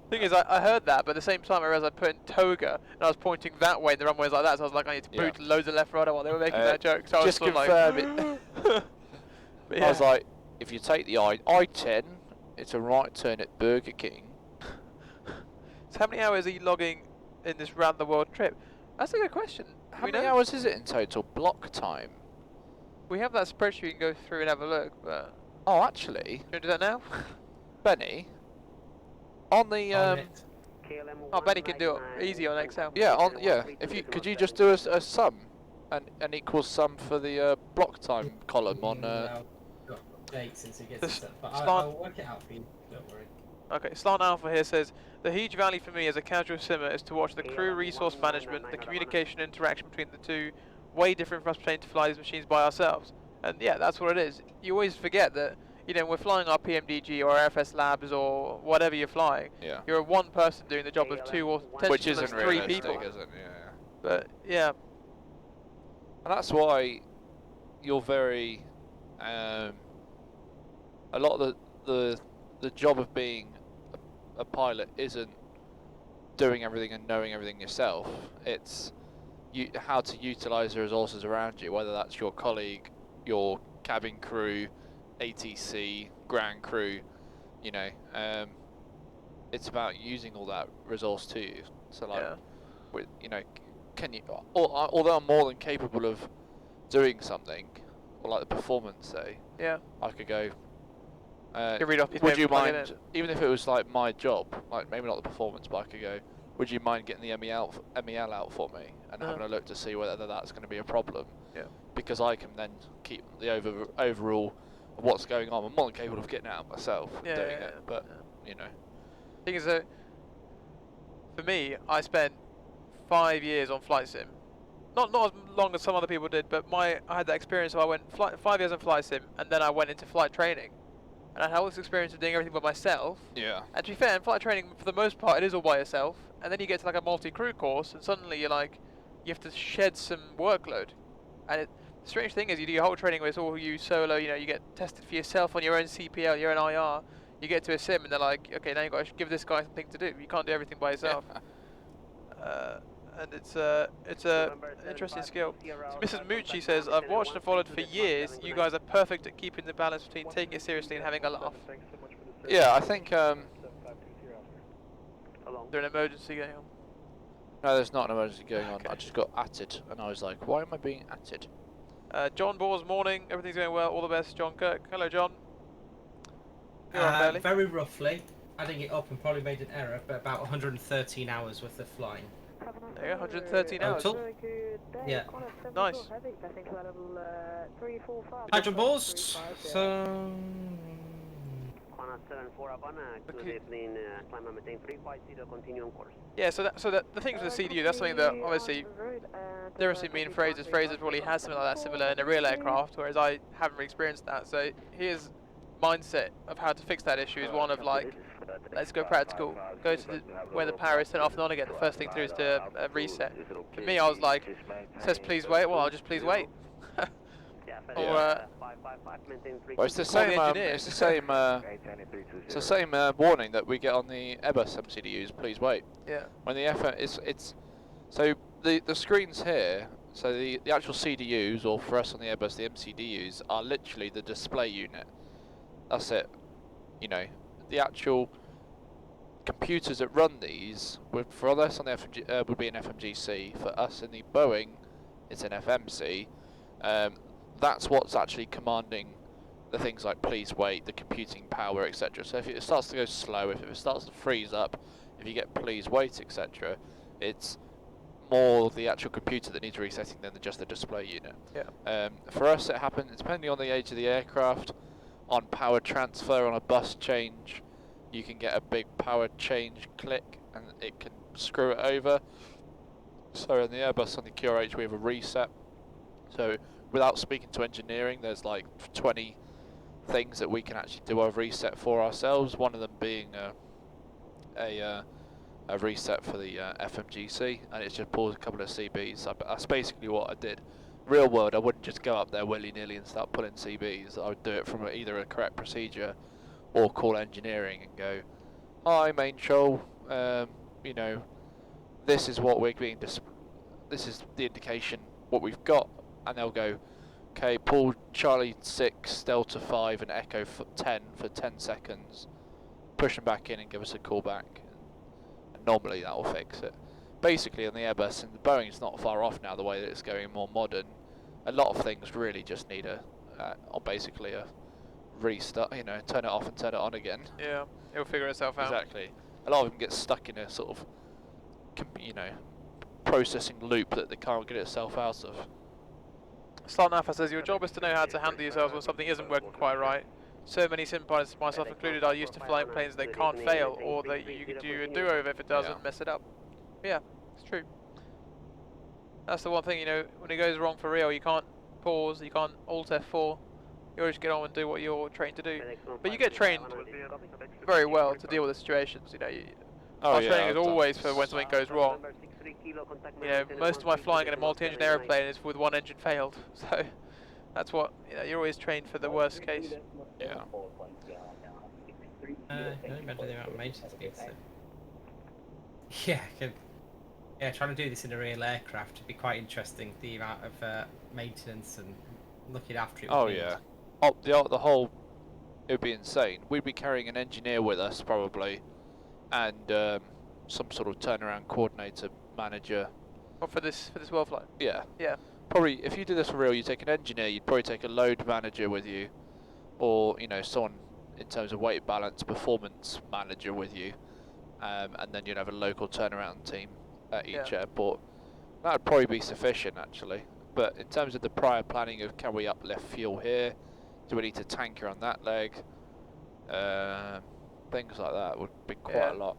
Thing is, I heard that, but at the same time, I realised I put in toga, and I was pointing that way, and the runway was like that, so I was like, I need to boot loads of left rudder while they were making that joke. So just I was confirm like, it. But yeah. I was like, if you take the I-10, it's a right turn at Burger King. So how many hours are you logging in this round the world trip? That's a good question. How many hours is it in total? Block time? We have that spreadsheet you can go through and have a look, but... Oh, actually... Do you want to do that now? Benny, on the... Oh, Benny can do it easy on Excel. Yeah, if you could you just do a sum and equals sum for the block time column on... Update since it gets it set, but Slant- I'll work it out for you, don't worry. Okay, Slant Alpha here says, the huge value for me as a casual simmer is to watch the crew resource management, the communication interaction between the two, way different from us pretending to fly these machines by ourselves. And yeah, that's what it is. You always forget that, you know, we're flying our PMDG or RFS labs or whatever you're flying. Yeah. You're one person doing the job of two or Which isn't three realistic, people. is it? Yeah. But yeah. And that's why you're very... a lot of the job of being a pilot isn't doing everything and knowing everything yourself. It's how to utilise the resources around you, whether that's your colleague, your cabin crew, ATC, ground crew, you know. It's about using all that resource to you. So like, with, you know, can you? Although I'm more than capable of doing something, or like the performance say. Yeah. I could go. Read off would you mind, even if it was like my job, like maybe not the performance, but I could go, would you mind getting the MEL out for me and having a look to see whether that's going to be a problem? Yeah. Because I can then keep the overall of what's going on. I'm more than capable of getting out myself and doing it, but you know. Thing is that for me, I spent 5 years on flight sim. Not as long as some other people did, but I had that experience. So I went 5 years on flight sim, and then I went into flight training. And I had all this experience of doing everything by myself. Yeah. And to be fair, in flight training, for the most part, it is all by yourself. And then you get to like a multi-crew course, and suddenly you're like, you have to shed some workload. And the strange thing is, you do your whole training where it's all you solo. You know, you get tested for yourself on your own CPL, your own IR. You get to a sim, and they're like, okay, now you've got to give this guy something to do. You can't do everything by yourself. And it's a interesting skill. So Mrs. Mucci says, I've watched and followed for years. You guys are perfect at keeping the balance between taking it seriously and having a laugh. Yeah, I think. Is there an emergency going on? No, there's not an emergency going on. I just got atted, and I was like, why am I being atted? John Ball's morning. Everything's going well. All the best, John Kirk. Hello, John. Very roughly, adding it up and probably made an error, but about 113 hours worth of flying. There you go, 113 hours. Yeah. Nice. Hi, John Balls. So... 74 Havana, good evening, climb and maintain 350, continue on course. Yeah, so the things with the CDU, that's something that obviously difference between me and Fraser's. Fraser probably has something like that similar in a real aircraft, whereas I haven't really experienced that. So his mindset of how to fix that issue is one of like, let's go practical, go to where the power is, turn it off and on again. The first thing to do is to reset. For me, I was like, it says please wait, well I'll just please wait. Or well, it's the call the same. engineer. It's the same. It's the same warning that we get on the Airbus MCDUs. Please wait. Yeah. When the it's so the screens here. So the actual CDUs, or for us on the Airbus, the MCDUs, are literally the display unit. That's it. You know, the actual computers that run these for us on the FMG, would be an FMGC. For us in the Boeing, it's an FMC. That's what's actually commanding the things like please wait, the computing power, etc. So if it starts to go slow, if it starts to freeze up, if you get please wait, etc., it's more the actual computer that needs resetting than just the display unit. Yeah. For us, it happens depending on the age of the aircraft. On power transfer, on a bus change, you can get a big power change click, and it can screw it over. So in the Airbus on the QRH, we have a reset. So without speaking to engineering, there's like 20 things that we can actually do a reset for ourselves. One of them being a reset for the FMGC, and it's just pulls a couple of CBs. That's basically what I did. Real world, I wouldn't just go up there willy-nilly and start pulling CBs. I would do it from either a correct procedure or call engineering and go, hi main show, you know, this is what we're being this is the indication what we've got, and they'll go, okay, pull Charlie 6, Delta 5 and Echo 10 for 10 seconds, push them back in and give us a call back, and normally that will fix it. Basically on the Airbus, and the Boeing's not far off now the way that it's going more modern, a lot of things really just need or basically a restart, you know, turn it off and turn it on again. Yeah, it'll figure itself out. Exactly. A lot of them get stuck in a sort of, you know, processing loop that they can't get itself out of. Slatnafa says, your job is to know how to handle yourselves when something isn't working quite right. So many sim pilots, myself included, are used to flying planes that can't fail, or that you could do a do-over if it doesn't mess it up. Yeah, it's true. That's the one thing, you know, when it goes wrong for real, you can't pause, you can't Alt F4, you always get on and do what you're trained to do. But you get trained very well to deal with the situations, you know. Our training is always for when something goes wrong. You know, most of my flying in a multi-engine aeroplane is with one engine failed, so that's what, you know, you're always trained for the worst case. Yeah. I don't remember the amount of maintenance needs. Yeah, trying to do this in a real aircraft would be quite interesting. The amount of maintenance and looking after it. Oh yeah. Oh, the whole, it would be insane. We'd be carrying an engineer with us probably, and some sort of turnaround coordinator, manager. What, for this Worldflight? Yeah. Yeah. Probably, if you do this for real, you take an engineer. You'd probably take a load manager with you, or you know, someone in terms of weight balance, performance manager with you, and then you'd have a local turnaround team at each airport. That would probably be sufficient actually. But in terms of the prior planning of can we uplift fuel here, do we need to tanker on that leg, things like that would be quite a lot.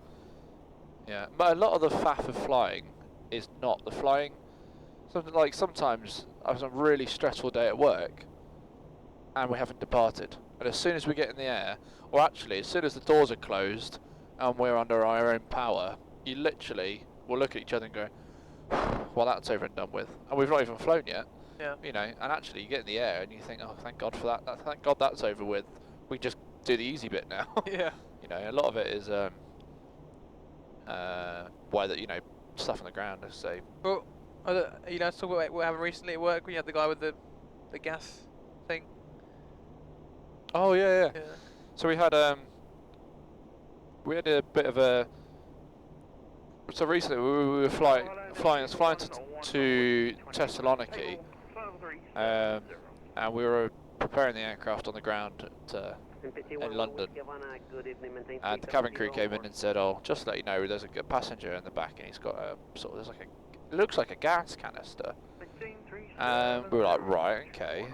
Yeah, but a lot of the faff of flying is not the flying. Something like sometimes I was on a really stressful day at work and we haven't departed, and as soon as we get in the air, or actually as soon as the doors are closed and we're under our own power, you literally will look at each other and go, well, that's over and done with, and we've not even flown yet. Yeah. You know, and actually you get in the air and you think, oh, thank God for that. Thank God that's over with. We just do the easy bit now. Yeah. You know, a lot of it is why that, you know, stuff on the ground, let's say. Well, you know, so what happened recently at work when you had the guy with the gas thing. Oh yeah. Yeah. So we had a bit of a. So recently we were flying to Thessaloniki, and we were preparing the aircraft on the ground in London, and the cabin crew came in and said, "Oh, just to let you know, there's a passenger in the back, and he's got a sort of it looks like a gas canister." And we were like, "Right, okay,"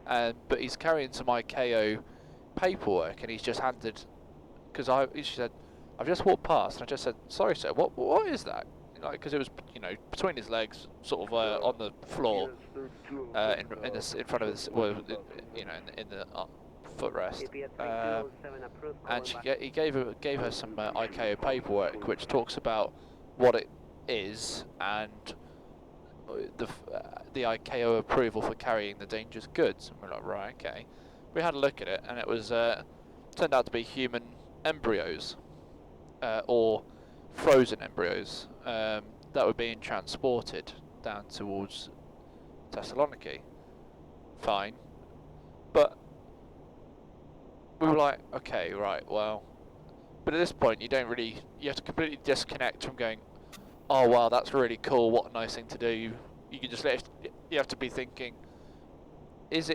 but he's carrying some ICAO paperwork, and he's just handed, because she said, I've just walked past, and I just said, sorry sir, what is that? Like, because it was, you know, between his legs, sort of on the floor, in front of his, well, you know, in the footrest, and he gave her some ICAO paperwork which talks about what it is and the ICAO approval for carrying the dangerous goods. And we're like, right, okay. We had a look at it, and it was turned out to be human embryos, or frozen embryos, that were being transported down towards Thessaloniki. Fine, but we were like, okay, right, well, but at this point you have to completely disconnect from going, oh wow, that's really cool, what a nice thing to do. You can just you have to be thinking, is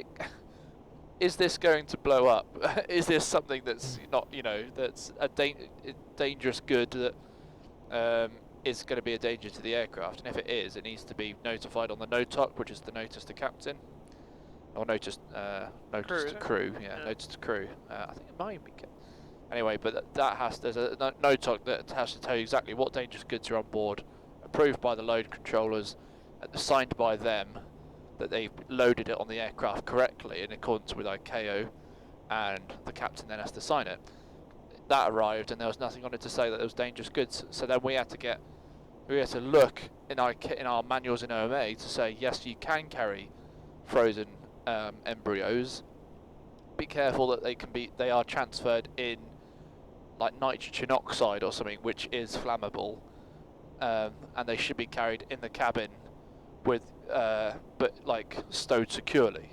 this going to blow up? Is this something that's not, you know, that's a dangerous good that is going to be a danger to the aircraft? And if it is, it needs to be notified on the NOTOC, which is the notice to captain, or notice to crew. Yeah, notice to crew. I think it might be. Anyway, but there's a NOTOC that has to tell you exactly what dangerous goods are on board, approved by the load controllers, signed by them, that they've loaded it on the aircraft correctly in accordance with ICAO, and the captain then has to sign it. That arrived, and there was nothing on it to say that there was dangerous goods. So then we had to look in our manuals in OMA to say, yes, you can carry frozen embryos. Be careful that they are transferred in like nitrogen oxide or something, which is flammable, and they should be carried in the cabin with but like stowed securely.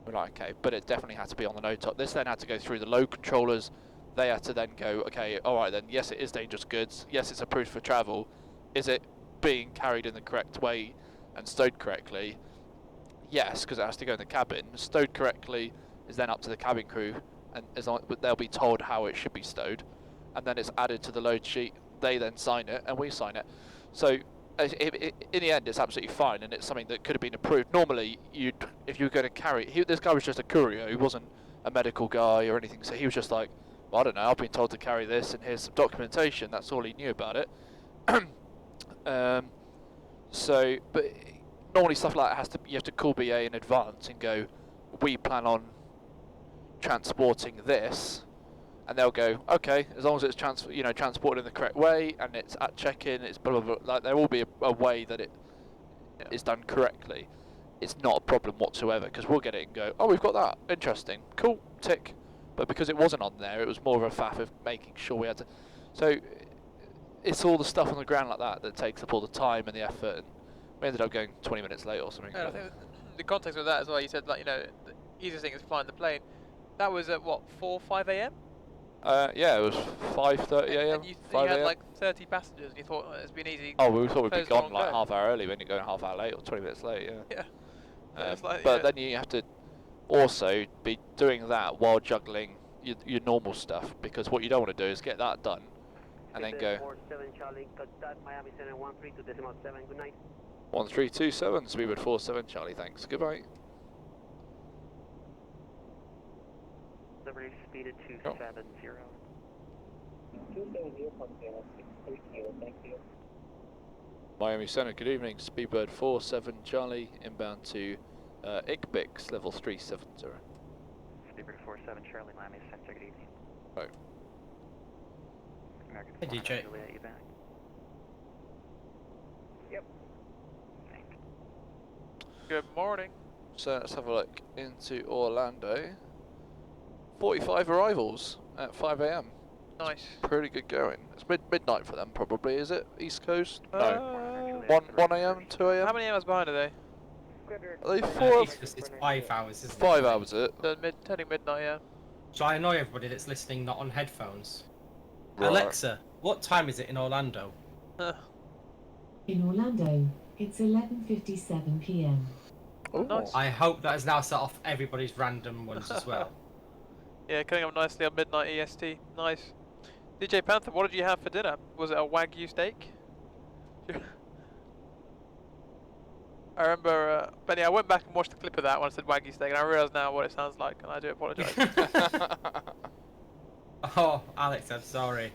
We're like, okay, but it definitely had to be on the NOTOC. This then had to go through the load controllers. They had to then go, okay, all right then, yes, it is dangerous goods. Yes, it's approved for travel. Is it being carried in the correct way and stowed correctly? Yes, because it has to go in the cabin. Stowed correctly is then up to the cabin crew, and but they'll be told how it should be stowed, and then it's added to the load sheet. They then sign it, and we sign it. So in the end, it's absolutely fine, and it's something that could have been approved. Normally, if you were going to carry, this guy was just a courier. He wasn't a medical guy or anything, so he was just like, well, I don't know, I've been told to carry this, and here's some documentation. That's all he knew about it. But normally stuff like that you have to call BA in advance and go, we plan on transporting this, and they'll go, okay, as long as it's transported in the correct way and it's at check-in, it's blah blah blah. Like, there will be a way that it is done correctly. It's not a problem whatsoever, because we'll get it and go, oh, we've got that, interesting, cool, tick. But because it wasn't on there, it was more of a faff of making sure we had to. So it's all the stuff on the ground like that takes up all the time and the effort, and we ended up going 20 minutes late or something. And I think the context of that as well, you said, like, you know, the easiest thing is flying the plane. That was at what, 5 a.m? Yeah, it was 5:30 a.m. And you had like 30 passengers, and you thought, oh, it's been easy. Oh, we thought we'd be gone like go. half hour early. When you're going half hour late or 20 minutes late, yeah. Yeah. But then you have to also be doing that while juggling your normal stuff, because what you don't want to do is get that done and then go 47 Charlie, cut that, Miami Center 13.7, good night. 1327, speedbird 47 Charlie, thanks, goodbye. Liberty speed at 270. 270.0630, thank you. Miami Center, good evening, speedbird 47 Charlie, inbound to ICBIX, level 370. Speedbird 47 Charlie, Miami Center, good evening. Right. American Hey, DJ. Juliet, you back? Yep. Thanks. Good morning. So let's have a look into Orlando. 45 arrivals at 5 a.m. Nice. Pretty good going. It's midnight for them, probably, is it? East Coast? No. No. 1 a.m., 2 a.m.? How many hours behind are they? Are they 4? It's 5 hours, isn't it? 5 hours, is it? So turning midnight, yeah. Shall I annoy everybody that's listening not on headphones? Right. Alexa, what time is it in Orlando? In Orlando, it's 11:57 p.m. Ooh. Nice. I hope that has now set off everybody's random ones as well. Yeah, coming up nicely on midnight EST. Nice. DJ Panther, what did you have for dinner? Was it a Wagyu steak? I remember, Benny, I went back and watched the clip of that when I said waggy steak, and I realise now what it sounds like, and I do apologise. Oh, Alex, I'm sorry.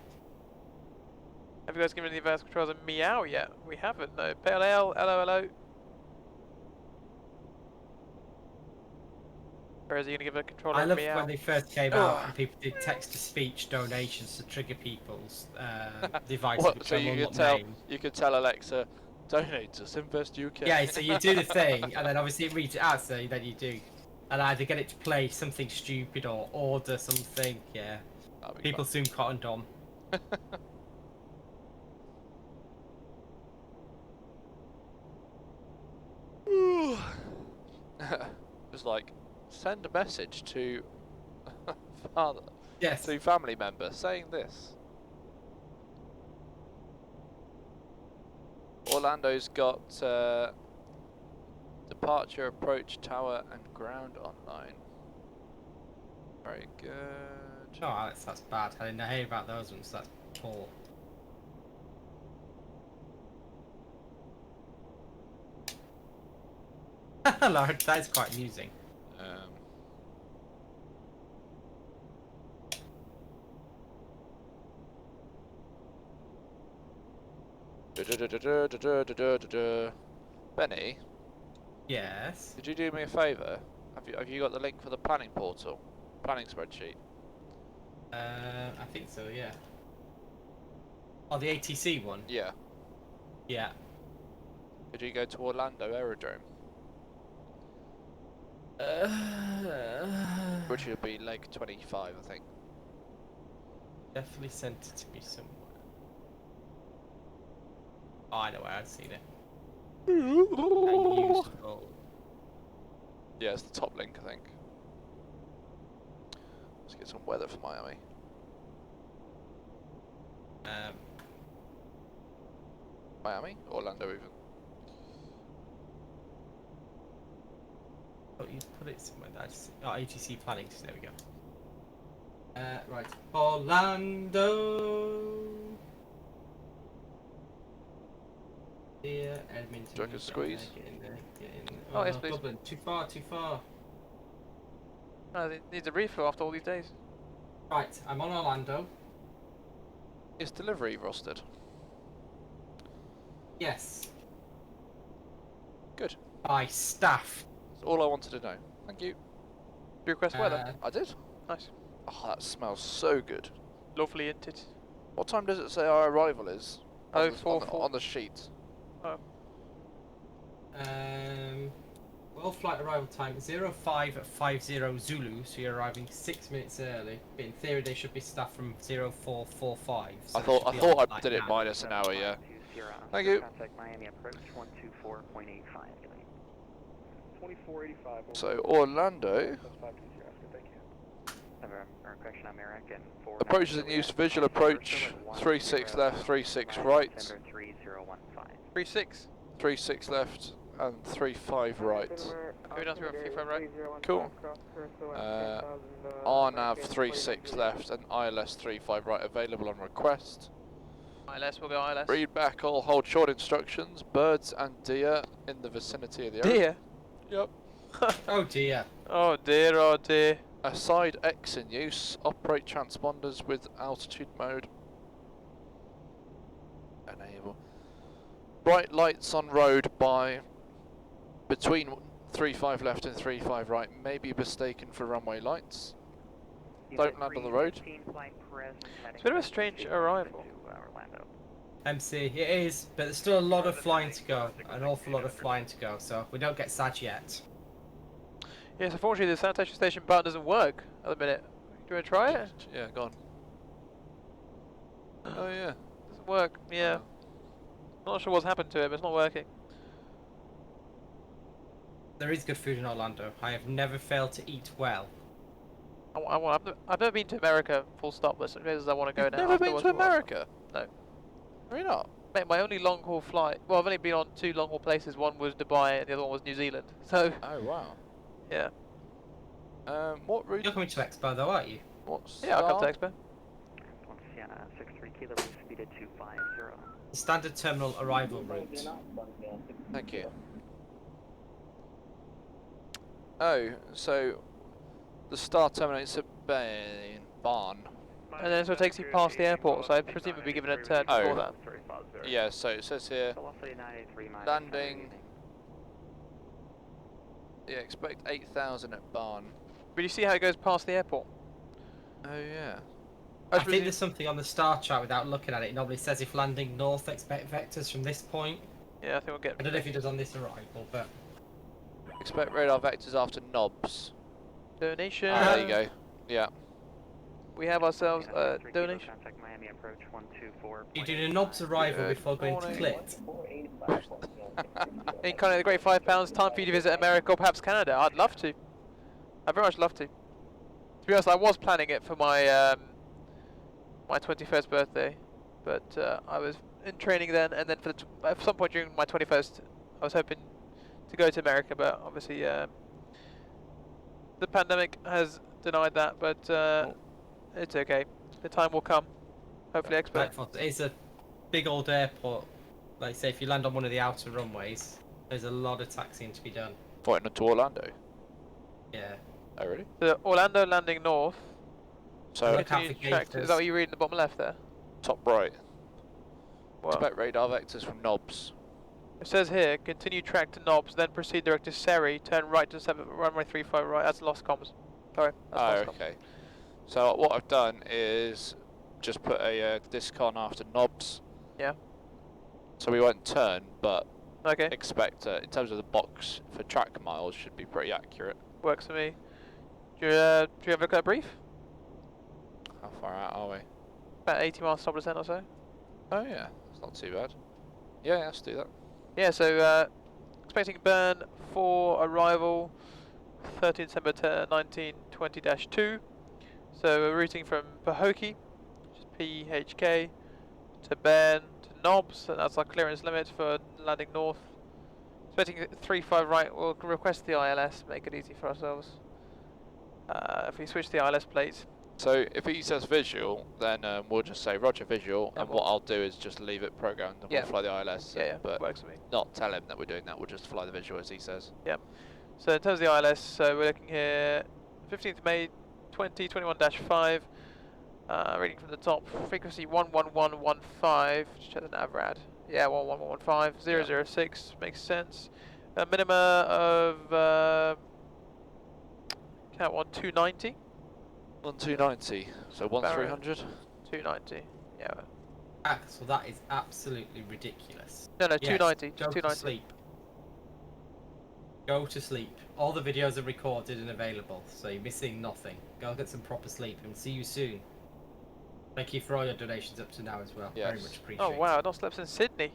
Have you guys given the advanced controls a meow yet? We haven't, no. Pale Ale, hello, hello. Or is he going to give a controller I a loved meow? when they first came out and people did text-to-speech donations to trigger people's devices. What? Which So I will you not could tell name. you could tell Alexa, donate to Invest UK. Yeah, so you do the thing, and then obviously it reads it out, so then you do. And either get it to play something stupid or order something, yeah. People soon cottoned on. It's like, send a message to father, yes, to family member saying this. Orlando's got departure, approach, tower, and ground online. Very good. Oh, Alex, that's bad. I didn't hear about those ones. That's poor. Lord, that is quite amusing. Benny? Yes? Could you do me a favour? Have you got the link for the planning portal? Planning spreadsheet? I think so, yeah. Oh, the ATC one? Yeah. Yeah. Could you go to Orlando Aerodrome? Which would be leg 25, I think. Definitely sent it to me somewhere. Oh, I know where I've seen it. Unusable. Yeah, it's the top link, I think. Let's get some weather for Miami. Miami? Orlando even. Oh, you put it somewhere that I just... Oh, ATC planning, there we go. Right. Orlando... Yeah, Edmonton. Do you reckon squeeze? Get in there, get in. Oh, yes, please. Dublin, too far, too far. Oh, it needs a refill after all these days. Right, I'm on Orlando. Is delivery rostered? Yes. Good. By staff. That's all I wanted to know. Thank you. Do you request weather? I did. Nice. Oh, that smells so good. Lovely, isn't it? What time does it say our arrival is? Oh, On the sheet. Oh. Worldflight arrival time 0550 Zulu, so you're arriving 6 minutes early. But in theory, they should be staffed from 0445. So I thought I did it minus an hour, yeah. Thank you. Contact Miami approach 124.85. 2485. So Orlando. Correction, American. Approach is in use. Visual approach. 36 left, 36 right. 36. 36 left and 35 right. Go down to 35 right. Cool. RNAV 36 left and ILS 35 right available on request. ILS, we'll go ILS. Read back all hold short instructions. Birds and deer in the vicinity of the Deer? Yep. Oh dear. Oh dear, oh dear. A side X in use. Operate transponders with altitude mode. Enable. Bright lights on road by between 35 left and 35 right may be mistaken for runway lights. Don't land on the road. It's a bit of a strange arrival. MC, it is, but there's still a lot of flying to go. An awful lot of flying to go, so we don't get SAG yet. Yes, unfortunately the sanitation station button doesn't work at the minute. Do you want to try it? Yeah, go on. Oh yeah. Doesn't work, yeah. Not sure what's happened to it, but it's not working. There is good food in Orlando. I have never failed to eat well. I've never been to America, full stop. There's some places I want to go now. Never been to America? No. Really not? Mate, my only long haul flight. Well, I've only been on 2 long haul places. One was Dubai, and the other one was New Zealand. So. Oh wow. Yeah. What route? You're coming to Expo though, aren't you? What's yeah, I'll come to Expo. 63 kilo, speed at 250. Standard terminal arrival route. Thank you. Oh, so the star terminates at Barn. And then so it takes you past the airport, so I presume we'll be given a turn before that. Yeah, so it says here, landing, yeah, expect 8,000 at Barn. But you see how it goes past the airport? Oh yeah. I think there's something on the star chart without looking at it. It normally says if landing north, expect vectors from this point. Yeah, I think we'll get... I don't know if it does on this arrival, but... Expect radar vectors after knobs. Donation. There you go. Yeah. We have ourselves a donation. You do the knobs arrival before going to Clit. In kind of the great £5, time for you to visit America or perhaps Canada. I'd love to. I'd very much love to. To be honest, I was planning it for my my 21st birthday, but I was in training then, and then for at some point during my 21st, I was hoping to go to America, but obviously the pandemic has denied that. But it's okay. The time will come. Hopefully, expect. It's a big old airport. Like say, if you land on one of the outer runways, there's a lot of taxiing to be done. Pointing to Orlando. Yeah. Oh really? The Orlando landing north. So tracked. Is that what you read in the bottom left there? Top right. What? Expect radar vectors from knobs. It says here, continue track to knobs, then proceed direct to Seri, turn right to 7, runway 35 right. That's lost comms. Sorry. That's lost comms. Okay. So what I've done is just put a discon after knobs. Yeah. So we won't turn, but okay. Expect in terms of the box for track miles should be pretty accurate. Works for me. Do you have a look at that brief? How far out are we? About 80 miles to 10% or so. Oh yeah, it's not too bad. Yeah, let's do that. Yeah, so expecting burn for arrival 13 December 1920-2. So we're routing from Pahokee, which is PHK, to Bern to Knobs, and that's our clearance limit for landing north. Expecting 35 right, we'll request the ILS, make it easy for ourselves. If we switch the ILS plates. So if he says visual, then we'll just say Roger visual, and what I'll do is just leave it programmed and we'll fly the ILS. Yeah, but works for me. Not tell him that we're doing that, we'll just fly the visual as he says. Yep. So in terms of the ILS, so we're looking here 15th May 2021-5, reading from the top, frequency 11115, just check the NAVRAD. Yeah, 11115, 006, makes sense. A minima of, count 1290. 1290, so 1300? 290, yeah. Axel, that is absolutely ridiculous. No, yes, 290, go 290. to sleep. Go to sleep. All the videos are recorded and available, so you're missing nothing. Go get some proper sleep and see you soon. Thank you for all your donations up to now as well. Yes. Very much appreciated. Oh wow, I've not slept since Sydney.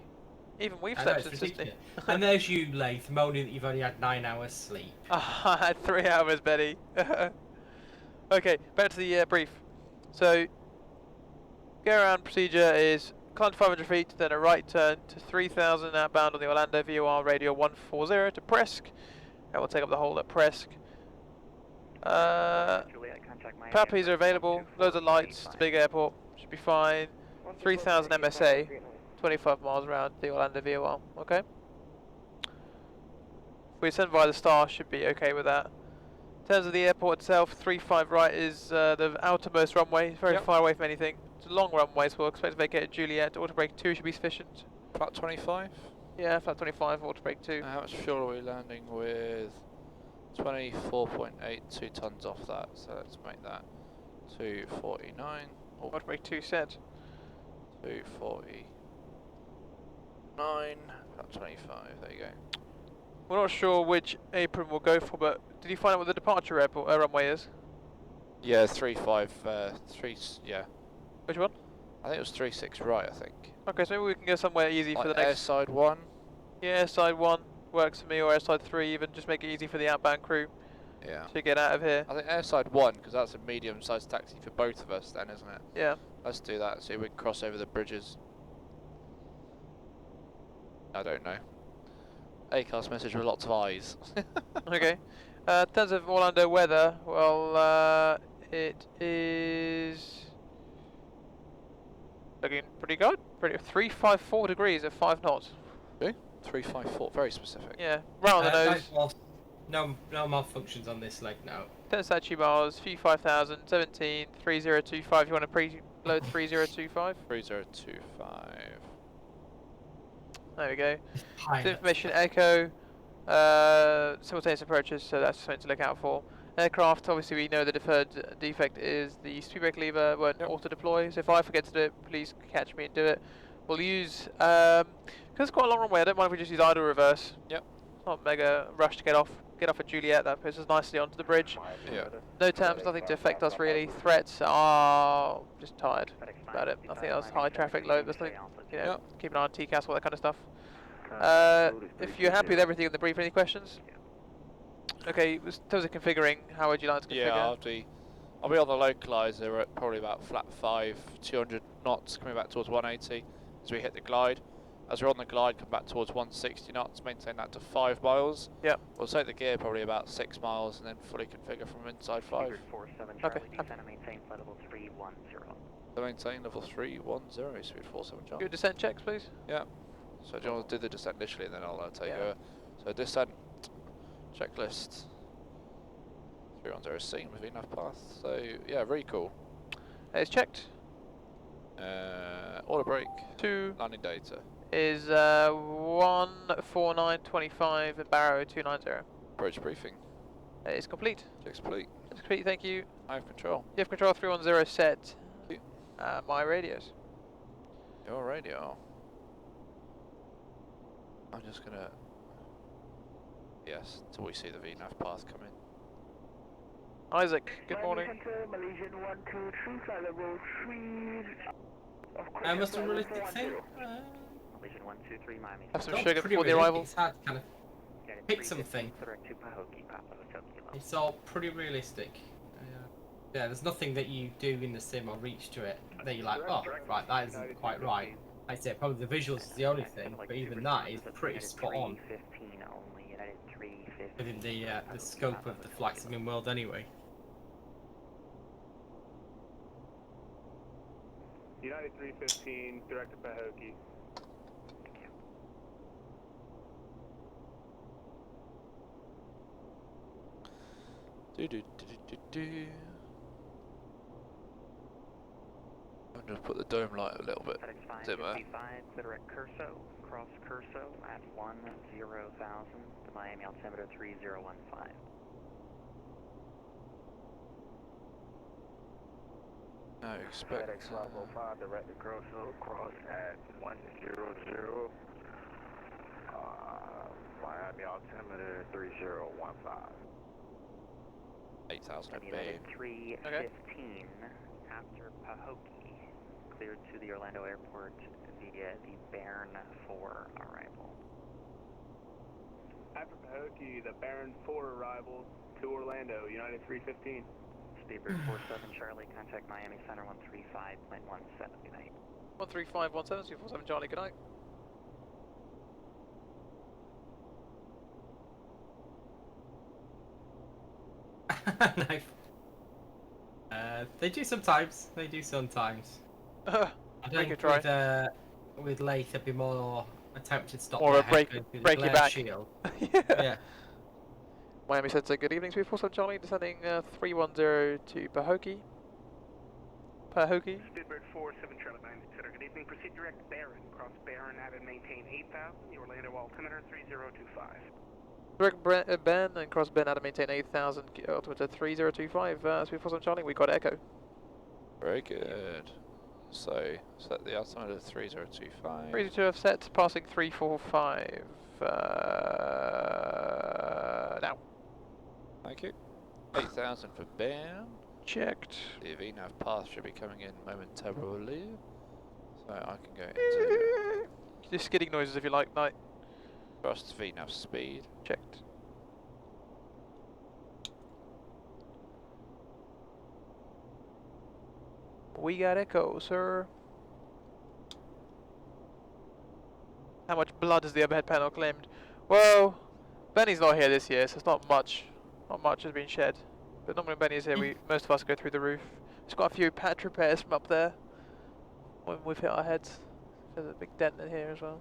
Even we've slept since Sydney. And there's you, Layth, moaning that you've only had 9 hours sleep. I had 3 hours, Betty. Okay, back to the brief. So, go around procedure is climb to 500 feet, then a right turn to 3000 outbound on the Orlando VOR radio 140 to Presque. And we'll take up the hole at Presque. Pappies are available, loads of lights, it's a big airport, should be fine. 3000 MSA, 25 miles around the Orlando VOR, okay? If we send via the star, should be okay with that. In terms of the airport itself, 35 right is the outermost runway, it's very far away from anything. It's a long runway, so we'll expect to vacate at Juliet. Auto brake 2 should be sufficient. Flat 25? Yeah, flat 25, auto brake 2. How much fuel are we landing with? 24.8, 2 tons off that, so let's make that 249. Auto brake 2 set. 249, flat 25, there you go. We're not sure which apron we'll go for, but did you find out what the departure airport runway is? Yeah, 35, yeah. Which one? I think it was 36 right, I think. Okay, so maybe we can go somewhere easy like for the next... airside 1? Yeah, airside 1 works for me, or airside 3 even, just make it easy for the outbound crew to get out of here. I think airside 1, because that's a medium-sized taxi for both of us then, isn't it? Yeah. Let's do that, so we can cross over the bridges. I don't know. Acast message with lots of eyes. Okay. In terms of Orlando weather, well, it is looking pretty good. 354 degrees at 5 knots. Okay. 354, very specific. Yeah, right on the nose. No malfunctions on this leg now. 10 statue miles, few 5,000, 17, 3025. You want to preload 3025? 3025. There we go. Pilot. Information echo, simultaneous approaches, so that's something to look out for. Aircraft, obviously we know the deferred defect is the speed brake lever won't auto deploy, so if I forget to do it, please catch me and do it. We'll use, because it's quite a long runway, I don't mind if we just use idle reverse. Yep. It's not mega rush to get off at Juliet, that puts us nicely onto the bridge. Yeah. No TAMs, nothing to affect us really. Threats are just tired about it. Nothing else, high traffic load, there's nothing, you know, keep an eye on TCAS, all that kind of stuff. If you're happy with everything in the brief, any questions? Okay, in terms of configuring, how would you like to configure? Yeah, I'll be on the localizer at probably about flat 5, 200 knots, coming back towards 180 as we hit the glide. As we're on the glide, come back towards 160 knots, maintain that to 5 miles. Yeah. We'll take the gear probably about 6 miles and then fully configure from inside 5. Okay. Maintain flight level 310. So maintain level 310, speed 47 Charlie. Good descent checks, please. Yeah. So do you want to do the descent initially and then I'll take Yeah. over. So descent, checklist, 310C with enough path. So yeah, very cool. It's checked. Order break, 2 landing data. is 14925 and Barrow 290. Approach briefing. It's complete. Checks complete. It's complete, thank you. I have control. You have control 310 set. Thank My radios. Your radio. I'm just gonna. Yes, till we see the VNAV path come in. Isaac, good morning. Malaysian 123, flight level 3. What's the realistic thing? Malaysian 123, Miami. Have some Not sugar pretty before the realistic, arrival. It's hard to kind of pick something. Direct to Pahokee, Papa Hotel Kilo. It's all pretty realistic. Yeah, there's nothing that you do in the sim or reach to it that you're like, oh, right, that isn't quite right. I'd say probably the visuals is the only thing, but even that is pretty spot on within the scope of the flight simming world anyway. United 315, direct to Pahokee. I'm gonna put the dome light a little bit dimmer. Clear at Curso, cross Curso at 10,000 to Miami altimeter 3015. No, expect. FedEx 505, direct to Grosso, cross at 100. Miami altimeter 3015. 8,000 at United bay. 315 after Pahokee, cleared to the Orlando airport via the Bairn 4 arrival. After Pahokee, the Baron 4 arrival to Orlando, United 315. Speedbird 47 Charlie, contact Miami Center 135.17. Good night. 13517, 247 Charlie, good night. Nice. They do sometimes. They do sometimes. I think with Layth it'd be more attempted stop. Or a break your your back. Shield. Yeah. Miami Center, good evening, 347 Charlie, descending 310 to Pahokee. Speedbird 47 Charlie, Miami Center. Good evening. Proceed direct Baron. Cross Baron at and maintain 8,000. The Orlando altimeter 3025. Direct Ben and cross Ben out of maintain 8,000, altimeter 3025, 347 Charlie, we got Echo. Very good. So, set the altimeter 3025. 322 set, passing 345, now. Thank you. 8,000 for Ben. Checked. The VNAV path should be coming in momentarily. So I can go into Just skidding noises if you like, Knight. trust VNAV speed. Checked. We got Echo, sir. How much blood has the overhead panel claimed? Well, Benny's not here this year, so it's not much. Not much has been shed. But normally when Benny's here, most of us go through the roof. There's quite a few patch repairs from up there when we've hit our heads. There's a big dent in here as well.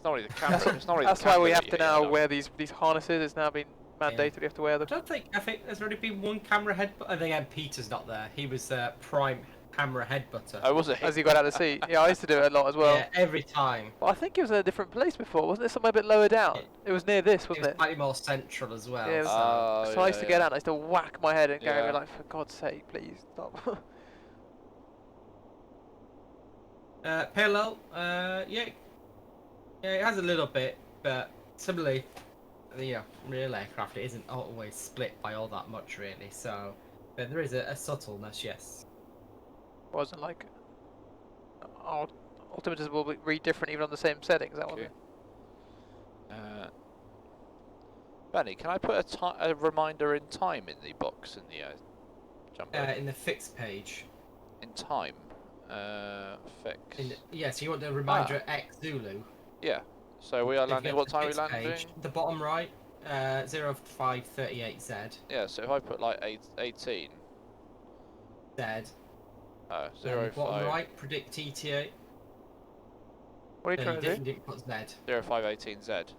It's not really the camera. It's not really That's the why camera we that have you to hit, now you know. wear these harnesses. It's now been mandated. We have to wear them. I think there's already been one camera head. And again, Peter's not there. He was prime camera headbutter. Oh, was it? As he got out of the seat. Yeah, I used to do it a lot as well. Yeah, every time. But I think it was in a different place before, wasn't it? Somewhere a bit lower down. It was near this, It wasn't was it? slightly more central as well. Yeah, it was- so. So I used to get out and I used to whack my head and Gary would Yeah. be like, for God's sake, please stop. Parallel, yeah, it has a little bit, but similarly, the real aircraft, it isn't always split by all that much really. So, but there is a subtleness, yes. Wasn't like altimeters will be read different even on the same settings. That Okay. one. Benny, can I put a reminder in time in the box in the jumbo? In the fixed page. In time. Fix. So you want the reminder at X Zulu. Yeah. So we are If you landing. go What to the time are we fixed landing? page, the bottom right, 0538Z. Yeah. So if I put like 18. Z. Oh, And 05. bottom right, predict ETA. What are you trying to do? Didn't put Z. 0518Z.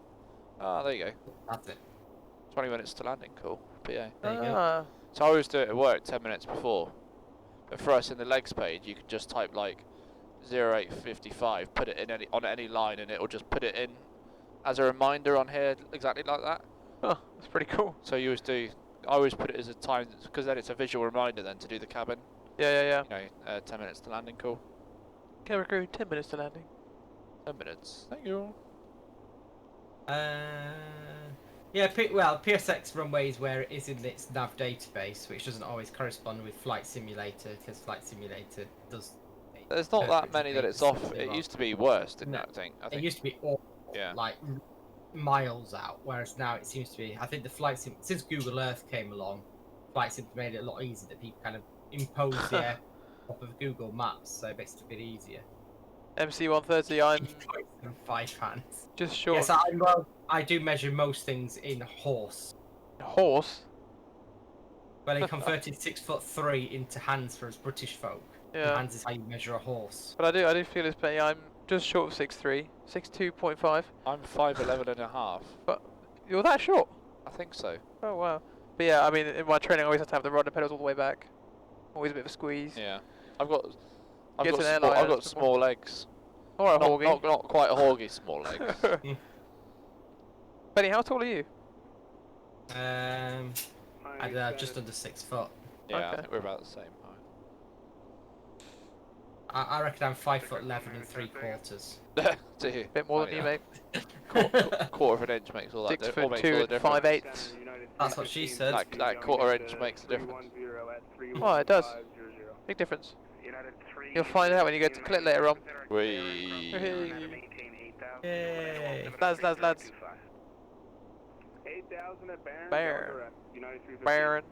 Ah, there you go. That's it. 20 minutes to landing. Cool. PA. There you go. Ah, So I always do it at work 10 minutes before. But for us in the legs page, you can just type like 0855, put it in on any line, and it will just put it in as a reminder on here, exactly like that. oh, that's pretty cool. So you always do. I always put it as a time, because then it's a visual reminder then to do the cabin. Yeah. You know, 10 minutes to landing. Cool. Camera crew, 10 minutes to landing. 10 minutes. Thank you. Yeah, well, PSX runway is where it is in its nav database, which doesn't always correspond with Flight Simulator, because Flight Simulator does. There's not that perfect many that it's things off. really It well. used to be worse, didn't No, it? I think. It used to be all Yeah. like miles out, whereas now it seems to be. I think the since Google Earth came along, Flight Sim made it a lot easier that people kind of impose the air off of Google Maps, so it makes it a bit easier. MC130, I'm In 5 hands. just short. Yes, I do measure most things in horse. Horse? But they converted 6'3" into hands for us British folk. Yeah. Hands is how you measure a horse. But I do feel this, but I'm just short of 6'3", 6'2.5. I'm 5'11 and a half. You're that short? I think so. Oh wow. But yeah, I mean, in my training I always have to have the rudder pedals all the way back. Always a bit of a squeeze. Yeah. I've got Get to an airline, I've got that's small legs. Alright, Not, Horgy. not quite Horgy small legs. Benny, how tall are you? I'd just under 6 foot. Yeah, I Okay. think we're about the same I reckon I'm 5'11" and 3/4. height. Do you? Bit more than you, mate. Quarter of an inch makes all that 6'2" makes all the and difference. 5'8". That's what she said. That quarter inch makes a difference. Oh, it does. Big difference. You'll find out when you go to Clit later on. Wee. Yay. Lads. 8,000 at Barron. Baron. United 350. Baron.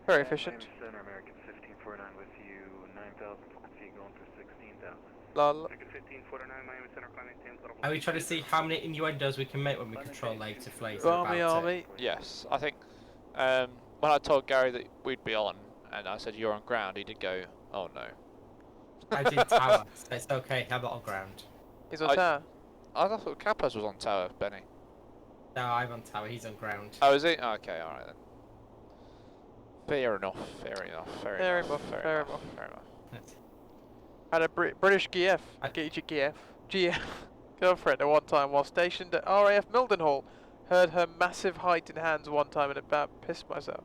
Very efficient. Center American 1549 with you, 9,000 feet going for 16,000. Lol. Ticket 1549, Miami Center climbing 10. Are we trying to see how many innuendos we can make when we control later Fraser Army, about it? army. Yes, I think when I told Gary that we'd be on, and I said you're on ground, he did go, oh no. I did tower, so it's okay, I'm not on ground. He's on tower. I thought Capos was on tower, Benny. No, I'm on tower, he's on ground. Oh, is he? Okay, alright then. Fair enough. Fair enough. Had a British GF. Get your GF girlfriend at one time while stationed at RAF Mildenhall. Heard her massive height in hands one time and about pissed myself.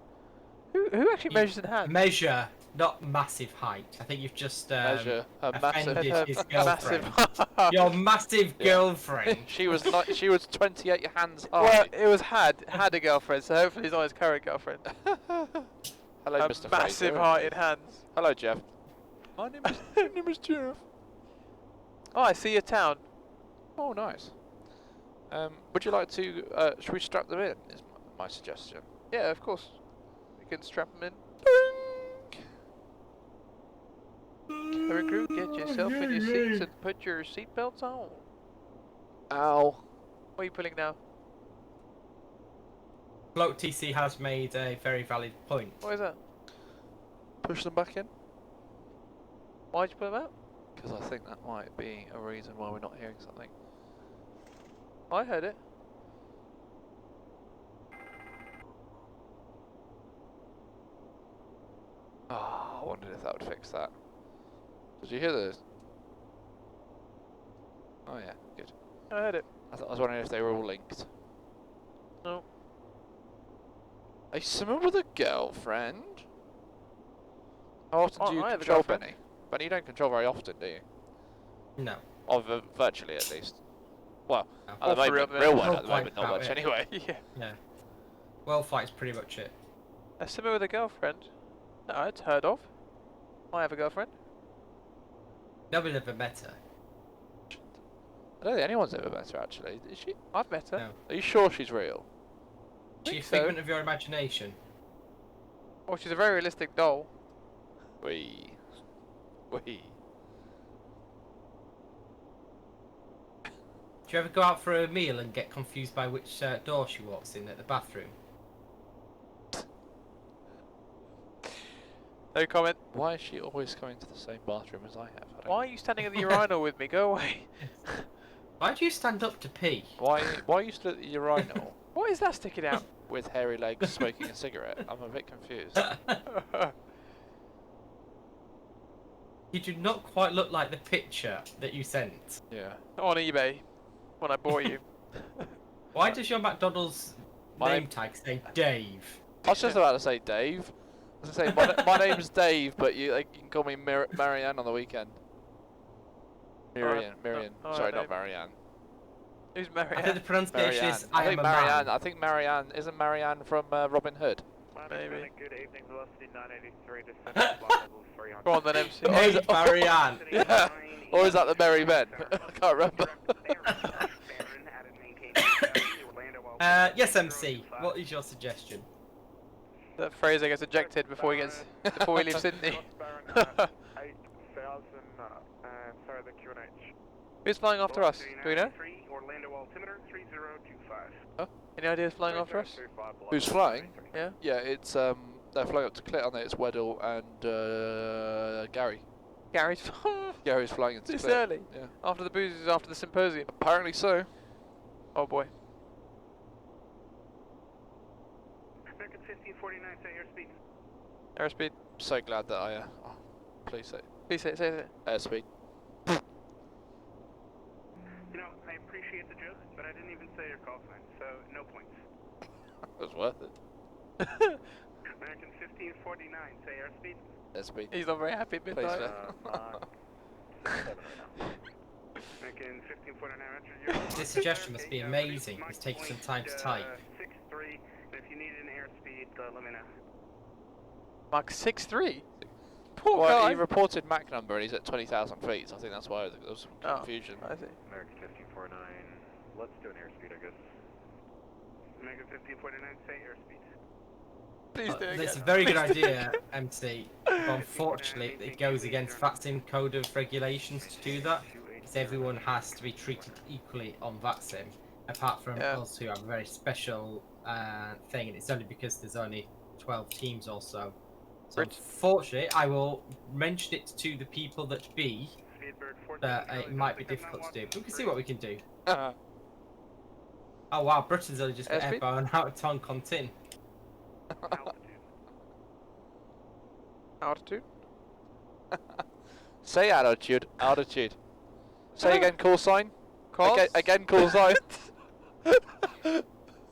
Who actually measures in hands? Measure, not massive height. I think you've just Measure her massive. offended his Massive. girlfriend. Your massive Yeah. girlfriend. She was 28 hands high. Well, it was had a girlfriend, so hopefully he's not his current girlfriend. Hello, A Mr. massive Fraser. height in hands. Hello, Jeff. My name is Jeff. Oh, I see your town. Oh, nice. Would you like to? Should we strap them in? Is my suggestion. Yeah, of course. We can strap them in. Cabin crew, get yourself in your seats and put your seatbelts on. Ow. What are you pulling now? Float TC has made a very valid point. What is that? Push them back in. Why'd you put them out? Because I think that might be a reason why we're not hearing something. I heard it. Oh, I wondered if that would fix that. Did you hear this? Oh yeah, good. I heard it. I was wondering if they were all linked. No. A summer with a girlfriend? How often do you I have a control girlfriend. Benny? Benny, you don't control very often, do you? No. Or virtually, at least. Well, No. at the Or for moment, real, real no. one at the Whole moment, not point much about it. anyway. Yeah. Yeah. Worldflight's pretty much it. A simmer with a girlfriend? No, it's heard of. I have a girlfriend. Nobody's ever met her. I don't think anyone's ever met her, actually. Is she? I've met her. No. Are you sure she's real? She's a Think so. figment of your imagination. Well, she's a very realistic doll. Wee. Wee. Do you ever go out for a meal and get confused by which door she walks in at the bathroom? No comment. Why is she always going to the same bathroom as I have? I don't Why are you standing at the urinal with me? Go away. Why do you stand up to pee? Why are you stood at the urinal What is that sticking out? with hairy legs smoking a cigarette? I'm a bit confused. You do not quite look like the picture that you sent. Yeah. On eBay. When I bought you. Why does your McDonald's My name name- tag say Dave? I was just about to say Dave. I was going to say, my name's Dave, but you can call me Marianne on the weekend. Marianne. alright, Sorry, not Dave. Marianne. Who's I think the Marianne? pronunciation Marianne. is I think am a Marianne. man. I think Marianne isn't Marianne from Robin Hood. Maybe. Good evening, velocity 983, descending level 300. Go on then, MC. Oh, is Hey, it- Marianne. Yeah. Or is that the Merry Men? I can't remember. Yes, MC. What is your suggestion? That Fraser gets ejected before he leaves Sydney. 8,000, sorry, the QNH. Who's flying after us? Do we know? Orlando altimeter 3025. Any idea who's flying after us? Who's flying? Yeah. Yeah, it's they're flying up to Clit, aren't they? It's Weddell and Gary. Gary's Gary's flying into this Clit. early. Yeah. After the booze is after the symposium. Apparently so. Oh boy. American 1549, say airspeed. Airspeed. So glad that I please say Please say it. airspeed. You know, I appreciate the joke, but I didn't even say your call sign, so no points. It was worth it. American 1549, say airspeed. Airspeed. He's not very happy at Please, midnight. American 1549, enter your... This suggestion must be amazing. It's taking some time to type. 6-3, and if you need an airspeed, let me know. Mark 6'3". Poor Well, guy. he reported Mac number and he's at 20,000 feet, so I think that's why there was some Oh, confusion. I see. American 1549, let's do an airspeed, I guess. American 1549, say airspeed. Please do again. It's a very good idea, MC. But unfortunately, it goes against VATSIM code of regulations to do that. Because everyone has to be treated equally on VATSIM, apart from us who have a very special thing, and it's only because there's only 12 teams or so. So unfortunately, I will mention it to the people that be, that it might be difficult to do. But we can see what we can do. Oh wow, Britain's only just got Airspeed? airborne out of Toncontin. Altitude. Say altitude. Altitude. Say again call sign. Calls. Again call sign.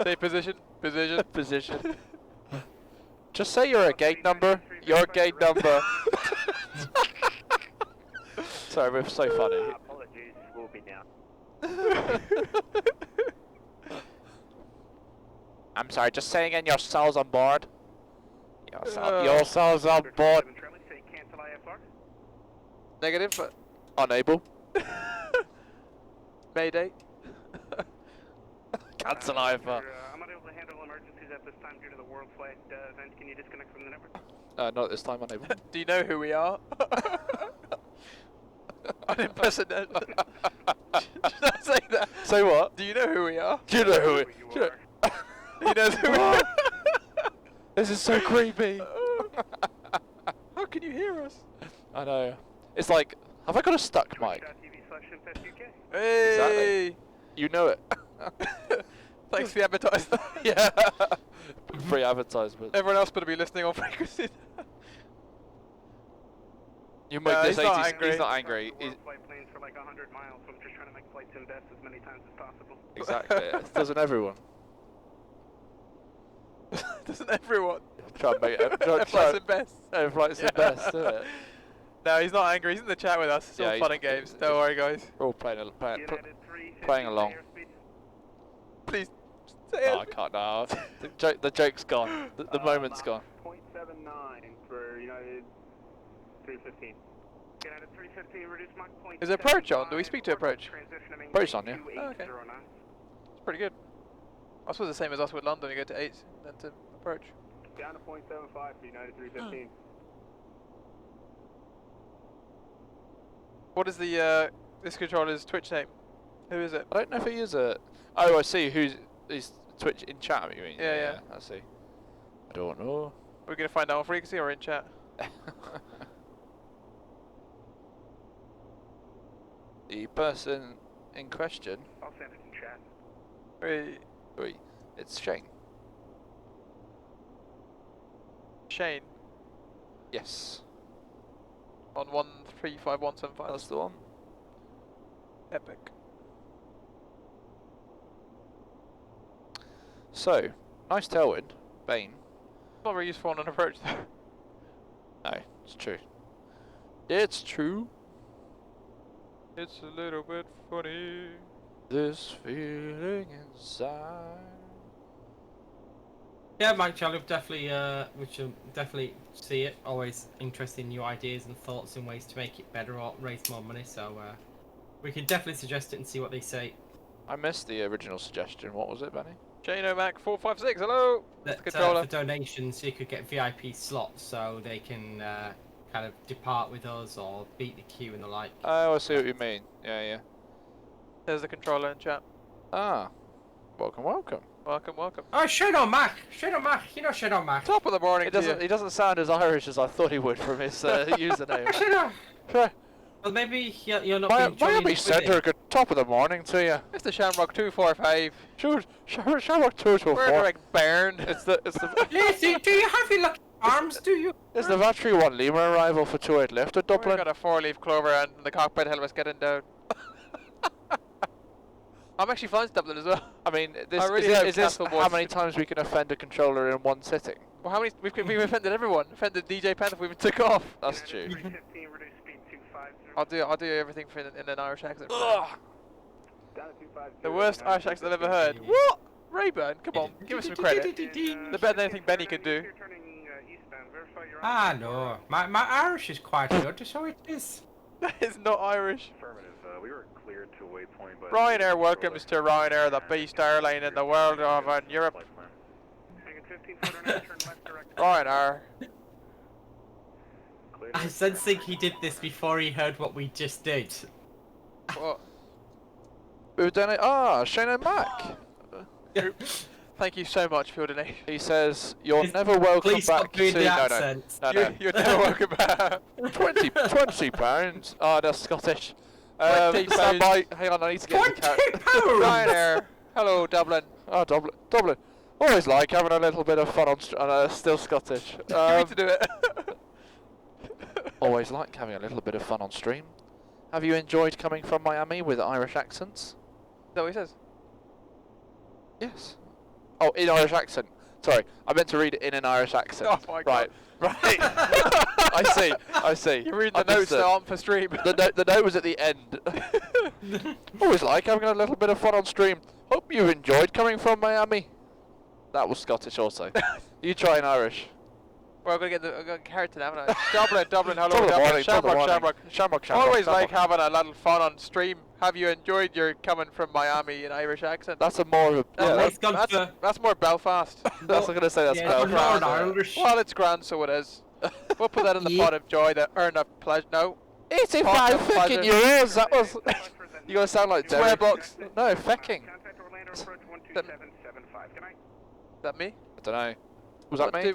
Say position. Position. Position. Just say you're a gate number. Your gate number. Sorry, we're so funny. Apologies, we'll be down. I'm sorry, just say again your cells on board. Your cells on board. Say cancel IFR. Negative, but Unable. Mayday. Cancel IFR. I'm not able to handle emergencies at this time due to the Worldflight event. Can you disconnect from the network? Not at this time, unable. Do you know who we are? Unprecedented. Should I say that? Say what? Do you know who we are? Do you know who it You are. He knows who we are. This is so creepy. How can you hear us? I know. It's like Have I got a stuck mic? Hey! Exactly. You know it. Thanks for the advertisement. Yeah. Free advertisement. Everyone else better be listening on frequency. You might he's not angry. He's not angry. Flight planes for like 100 miles, so I'm just trying to make flights in best as many times as possible. Exactly. Doesn't everyone? Doesn't everyone? Try and make it. Flights in best. Flights in best, isn't it? No, he's not angry. He's in the chat with us. It's all fun and games. Don't worry, guys. We're all playing along. Please say it. Oh, I can't now. The joke's gone. The moment's gone. 0.79 for United 315. United 315, reduce Mach point. Is approach on? Do we speak to approach? Approach on, yeah. Oh, okay. It's pretty good. I suppose the same as us with London. You go to 8, then to approach. Down to 0.75 for United 315. What is the this controller's Twitch name? Who is it? I don't know if he is a. Oh, I see. Who's Twitch in chat? You mean? Yeah. I see. I don't know. We're gonna find out on frequency or in chat. The person in question. I'll send it in chat. Wait, it's Shane. Shane. Yes. On 135175. That's the one. Epic. So, nice tailwind, Bane. Not very useful on an approach though. No, it's true. It's true. It's a little bit funny. This feeling inside. Yeah, Mike Charlie, we should definitely see it. Always interested in new ideas and thoughts and ways to make it better or raise more money. So we can definitely suggest it and see what they say. I missed the original suggestion. What was it, Benny? Mac 456. Hello. That, Controller. for donations, you could get VIP slots, so they can kind of depart with us or beat the queue and the like. Oh, I see what you mean. Yeah. There's the controller in chat. Ah, welcome. Welcome. Oh, Shadow Mac! You know Shadow Mac. Top of the morning. He doesn't sound as Irish as I thought he would from his username. Shadow! Well, maybe you're not being Miami Centre, good top of the morning to you. It's the Shamrock 245. Shamrock 224. We're direct burn. It's the Lacey, do you have your lucky arms, do you? It's the Vatry 1 Lima arrival for 28 left at Dublin. We've got a 4-leaf clover and the cockpit helmet's getting down. I'm actually flying to Dublin as well. I mean, is this how many times we can offend a controller in one sitting? Well, how many? We've offended everyone. Offended DJ Panther. We even took off. That's true. I'll do everything in an Irish accent. The worst Irish accent I've ever heard. What? Rayburn, come on, give us some credit. They're better than anything Benny can do. Ah, no. My Irish is quite good, so it is. That is not Irish. Affirmative. We were cleared to waypoint, but Ryanair welcomes to Ryanair, the best airline in the world of Europe. Ryanair. I sensing he did this before he heard what we just did. What? We were donating. Shane and Mac. Thank you so much for your donation. He says you're never welcome Please back stop doing to. the accent. No. You're never welcome back. 20 pounds. Oh, that's Scottish. 20 stand by. Hang on, I need to get the cat. Ryanair. Hello, Dublin. Oh, Dublin. Always like having a little bit of fun on. Still Scottish. You need to do it. Always like having a little bit of fun on stream. Have you enjoyed coming from Miami with Irish accents? Is that what he says? Yes. Oh, in Irish accent. Sorry, I meant to read it in an Irish accent. Oh my God. Right. I see. You're reading the notes that aren't for stream. The note was at the end. Always like having a little bit of fun on stream. Hope you enjoyed coming from Miami. That was Scottish also. You try in Irish. Well, I'm gonna get character now, haven't I? Dublin, hello, Dublin, Shamrock. Always like having a little fun on stream. Have you enjoyed your coming from Miami in Irish accent? That's a more. That's more Belfast. That's I'm gonna say that's Belfast. Irish. Well, it's grand, so it is. We'll put that in the pot of joy that earn a pleasure. No. 85 fucking euros. That was. You gotta sound like Derry. Swear box. No, fecking. Is that me? I don't know. Was that me?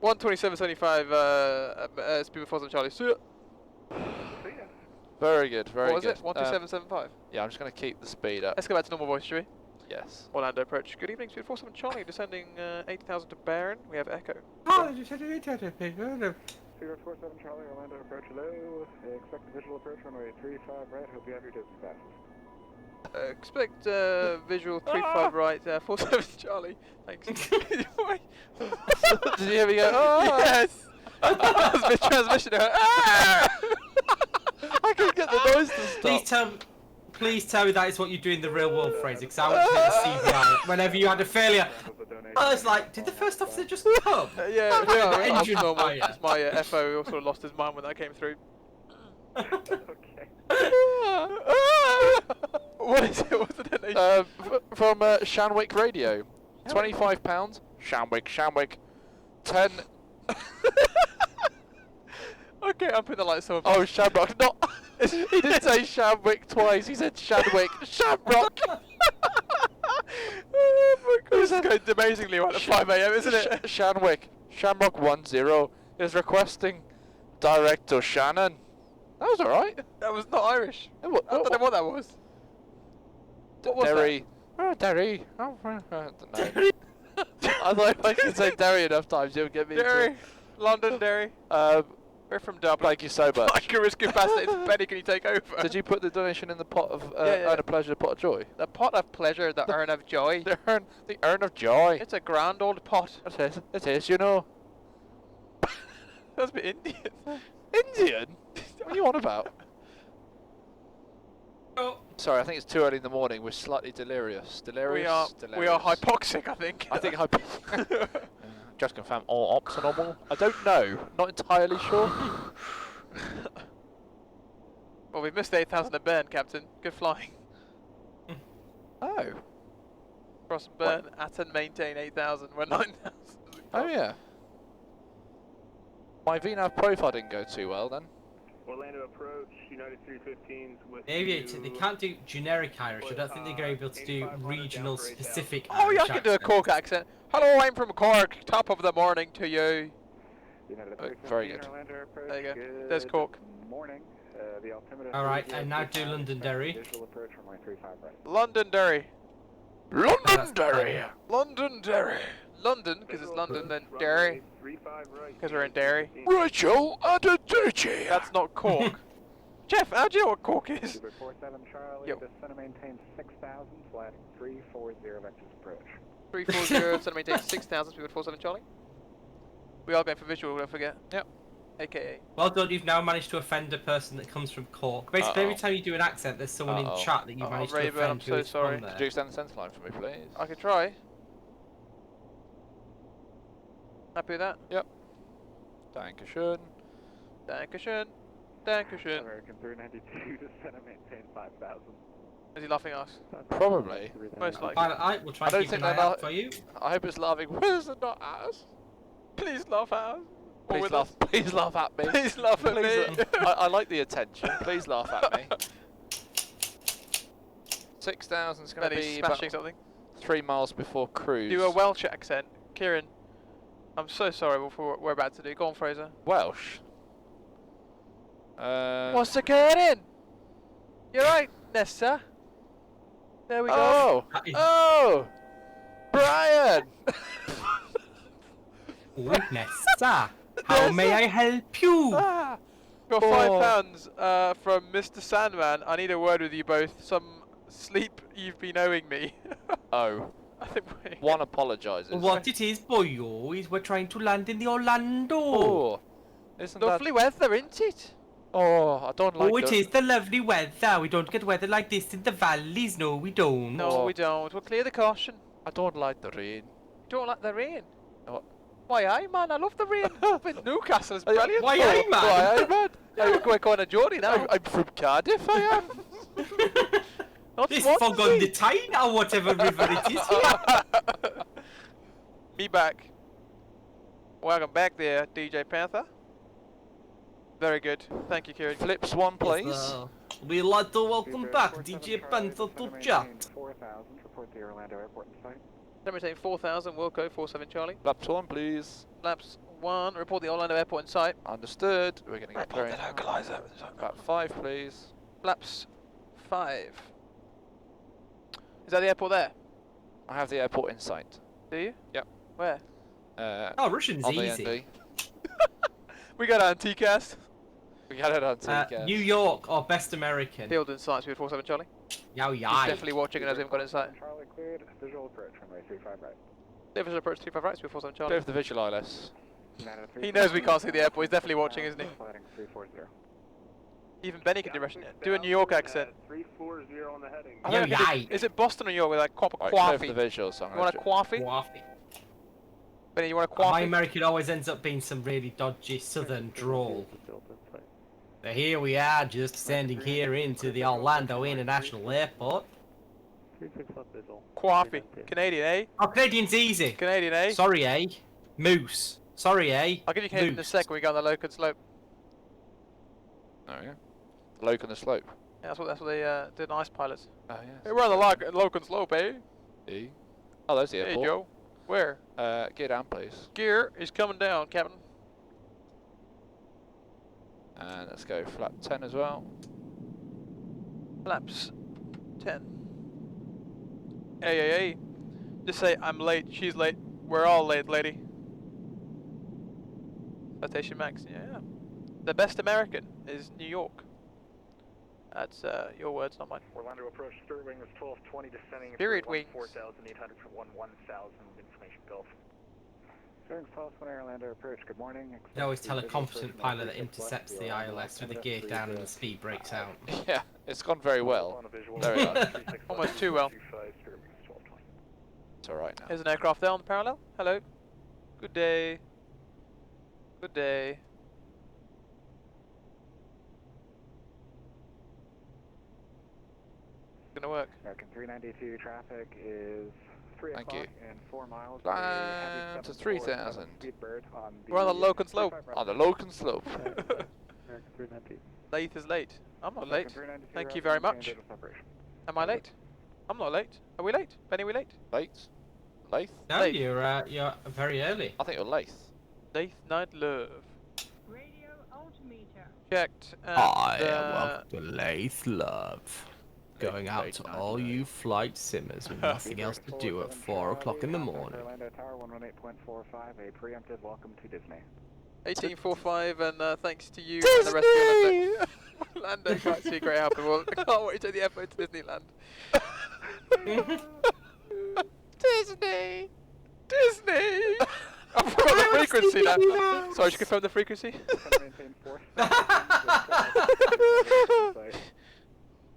127.75, speed before some Charlie. See ya. Very good, very What was good. it? 127.75. Yeah, I'm just going to keep the speed up. Let's go back to normal voice, shall we? Yes. Orlando approach. Good evening, speed 47 Charlie, descending 80,000 to Baron. We have Echo. Speed 47 Charlie, Orlando approach low. Expect visual approach runway 35 right. Hope you have your distance passes. Expect visual 35 right, 47 Charlie. Thanks. Did you hear me go, oh! Yes! That was mid-transmission. Ah! I couldn't get the noise to stop. Please tell me that is what you do in the real world, Fraser, because I went to the CVI whenever you had a failure. I was like, did the first officer just come? Yeah, The engine normal. fire. It's my FO also lost his mind when that came through. Okay. What is it? What's the donation? From Shanwick Radio. £25. Shanwick. 10. Okay, I'm putting the lights on. Oh, Shamrock. Not. He didn't say Shamwick twice. He said Shanwick. Shamrock. Oh my god, this is going amazingly well at 5 AM, isn't it? Shanwick. Shamrock 10 is requesting Director Shannon. That was alright. That was not Irish. I don't know what that was. What was Derry. Oh, Derry. Oh, I don't know. I thought if I could say Derry enough times, you'll get me Derry. into London, Derry. We're from Dublin. Thank you so much. Like a risk capacity. Benny, can you take over? Did you put the donation in the pot of Yeah. Earn of Pleasure, pot of joy? The pot of pleasure, the urn of joy. The urn of joy. It's a grand old pot. It is, you know. That's a bit Indian. Indian? What are you on about? Oh. Sorry, I think it's too early in the morning. We're slightly delirious. Delirious? We are hypoxic, I think. I think just confirm all ops are normal. I don't know. Not entirely sure. Well, we've missed 8,000 at Bern, Captain. Good flying. Oh. Cross Bern, at and maintain 8,000. We're 9,000. Oh, yeah. My VNAV profile didn't go too well then. Orlando approach, United 315s with Aviator, they can't do generic Irish. I don't think they're able to do regional specific Oh, yeah, I Irish can do a accent. Cork accent. Hello, I'm from Cork. Top of the morning to you. Very good. There you go. There's Cork. Morning. The altimeter. Alright, and now do Londonderry. Visual approach runway 35 right. Londonderry. Londonderry. Londonderry. London, because it's London, then Derry, 35 right. because we're in Derry. Rachel Adetucci. That's not Cork. Jeff, how do you know what Cork is? Super 47 Charlie, Yo. descend and maintain 6,000, flat 340 vectors approach. 340, so maintain 6,000, speed 47 Charlie. We are going for visual, don't forget. Yep. AKA. Well done, you've now managed to offend a person that comes from Cork. Basically, every time you do an accent, there's someone in chat that you've managed to Raven, offend I'm who so is sorry. from there. Could you extend the centre line for me, please? I can try. Happy with that? Yep. Dankeschön. Dankeschön. Dankeschön. American 392, descend and maintain 5,000. Is he laughing at us? Probably. Most likely. Pilot, we'll try I to don't keep think an eye they're out not- for you. I hope it's laughing with and not at us. Please laugh at us. Or Please with laugh. us. Please laugh at me. Please laugh at Please me. I like the attention. Please laugh at me. 6,000 is going to Benny's be smashing about something. 3 miles before cruise. Do a Welsh accent. Kieran, I'm so sorry for what we're about to do. Go on, Fraser. Welsh. What's the Kieran? You're right, Nessa. There we go. Oh! Oh! Brian! Nessa, how may I help you? Ah. Got £5 from Mr. Sandman. I need a word with you both. Some sleep you've been owing me. Oh. I think One apologises. What it is, boyo, is we're trying to land in the Orlando. Oh. Isn't lovely weather, isn't it? Oh, I don't like Oh, it is the lovely weather. We don't get weather like this in the valleys. No, we don't. No, we don't. We'll clear the caution. I don't like the rain. You don't like the rain? No. Why, aye, man. I love the rain. Up in Newcastle, it's brilliant. Why, aye, man? Why, aye, man? We're going to Geordie now. I'm from Cardiff, I am. Not This Swansea. fog on the Tyne or whatever river it is here. Me back. Welcome back there, DJ Panther. Very good. Thank you, Kieran. Flips one, please. We'd like to welcome back DJ Panther to chat. 4,000, report the Orlando airport in sight. Let me take 4,000, Wilco, 47 Charlie. Flaps one, please. Laps 1, report the Orlando airport in sight. Understood. We're going to get Report clearing. the localizer. About 5, please. Flaps 5. Is that the airport there? I have the airport in sight. Do you? Yep. Where? Oh, Russian's on easy. the ND. We got on TCAS. We got it on TCAS. New York or Best American? Field in sight, Speed 47 Charlie. Yow He's yai. definitely watching and hasn't got in sight. Charlie cleared. Visual approach runway 35 right. Visual approach 35 right, Speed 47 Clear Charlie. for the visual ILS. He knows we can't see the airport, he's definitely watching, isn't he? Flighting 340. Even Benny can do Russian. Do a New York accent. 340 on the heading. I don't know if yai. is it Boston or New York with like Right, clear for coffee? the visual, so I'm You want a coffee? Waffy. Benny, you want a My coffee? American always ends up being some really dodgy southern drawl. So here we are, just descending here into the Orlando International Airport. Coffee. Canadian, eh? Oh, Canadian's easy. Canadian, eh? Sorry, eh? Moose. Sorry, eh? I'll give you Canadian in a Moose. sec when we go on the Locan slope. Oh yeah. Loke on the slope. Yeah, that's what they did in Ice Pilots. Oh Hey, yeah. we're on the Locan slope, eh? E. Oh, there's the There you airport. go. Where? Get down, please. Gear is coming down, Captain. And let's go flap 10 as well. Flaps 10. Hey. Just say, I'm late, she's late. We're all late, lady. Citation Max, yeah. The best American is New York. That's your words, not mine. Orlando approach, Spirit Wing was 1220, descending Spirit Wings. 4,800 for 1000, information Gulf. Spirit 1220 Orlando approach, good morning. They always tell a competent pilot that intercepts the ILS with the gear down and the speed breaks out. Yeah, it's gone very well. Very well. Almost too well. It's alright now. There's an aircraft there on the parallel. Hello. Good day. Good day. Gonna work. American 392 traffic is 3 Thank o'clock you. and 4 miles. Climb to 3,000. Speedbird on the We're on the Locan slope. 35 right. On the Locan slope. American 392. Layth is late. I'm not late. American 392 Thank you Russian, very much. change of operation. Am I late? I'm not late. Are we late? Benny, we late? Late? Layth? No, Late. you're very early. I think you're Layth. Layth Night Love. Radio altimeter. Checked. And, to Layth Love. Going out to all you flight simmers with nothing else to do at 4 o'clock in the morning. Orlando Tower 118.45, a preemptive welcome to Disney. 1845, and thanks to you and the rest of your Orlando can't see a great happen. Well, I can't wait to take the airport to Disneyland. Disney! Disney! I forgot the frequency now. Sorry, just confirm the frequency.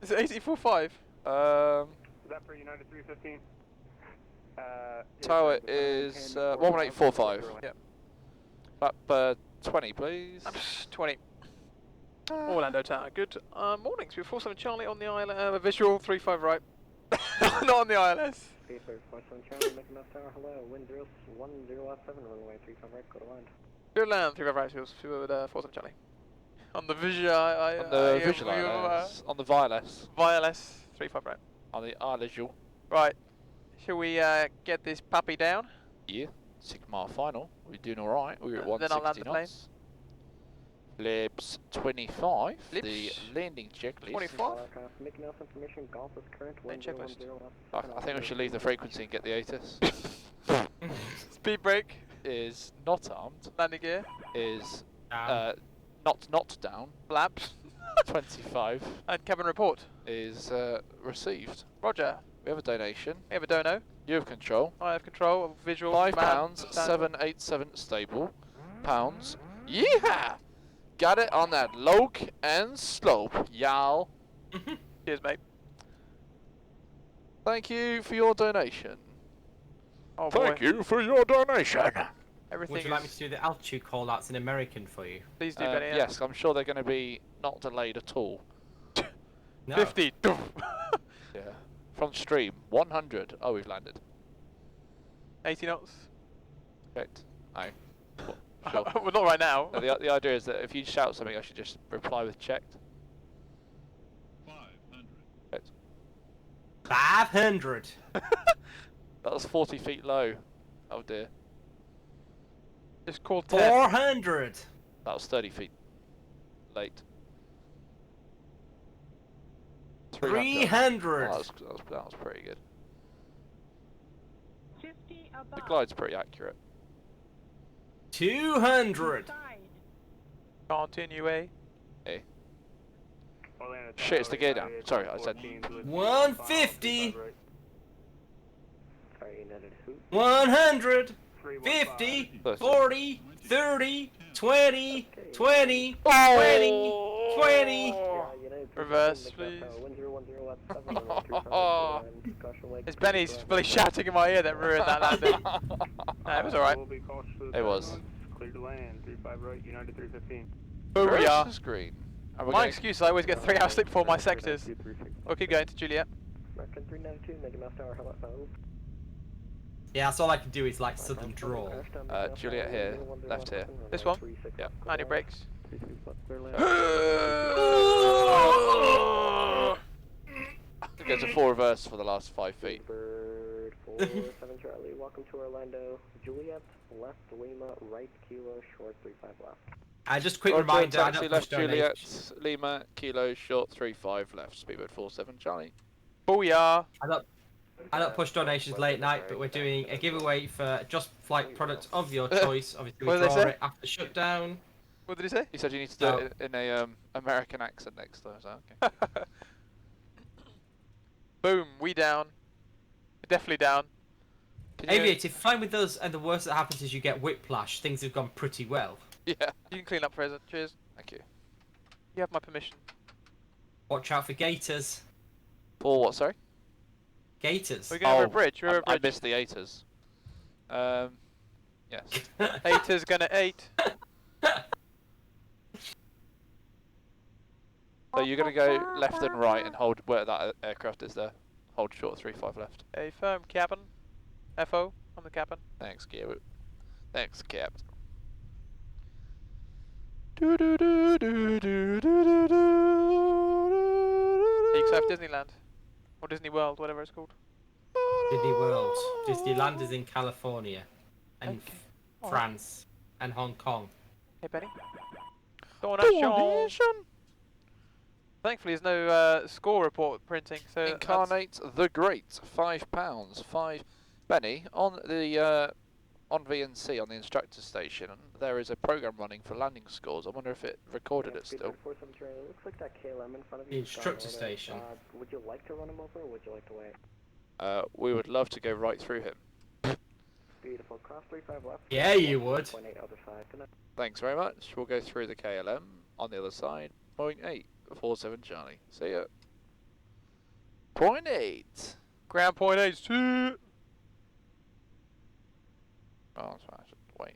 Is it 1845? Is that for United 315? Tower is 11845. Yep. Flap 20, please. 20. Orlando Tower. Good morning. Speed 47 Charlie on the island. Visual 35 right. Not on the ILS. Speed 47 Charlie, making us tower, hello. Wind 1017, runway 35 right, go to land. Good land, 35 right, Speed 47 Charlie. On the visual, On the visual ILS. On the VILS. VILS 35 right. On the ILS. Right. Shall we get this puppy down? Yeah. 6 mile final. We're doing alright. We're at Then I'll land 160 the plane. knots. Flips 25. The Flips landing checklist. 25. Making us information, golf is current, Main checklist. 1010. I think we should leave the frequency and get the ATIS. Speed brake. Is not armed. Landing gear. Is not down. Flaps. 25. And cabin report. Is received. Roger. We have a donation. We have a dono. You have control. I have control of visual. £5, man, 787 stable. Pounds. Yeah! Got it on that loke and slope, y'all. Cheers, mate. Thank you for your donation. Oh boy. Thank you for your donation. Everything Would you like me to do the altitude call-outs in American for you? Please do, Benny. Yes, I'm sure they're going to be not delayed at all. No. 50. Yeah. From stream, 100. Oh, we've landed. 80 knots. Correct. Aye. Sure. Well, not right now. No, the idea is that if you shout something, I should just reply with checked. 500. 500. That was 40 feet low. Oh dear. Just call 10. 400. That was 30 feet late. 300. Oh, that was pretty good. 50 The above. glide's pretty accurate. 200. Side. Continue, eh? Hey. Orlando Shit, it's the gear down. Tower, Sorry, I said. 14 to the 150. right. Sorry, United who? 100. 315. 50. 30. 40. 30. 20. 20. Oh! 20. 20. Reverse, please. 1010 It's Benny's fully shouting in my ear that ruined that landing. Nah, it was alright. Will be cautious of the It was. turn. Clear to land. 35 right. United 315. Booyah. Versus green. And we're My going- excuse is I always get 3 hours sleep before my sectors. We'll keep going to Juliet. American 392, Mega Mouse Tower, how about follow? Yeah, that's all I can do is like southern drawl. Juliet here, left here. This one? Yep. Mind your brakes. It goes to 4 reverse for the last 5 feet. Bird 47 Charlie, welcome to Orlando. Juliet, left Lima, right Kilo, short 35 left. Just quick Roger, reminder, I taxi don't left push Juliet, donations. Lima, Kilo, short 35 left, speedbird 47 Charlie. Booyah. I don't push donations late night, but we're doing a giveaway for Just Flight product of your choice. Obviously, What we did they draw say? it after shutdown. What did he say? He said you need to do it in a American accent next time, so okay. Boom, we down. We're definitely down. Can you- Aviator, fine with us, and the worst that happens is you get whiplash. Things have gone pretty well. Yeah. You can clean up, Fraser. Cheers. Thank you. You have my permission. Watch out for gators. For what, sorry? Gators. We're going over a bridge. We're over a I bridge. missed the 8ers. Yes. Hater's gonna 8. So you're going to go left and right and hold where that aircraft is there. Hold short 35 left. A firm cabin. FO on the cabin. Thanks, Gear. Thanks, Captain. Takeoff Disneyland. Or Disney World, whatever it's called. Disney World. Disneyland is in California, and Okay. France, and Hong Kong. Hey, Benny. Donation. Thankfully, there's no score report printing, so Incarnate the Great, £5. 5. Benny, on the on VNC on the instructor station, there is a program running for landing scores. I wonder if it recorded it still. Looks like that KLM in front of The you. instructor station. Would you like to run him over, or would you like to wait? We would love to go right through him. Beautiful. Cross 35 left. Yeah, you would. 0.8 other side. Good night. Thanks very much. We'll go through the KLM on the other side. 0.8, 47 Charlie. See ya. 0.8. ground point 82. Oh, that's right. I should wait.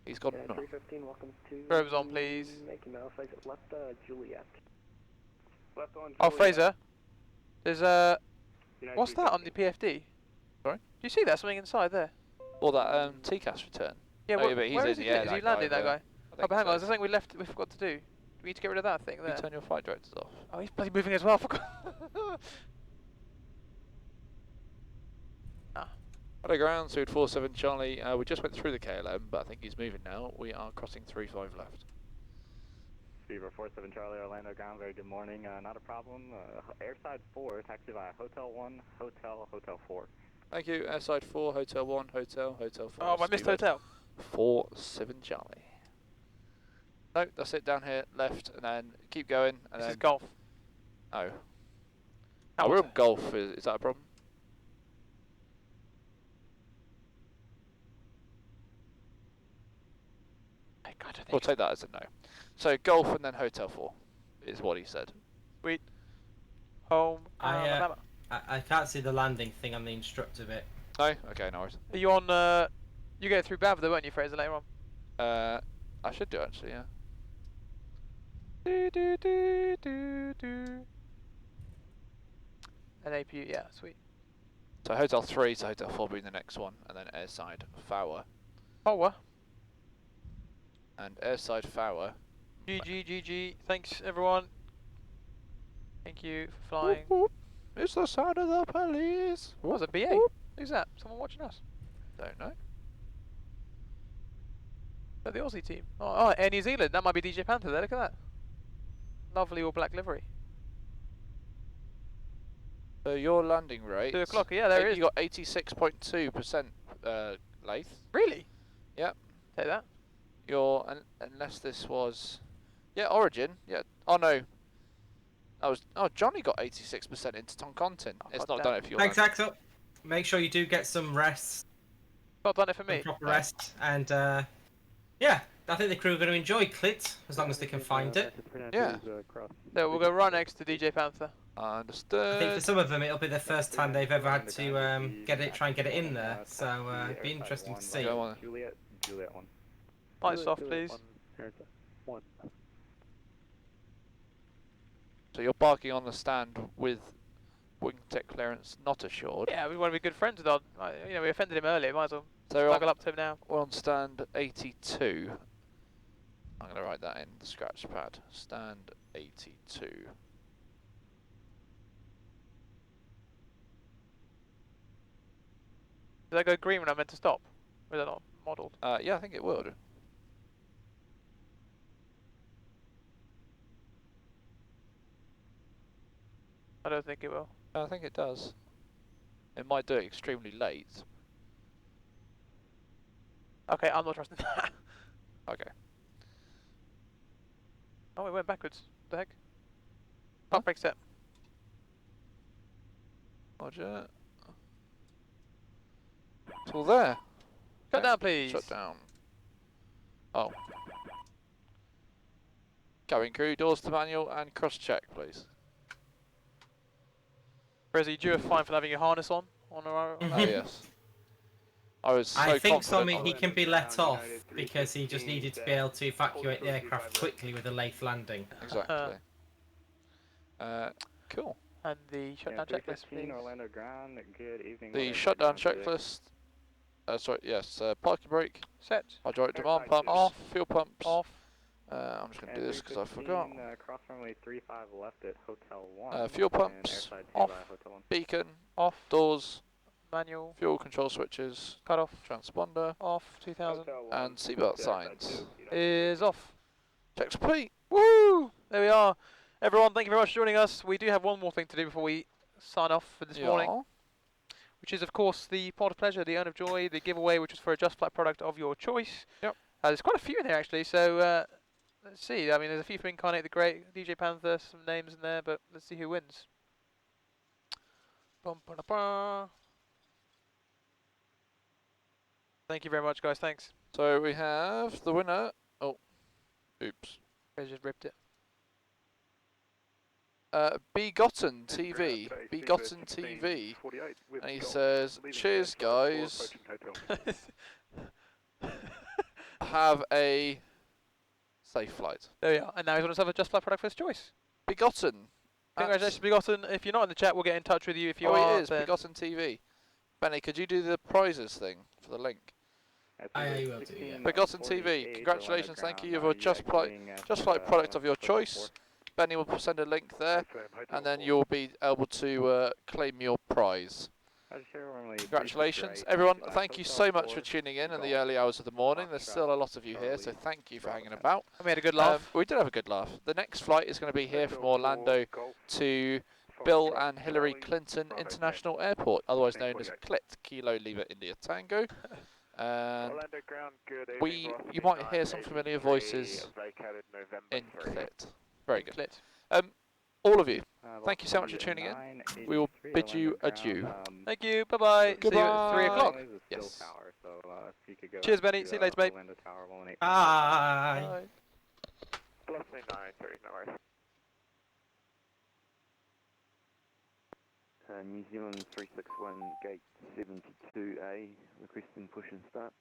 He's got Yeah, no. 315, welcome to... Probes on, please. Mickey Mouse, exit left, Juliet. Left on Oh, Juliet. Fraser. There's United what's that on the 315. PFD? Sorry? Do you see that? Something inside there? Or that TCAS return. Yeah, Oh, yeah, but he's where in is he? the air, Is that he guy landing, that over guy? there. I Oh, think but hang on, so. there's something we forgot to do. Do we need to get rid of that thing You there? turn your flight directors off. Oh, he's bloody moving as well. Forgot. Hello ground, Suit 47 Charlie. We just went through the KLM, but I think he's moving now. We are crossing 35 left. Fever 47 Charlie, Orlando ground, very good morning. Not a problem. Airside 4, taxi via Hotel 1, Hotel 4. Thank you. Airside 4, Hotel 1, Hotel 4. Oh, I missed Speedbird hotel. 47 Charlie. No, that's it down here, left, and then keep going. And This then is golf. No. Oh, we're on golf. Is that a problem? We'll take that as a no. So golf and then Hotel 4 is what he said. Sweet. Home. I can't see the landing thing on the instructor bit. No? Okay, no worries. Are you on? You go through Bav though, won't you, Fraser, later on? I should do actually, yeah. An APU, yeah, sweet. So Hotel 3 to Hotel 4 being the next one, and then airside Fower. Fower. And airside Fower. GG. Thanks, everyone. Thank you for flying. Whoop, whoop. It's the sound of the police. What was it, BA? Who's that? Someone watching us? Don't know. Oh, the Aussie team. Oh, Air New Zealand. That might be DJ Panther there. Look at that. Lovely all black livery. So your landing rate. 2 o'clock. Yeah, there it is. You got 86.2% Layth. Really? Yep. Take that. Unless this was, yeah, Origin. Yeah. Oh no. Johnny got 86% into Toncontin. It's not done it for your Thanks, landing. Axel. Make sure you do get some rest. Not done it for me. Proper rest, and yeah, I think the crew are going to enjoy Clit as long as they can find it. Yeah. So we'll go right next to DJ Panther. Understood. I think for some of them it'll be the first time they've ever had to try and get it in there, so it'd be interesting to see. Go on. Juliet 1. Lights off, please. One. So you're parking on the stand with wingtech clearance not assured. Yeah, we want to be good friends with Odd. You know, we offended him earlier. Might as well So snuggle up to him now. we're on stand 82. I'm going to write that in the scratch pad. Stand 82. Does that go green when I'm meant to stop? Or is that not modelled? Yeah, I think it would. I don't think it will. I think it does. It might do it extremely late. Okay, I'm not trusting that. Okay. Oh, it went backwards. What the heck? Park brake set. Roger. It's all there. Shut down, please. Shut down. Oh. Cabin crew, doors to manual and cross check, please. Fraser, you due a fine for having your harness on our... Oh yes. I was so I think confident Tommy, on he it. can be let off because he just needed to be able to evacuate the aircraft quickly with a Layth landing. Exactly. Cool. And the shutdown checklist, please. Orlando ground. Good evening. The shutdown checklist. Sorry, yes. Parking brake. Set. Hydraulic demand pumps. Off. Fuel pumps. Off. I'm just going to do this because I forgot. Cross runway 35 left at Hotel 1. Fuel pumps. Off. Beacon. Off. Doors. Manual. Fuel control switches. Cut off. Transponder. Off. 2000. And seatbelt signs. Is off. Checks complete. Woo! There we are. Everyone, thank you very much for joining us. We do have one more thing to do before we sign off for this morning, which is, of course, the Pod of Pleasure, the Urn of Joy, the giveaway, which is for a Just Flight product of your choice. Yep. There's quite a few in there, actually, so let's see. I mean, there's a few for Incarnate the Great, DJ Panther, some names in there, but let's see who wins. Bum, ba, da, ba. Thank you very much, guys. Thanks. So we have the winner. Oh, oops. I just ripped it. Begotten TV. Begotten TV. And he says, cheers, guys. Have a safe flight. There we are. And now he's going to have a Just Flight product for his choice. Begotten. Congratulations, Begotten. If you're not in the chat, we'll get in touch with you. If you are, it is. Begotten TV. Benny, could you do the prizes thing for the link? I will do, yeah. Begotten TV. Congratulations. Thank you. You have a Just Flight product of your choice. Benny will send a link there, and then you'll be able to claim your prize. Congratulations, everyone. Thank you so much for tuning in the early hours of the morning. There's still a lot of you here, so thank you for hanging about. And we had a good laugh. We did have a good laugh. The next flight is going to be here from Orlando to Bill and Hillary Clinton International Airport, otherwise known as CLIT, Kilo Lima India Tango. And you might hear some familiar voices in CLIT. Very good. All of you, thank you so much for tuning in. We will bid you adieu. Thank you. Bye-bye. See you at 3 o'clock. Yes. Cheers, Benny. See you later, mate. Bye. New Zealand 361 gate 72A, requesting push and start.